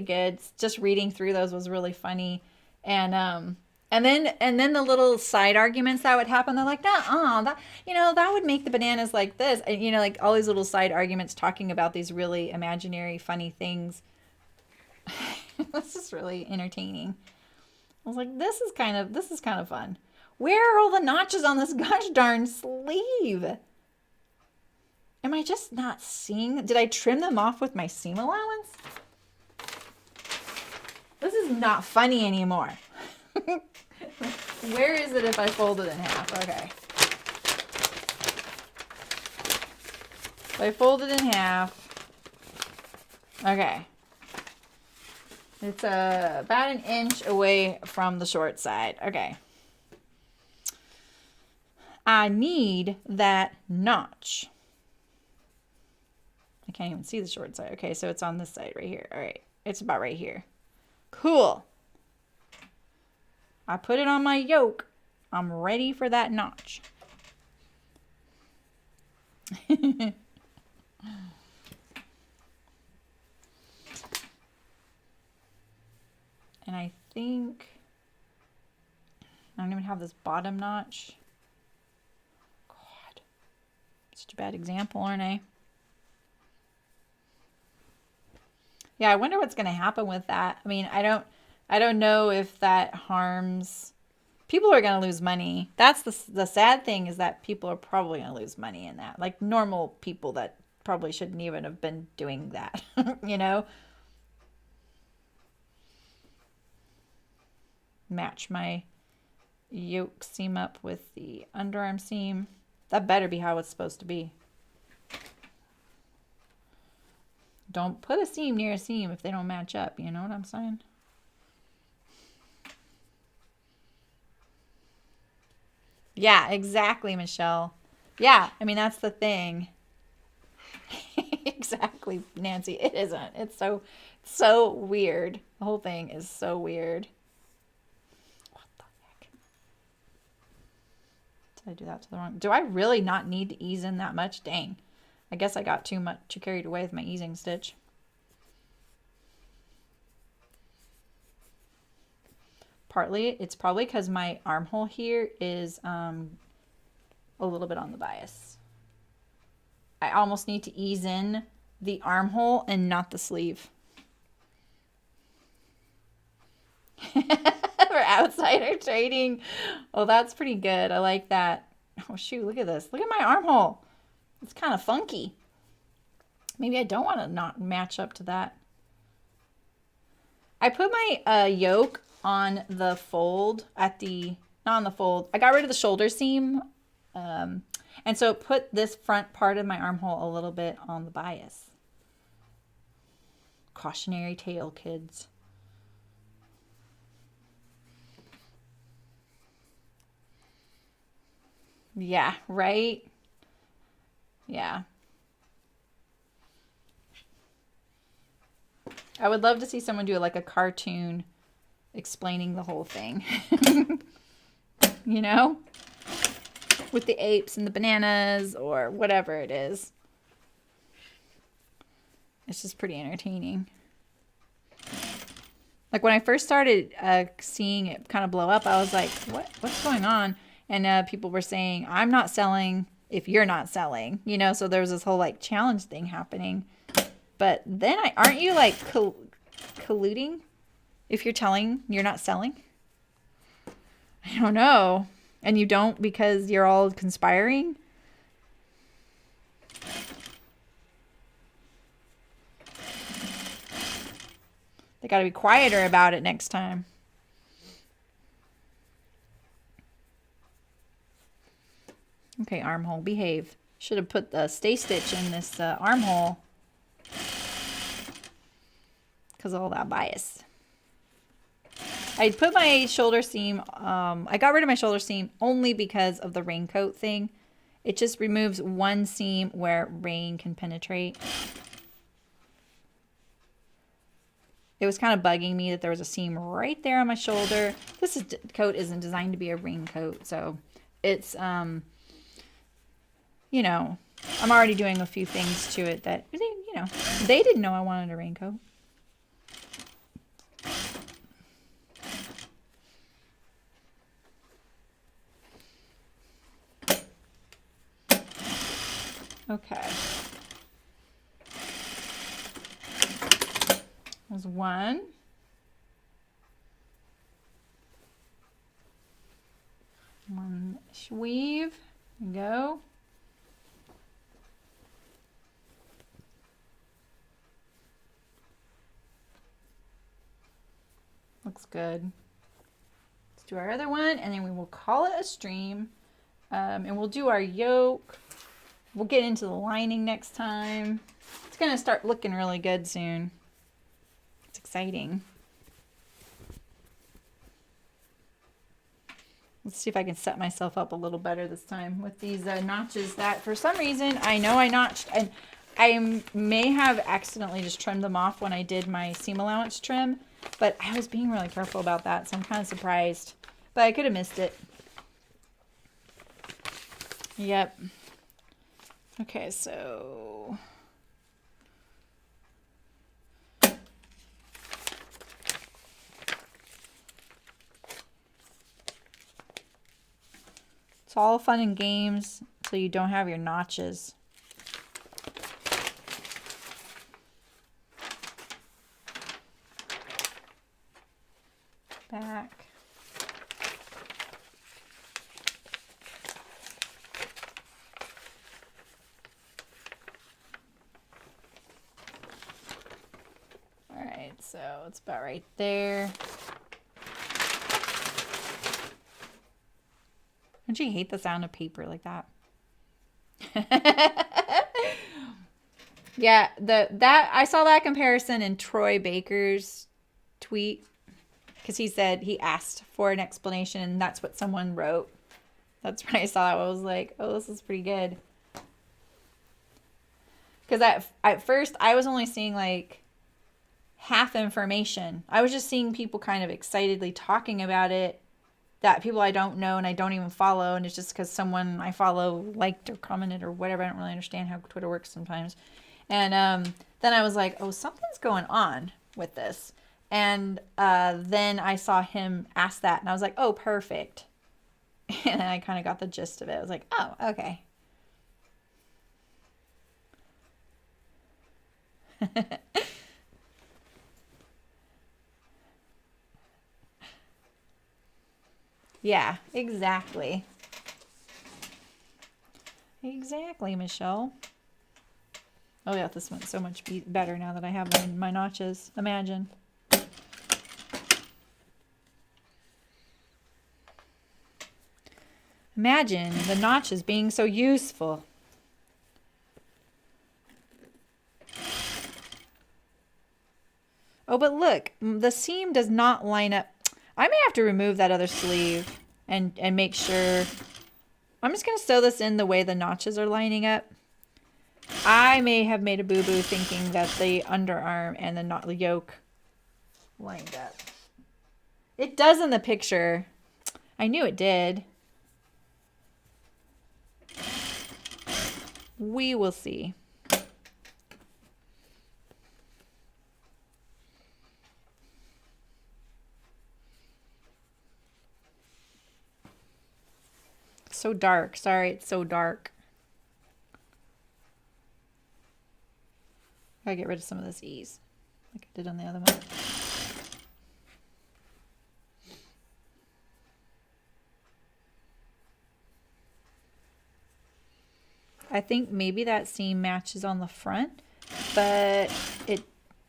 good. Just reading through those was really funny. And then the little side arguments that would happen, they're like, nah, that would make the bananas like this. And, like all these little side arguments talking about these really imaginary, funny things. That's just really entertaining. I was like, this is kind of fun. Where are all the notches on this gosh darn sleeve? Am I just not seeing? Did I trim them off with my seam allowance? This is not funny anymore. Where is it if I fold it in half? Okay. If I fold it in half. Okay. It's about an inch away from the short side. Okay. I need that notch. I can't even see the short side. Okay, so it's on this side right here. All right. It's about right here. Cool. I put it on my yoke. I'm ready for that notch. And I think I don't even have this bottom notch. God, such a bad example, aren't I? Yeah, I wonder what's going to happen with that. I mean, I don't know if that harms. People are going to lose money. That's the sad thing, is that people are probably going to lose money in that. Like normal people that probably shouldn't even have been doing that, Match my yoke seam up with the underarm seam. That better be how it's supposed to be. Don't put a seam near a seam if they don't match up. You know what I'm saying? Yeah, exactly, Michelle. Yeah, I mean, that's the thing. Exactly, Nancy. It isn't. It's so weird. The whole thing is so weird. What the heck? Did I do that to the wrong? Do I really not need to ease in that much? Dang. I guess I got too carried away with my easing stitch. It's probably because my armhole here is a little bit on the bias. I almost need to ease in the armhole and not the sleeve. For outsider trading. Oh, that's pretty good. I like that. Oh, shoot, look at this. Look at my armhole. It's kind of funky. Maybe I don't want to not match up to that. I put my yoke on the fold not on the fold. I got rid of the shoulder seam. And so it put this front part of my armhole a little bit on the bias. Cautionary tale, kids. Yeah, right? Yeah. I would love to see someone do like a cartoon explaining the whole thing. with the apes and the bananas or whatever it is. It's just pretty entertaining. Like when I first started seeing it kind of blow up, I was like, what's going on? And people were saying, I'm not selling if you're not selling, you know? So there was this whole like challenge thing happening. But then aren't you like colluding if you're telling you're not selling? I don't know. And you don't because you're all conspiring? They got to be quieter about it next time. Okay, armhole, behave. Should have put the stay stitch in this armhole because of all that bias. I put my shoulder seam, I got rid of my shoulder seam only because of the raincoat thing. It just removes one seam where rain can penetrate. It was kind of bugging me that there was a seam right there on my shoulder. This coat isn't designed to be a raincoat, so it's, you know, I'm already doing a few things to it that, you know, they didn't know I wanted a raincoat. Okay. There's one. One weave. There we go. Looks good. Let's do our other one, and then we will call it a stream. And we'll do our yoke. We'll get into the lining next time. It's going to start looking really good soon. It's exciting. Let's see if I can set myself up a little better this time with these notches that for some reason I know I notched, and I may have accidentally just trimmed them off when I did my seam allowance trim, but I was being really careful about that, so I'm kind of surprised, but I could have missed it. Yep. Okay, so it's all fun and games so you don't have your notches. Back. All right, so it's about right there. Don't you hate the sound of paper like that? Yeah, that I saw that comparison in Troy Baker's tweet because he said he asked for an explanation and that's what someone wrote. That's when I saw it. I was like, oh, this is pretty good. Because at first I was only seeing like half information. I was just seeing people kind of excitedly talking about it, that people I don't know and I don't even follow, and it's just because someone I follow liked or commented or whatever. I don't really understand how Twitter works sometimes. And then I was like, oh, something's going on with this. And then I saw him ask that, and I was like, oh, perfect. And I kind of got the gist of it. I was like, oh, okay. Yeah, exactly. Exactly, Michelle. Oh yeah, this one's so much better now that I have my notches. Imagine. Imagine the notches being so useful. Oh, but look, the seam does not line up. I may have to remove that other sleeve and make sure. I'm just going to sew this in the way the notches are lining up. I may have made a boo-boo thinking that the underarm and the yoke lined up. It does in the picture. I knew it did. We will see. So dark. Sorry, it's so dark. Gotta get rid of some of this ease, like I did on the other one. I think maybe that seam matches on the front, but it,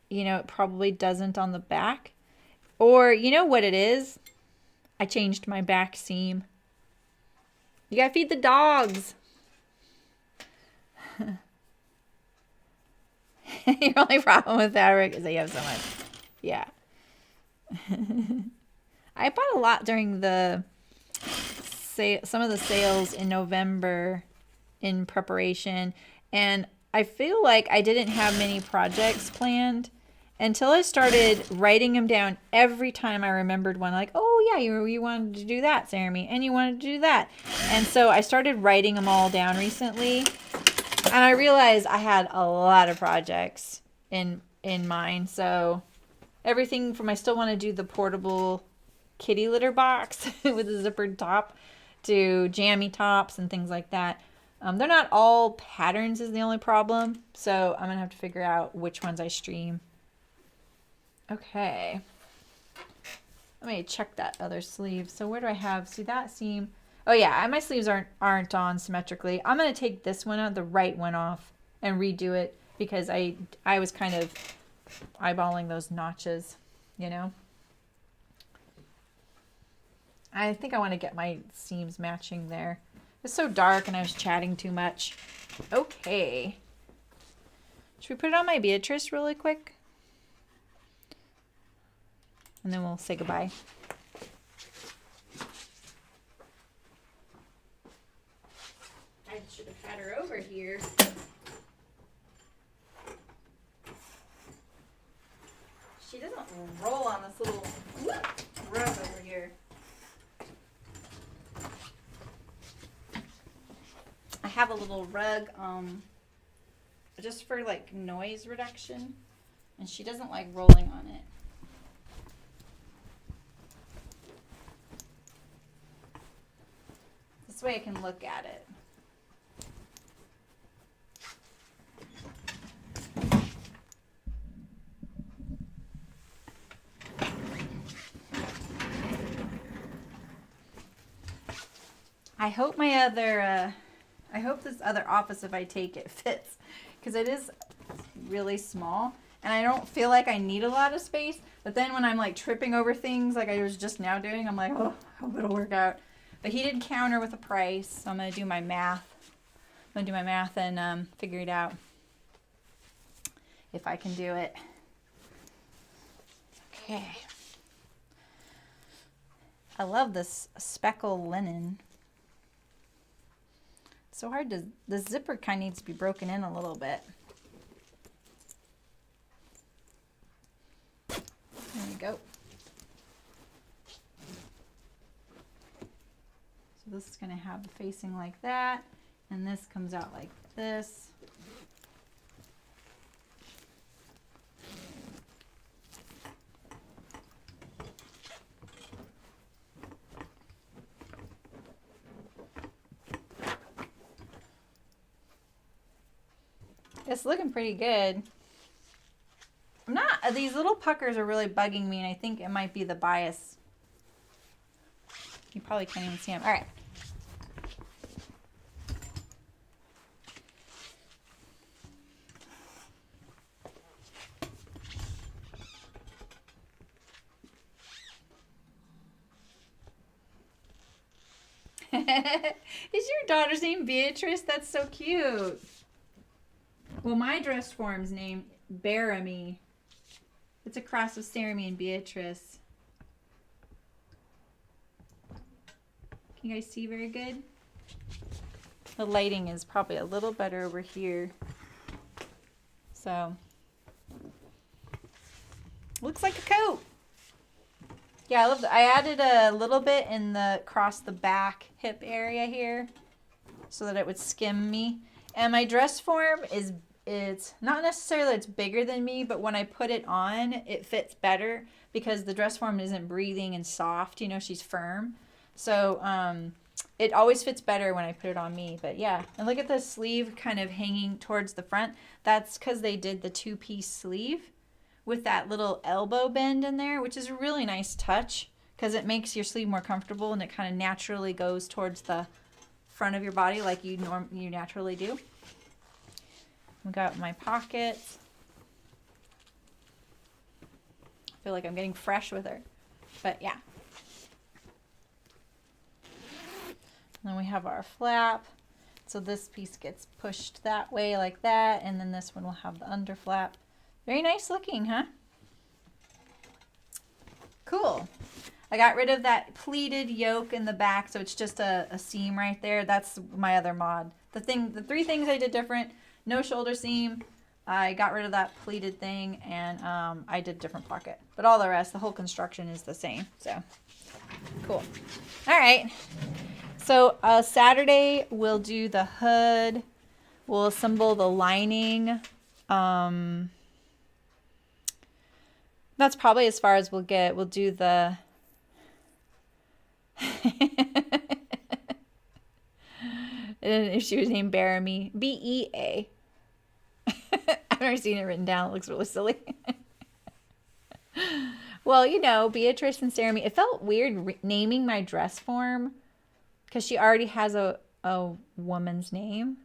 you know, it probably doesn't on the back. Or, you know what it is? I changed my back seam. You gotta feed the dogs. Your only problem with fabric is that you have so much. Yeah. I bought a lot during the some of the sales in November in preparation, and I feel like I didn't have many projects planned until I started writing them down every time I remembered one. Like, oh yeah, you wanted to do that, Jeremy, and you wanted to do that. And so I started writing them all down recently, and I realized I had a lot of projects in mind. So everything from, I still want to do the portable kitty litter box with a zippered top, to jammy tops and things like that. They're not all patterns is the only problem, so I'm gonna have to figure out which ones I stream. Okay, let me check that other sleeve. So where do I have, see that seam? Oh yeah, my sleeves aren't on symmetrically. I'm gonna take this one out, the right one off, and redo it, because I was kind of eyeballing those notches, you know. I think I want to get my seams matching there. It's so dark and I was chatting too much. Okay. Should we put it on my Beatrice really quick? And then we'll say goodbye. I should have had her over here. She doesn't roll on this little rug over here. I have a little rug just for like noise reduction, and she doesn't like rolling on it. This way I can look at it. I hope my other I hope this other office, if I take it, fits, because it is really small and I don't feel like I need a lot of space. But then when I'm like tripping over things like I was just now doing, I'm like, oh, I hope it'll work out. But he did counter with a price, so I'm going to do my math. I'm going to do my math and figure it out if I can do it. Okay. I love this speckle linen. So hard to, the zipper kind of needs to be broken in a little bit. There we go. So this is going to have the facing like that, and this comes out like this. It's looking pretty good. I'm not, these little puckers are really bugging me, and I think it might be the bias. You probably can't even see them. All right. Is your daughter's name Beatrice? That's so cute. Well, my dress form's name Baramy. It's a cross of Sarami and Beatrice. Can you guys see very good? The lighting is probably a little better over here. So, looks like a coat. Yeah, I love that. I added a little bit in the across the back hip area here so that it would skim me. And my dress form is, it's not necessarily it's bigger than me, but when I put it on, it fits better because the dress form isn't breathing and soft. You know, she's firm. So it always fits better when I put it on me. But yeah, and look at the sleeve kind of hanging towards the front. That's because they did the 2-piece sleeve with that little elbow bend in there, which is a really nice touch because it makes your sleeve more comfortable and it kind of naturally goes towards the front of your body like you naturally do. We got my pockets. I feel like I'm getting fresh with her, but yeah. And then we have our flap. So this piece gets pushed that way like that, and then this one will have the under flap. Very nice looking, huh? Cool. I got rid of that pleated yoke in the back, so it's just a seam right there. That's my other mod. The 3 things I did different: no shoulder seam, I got rid of that pleated thing, and I did different pocket. But all the rest, the whole construction is the same. So cool. All right. So Saturday we'll do the hood. We'll assemble the lining. That's probably as far as we'll get. We'll do the if she was named Bearamy. B-E-A. I've never seen it written down. It looks really silly. Well, you know, Beatrice and Jeremy. It felt weird naming my dress form because she already has a woman's name.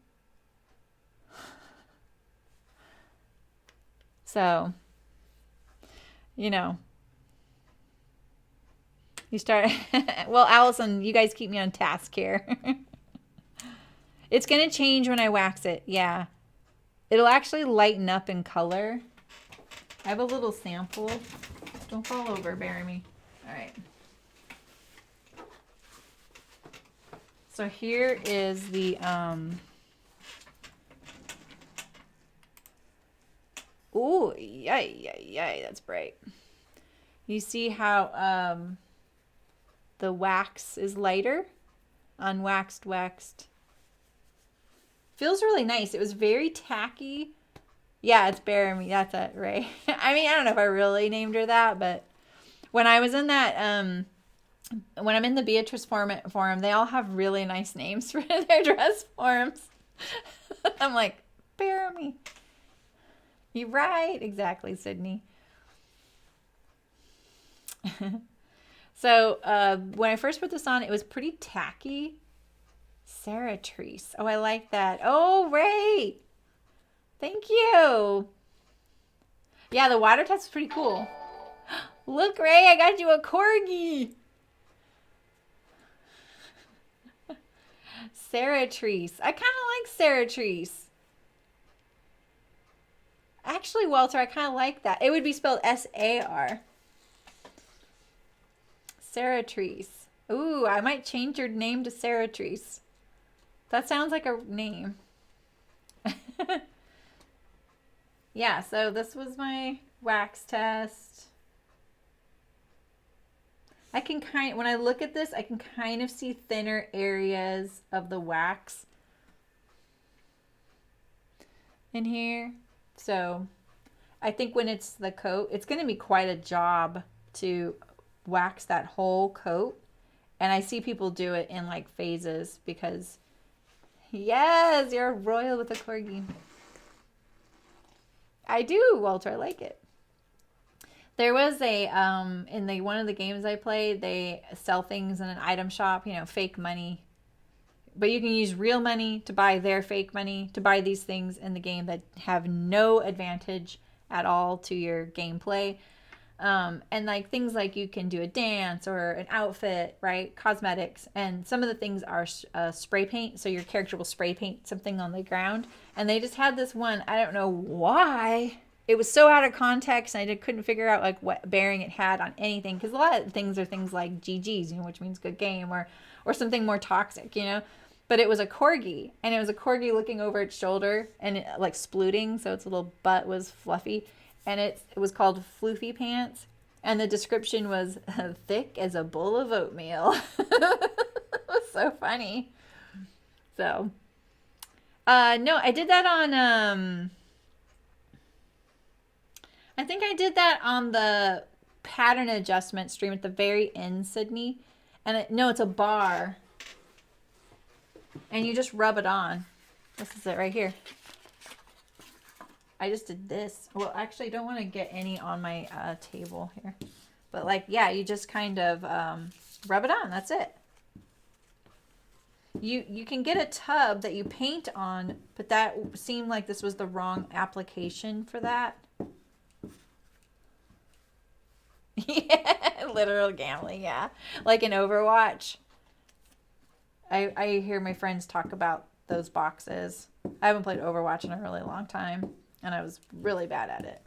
So, you know, you start. Well, Allison, you guys keep me on task here. It's going to change when I wax it. Yeah. It'll actually lighten up in color. I have a little sample. Don't fall over, Bearamy. All right. So here is the, ooh, yay, that's bright. You see how the wax is lighter? Unwaxed, waxed. Feels really nice. It was very tacky. Yeah, it's Bearamy. That's it, right? I mean, I don't know if I really named her that, but when I was in that, when I'm in the Beatrice forum, they all have really nice names for their dress forms. I'm like, Bearamy. You're right. Exactly, Sydney. So when I first put this on, it was pretty tacky. Sarah Treese. Oh, I like that. Oh, Ray. Thank you. Yeah, the water test is pretty cool. Look, Ray, I got you a corgi. Sarah Treese. I kind of like Sarah Treese. Actually, Walter, I kind of like that. It would be spelled S-A-R. Sarah Treese. Ooh, I might change your name to Sarah Treese. That sounds like a name. Yeah, so this was my wax test. I can when I look at this, I can kind of see thinner areas of the wax in here. So I think when it's the coat, it's going to be quite a job to wax that whole coat. And I see people do it in like phases because, yes, you're royal with a corgi. I do, Walter. I like it. There was a, in one of the games I played, they sell things in an item shop, you know, fake money. But you can use real money to buy their fake money, to buy these things in the game that have no advantage at all to your gameplay. And like things like you can do a dance or an outfit, right? Cosmetics. And some of the things are spray paint. So your character will spray paint something on the ground. And they just had this one. I don't know why. It was so out of context. And I couldn't figure out like what bearing it had on anything. Because a lot of things are things like GG's, you know, which means good game, or something more toxic, you know. But it was a corgi. And it was a corgi looking over its shoulder and it, like splooting. So its little butt was fluffy. And it was called Floofy Pants. And the description was thick as a bowl of oatmeal. It was so funny. So, No, I did that on, I think I did that on the pattern adjustment stream at the very end, Sydney. And no, it's a bar. And you just rub it on. This is it right here. I just did this. Well, actually, I don't want to get any on my table here. But like, yeah, you just kind of rub it on. That's it. You can get a tub that you paint on, but that seemed like this was the wrong application for that. Yeah, literal gambling, yeah. Like in Overwatch. I hear my friends talk about those boxes. I haven't played Overwatch in a really long time, and I was really bad at it.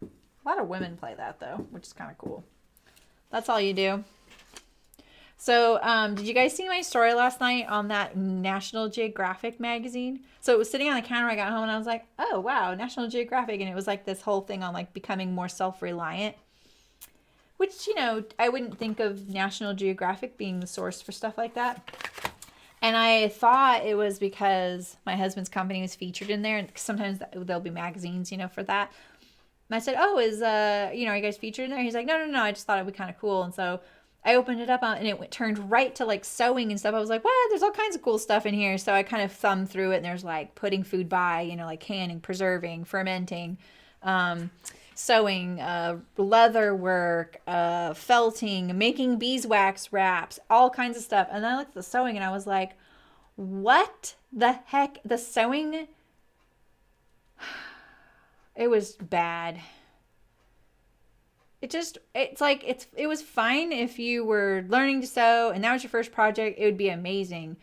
A lot of women play that, though, which is kind of cool. That's all you do. So, did you guys see my story last night on that National Geographic magazine? So it was sitting on the counter when I got home, and I was like, oh, wow, National Geographic. And it was like this whole thing on like becoming more self-reliant, which, you know, I wouldn't think of National Geographic being the source for stuff like that. And I thought it was because my husband's company was featured in there. And sometimes there'll be magazines, you know, for that. And I said, oh, are you guys featured in there? He's like, no, I just thought it'd be kind of cool. And so I opened it up and it turned right to like sewing and stuff. I was like, what? There's all kinds of cool stuff in here. So I kind of thumbed through it, and there's like putting food by, you know, like canning, preserving, fermenting, sewing, leather work, felting, making beeswax wraps, all kinds of stuff. And then I looked at the sewing and I was like, what the heck? The sewing, it was bad. It was fine if you were learning to sew and that was your first project, it would be amazing.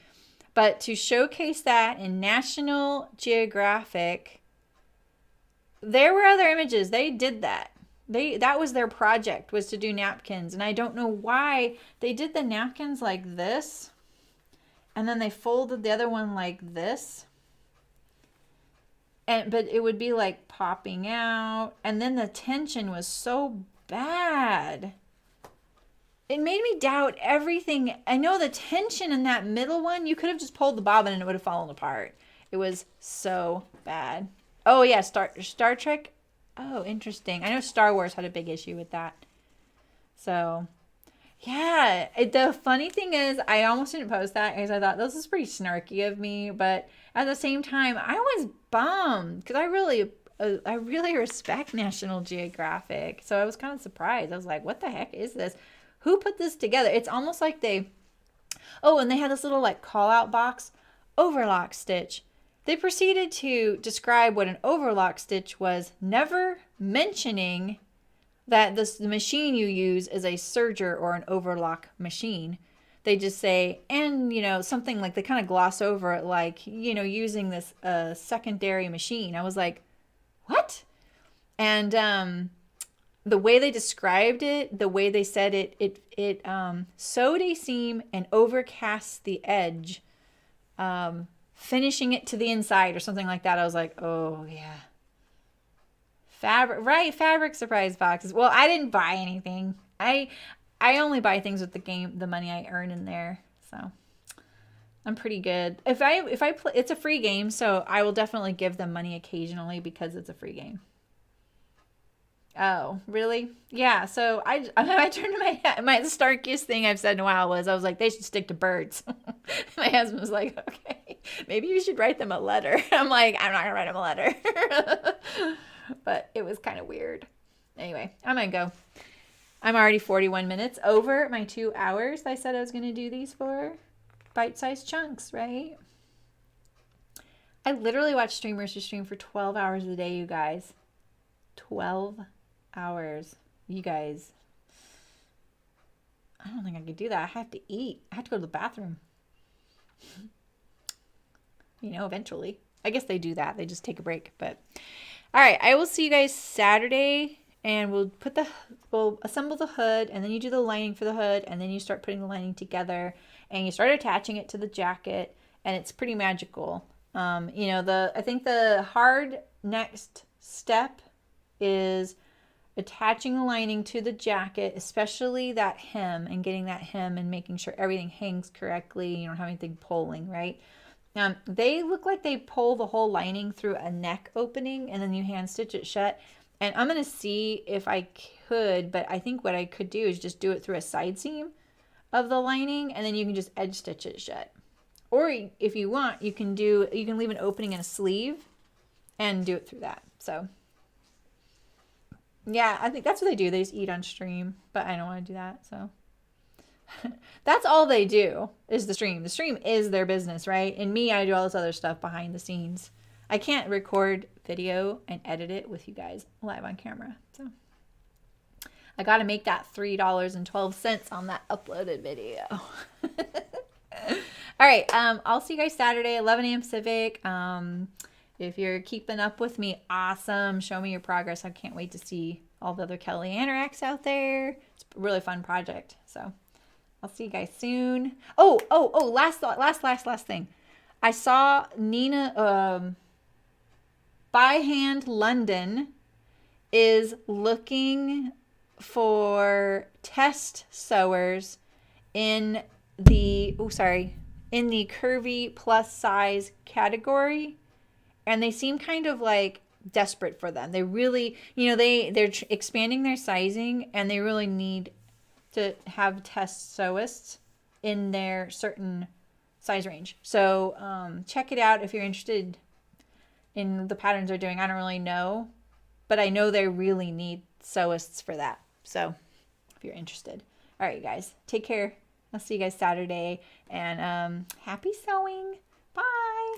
But to showcase that in National Geographic, there were other images. They did that. That was their project, was to do napkins. And I don't know why they did the napkins like this. And then they folded the other one like this. But it would be like popping out. And then the tension was so bad. It made me doubt everything. I know the tension in that middle one, you could have just pulled the bobbin and it would have fallen apart. It was so bad. Oh yeah, Star Trek. Oh, interesting. I know Star Wars had a big issue with that. So, yeah. The funny thing is, I almost didn't post that because I thought this is pretty snarky of me. But at the same time, I was bummed because I really respect National Geographic. So I was kind of surprised. I was like, what the heck is this? Who put this together? It's almost like and they had this little like call out box, overlock stitch. They proceeded to describe what an overlock stitch was, never mentioning that the machine you use is a serger or an overlock machine. They just say, and, you know, something like they kind of gloss over it, like, you know, using this secondary machine. I was like, what? And the way they described it, the way they said it sewed a seam and overcast the edge, finishing it to the inside or something like that. I was like, oh yeah. Fabric surprise boxes. Well, I didn't buy anything. I only buy things with the money I earn in there. So I'm pretty good. If I play, it's a free game, so I will definitely give them money occasionally because it's a free game. Oh, really? Yeah. So I turned to my the starkiest thing I've said in a while was I was like, they should stick to birds. My husband was like, okay, maybe you should write them a letter. I'm like, I'm not gonna write them a letter. But it was kind of weird. Anyway, I'm gonna go. I'm already 41 minutes over my 2 hours I said I was gonna do these for. Bite-sized chunks, right? I literally watch streamers who stream for 12 hours a day, you guys. 12 hours. You guys. I don't think I could do that. I have to eat. I have to go to the bathroom. You know, eventually. I guess they do that. They just take a break. But all right, I will see you guys Saturday, and we'll assemble the hood, and then you do the lining for the hood, and then you start putting the lining together, and you start attaching it to the jacket, and it's pretty magical. I think the hard next step is attaching the lining to the jacket, especially that hem, and getting that hem and making sure everything hangs correctly. You don't have anything pulling, right? They look like they pull the whole lining through a neck opening and then you hand stitch it shut. And I'm going to see if I could, but I think what I could do is just do it through a side seam of the lining and then you can just edge stitch it shut. Or if you want, you can leave an opening in a sleeve and do it through that. So yeah, I think that's what they do. They just eat on stream, but I don't want to do that. So that's all they do is the stream. The stream is their business, right? And me, I do all this other stuff behind the scenes. I can't record video and edit it with you guys live on camera. So I got to make that $3.12 on that uploaded video. All right. I'll see you guys Saturday, 11 a.m. Pacific. If you're keeping up with me, awesome. Show me your progress. I can't wait to see all the other Kelly Anoraks out there. It's a really fun project. So I'll see you guys soon. Oh, last thing. I saw Nina, By Hand London is looking for test sewers in the, in the curvy plus size category. And they seem kind of like desperate for them. They really, they're expanding their sizing and they really need to have test sewists in their certain size range. So check it out if you're interested in the patterns they're doing. I don't really know, but I know they really need sewists for that. So if you're interested. All right, you guys, take care. I'll see you guys Saturday and happy sewing. Bye.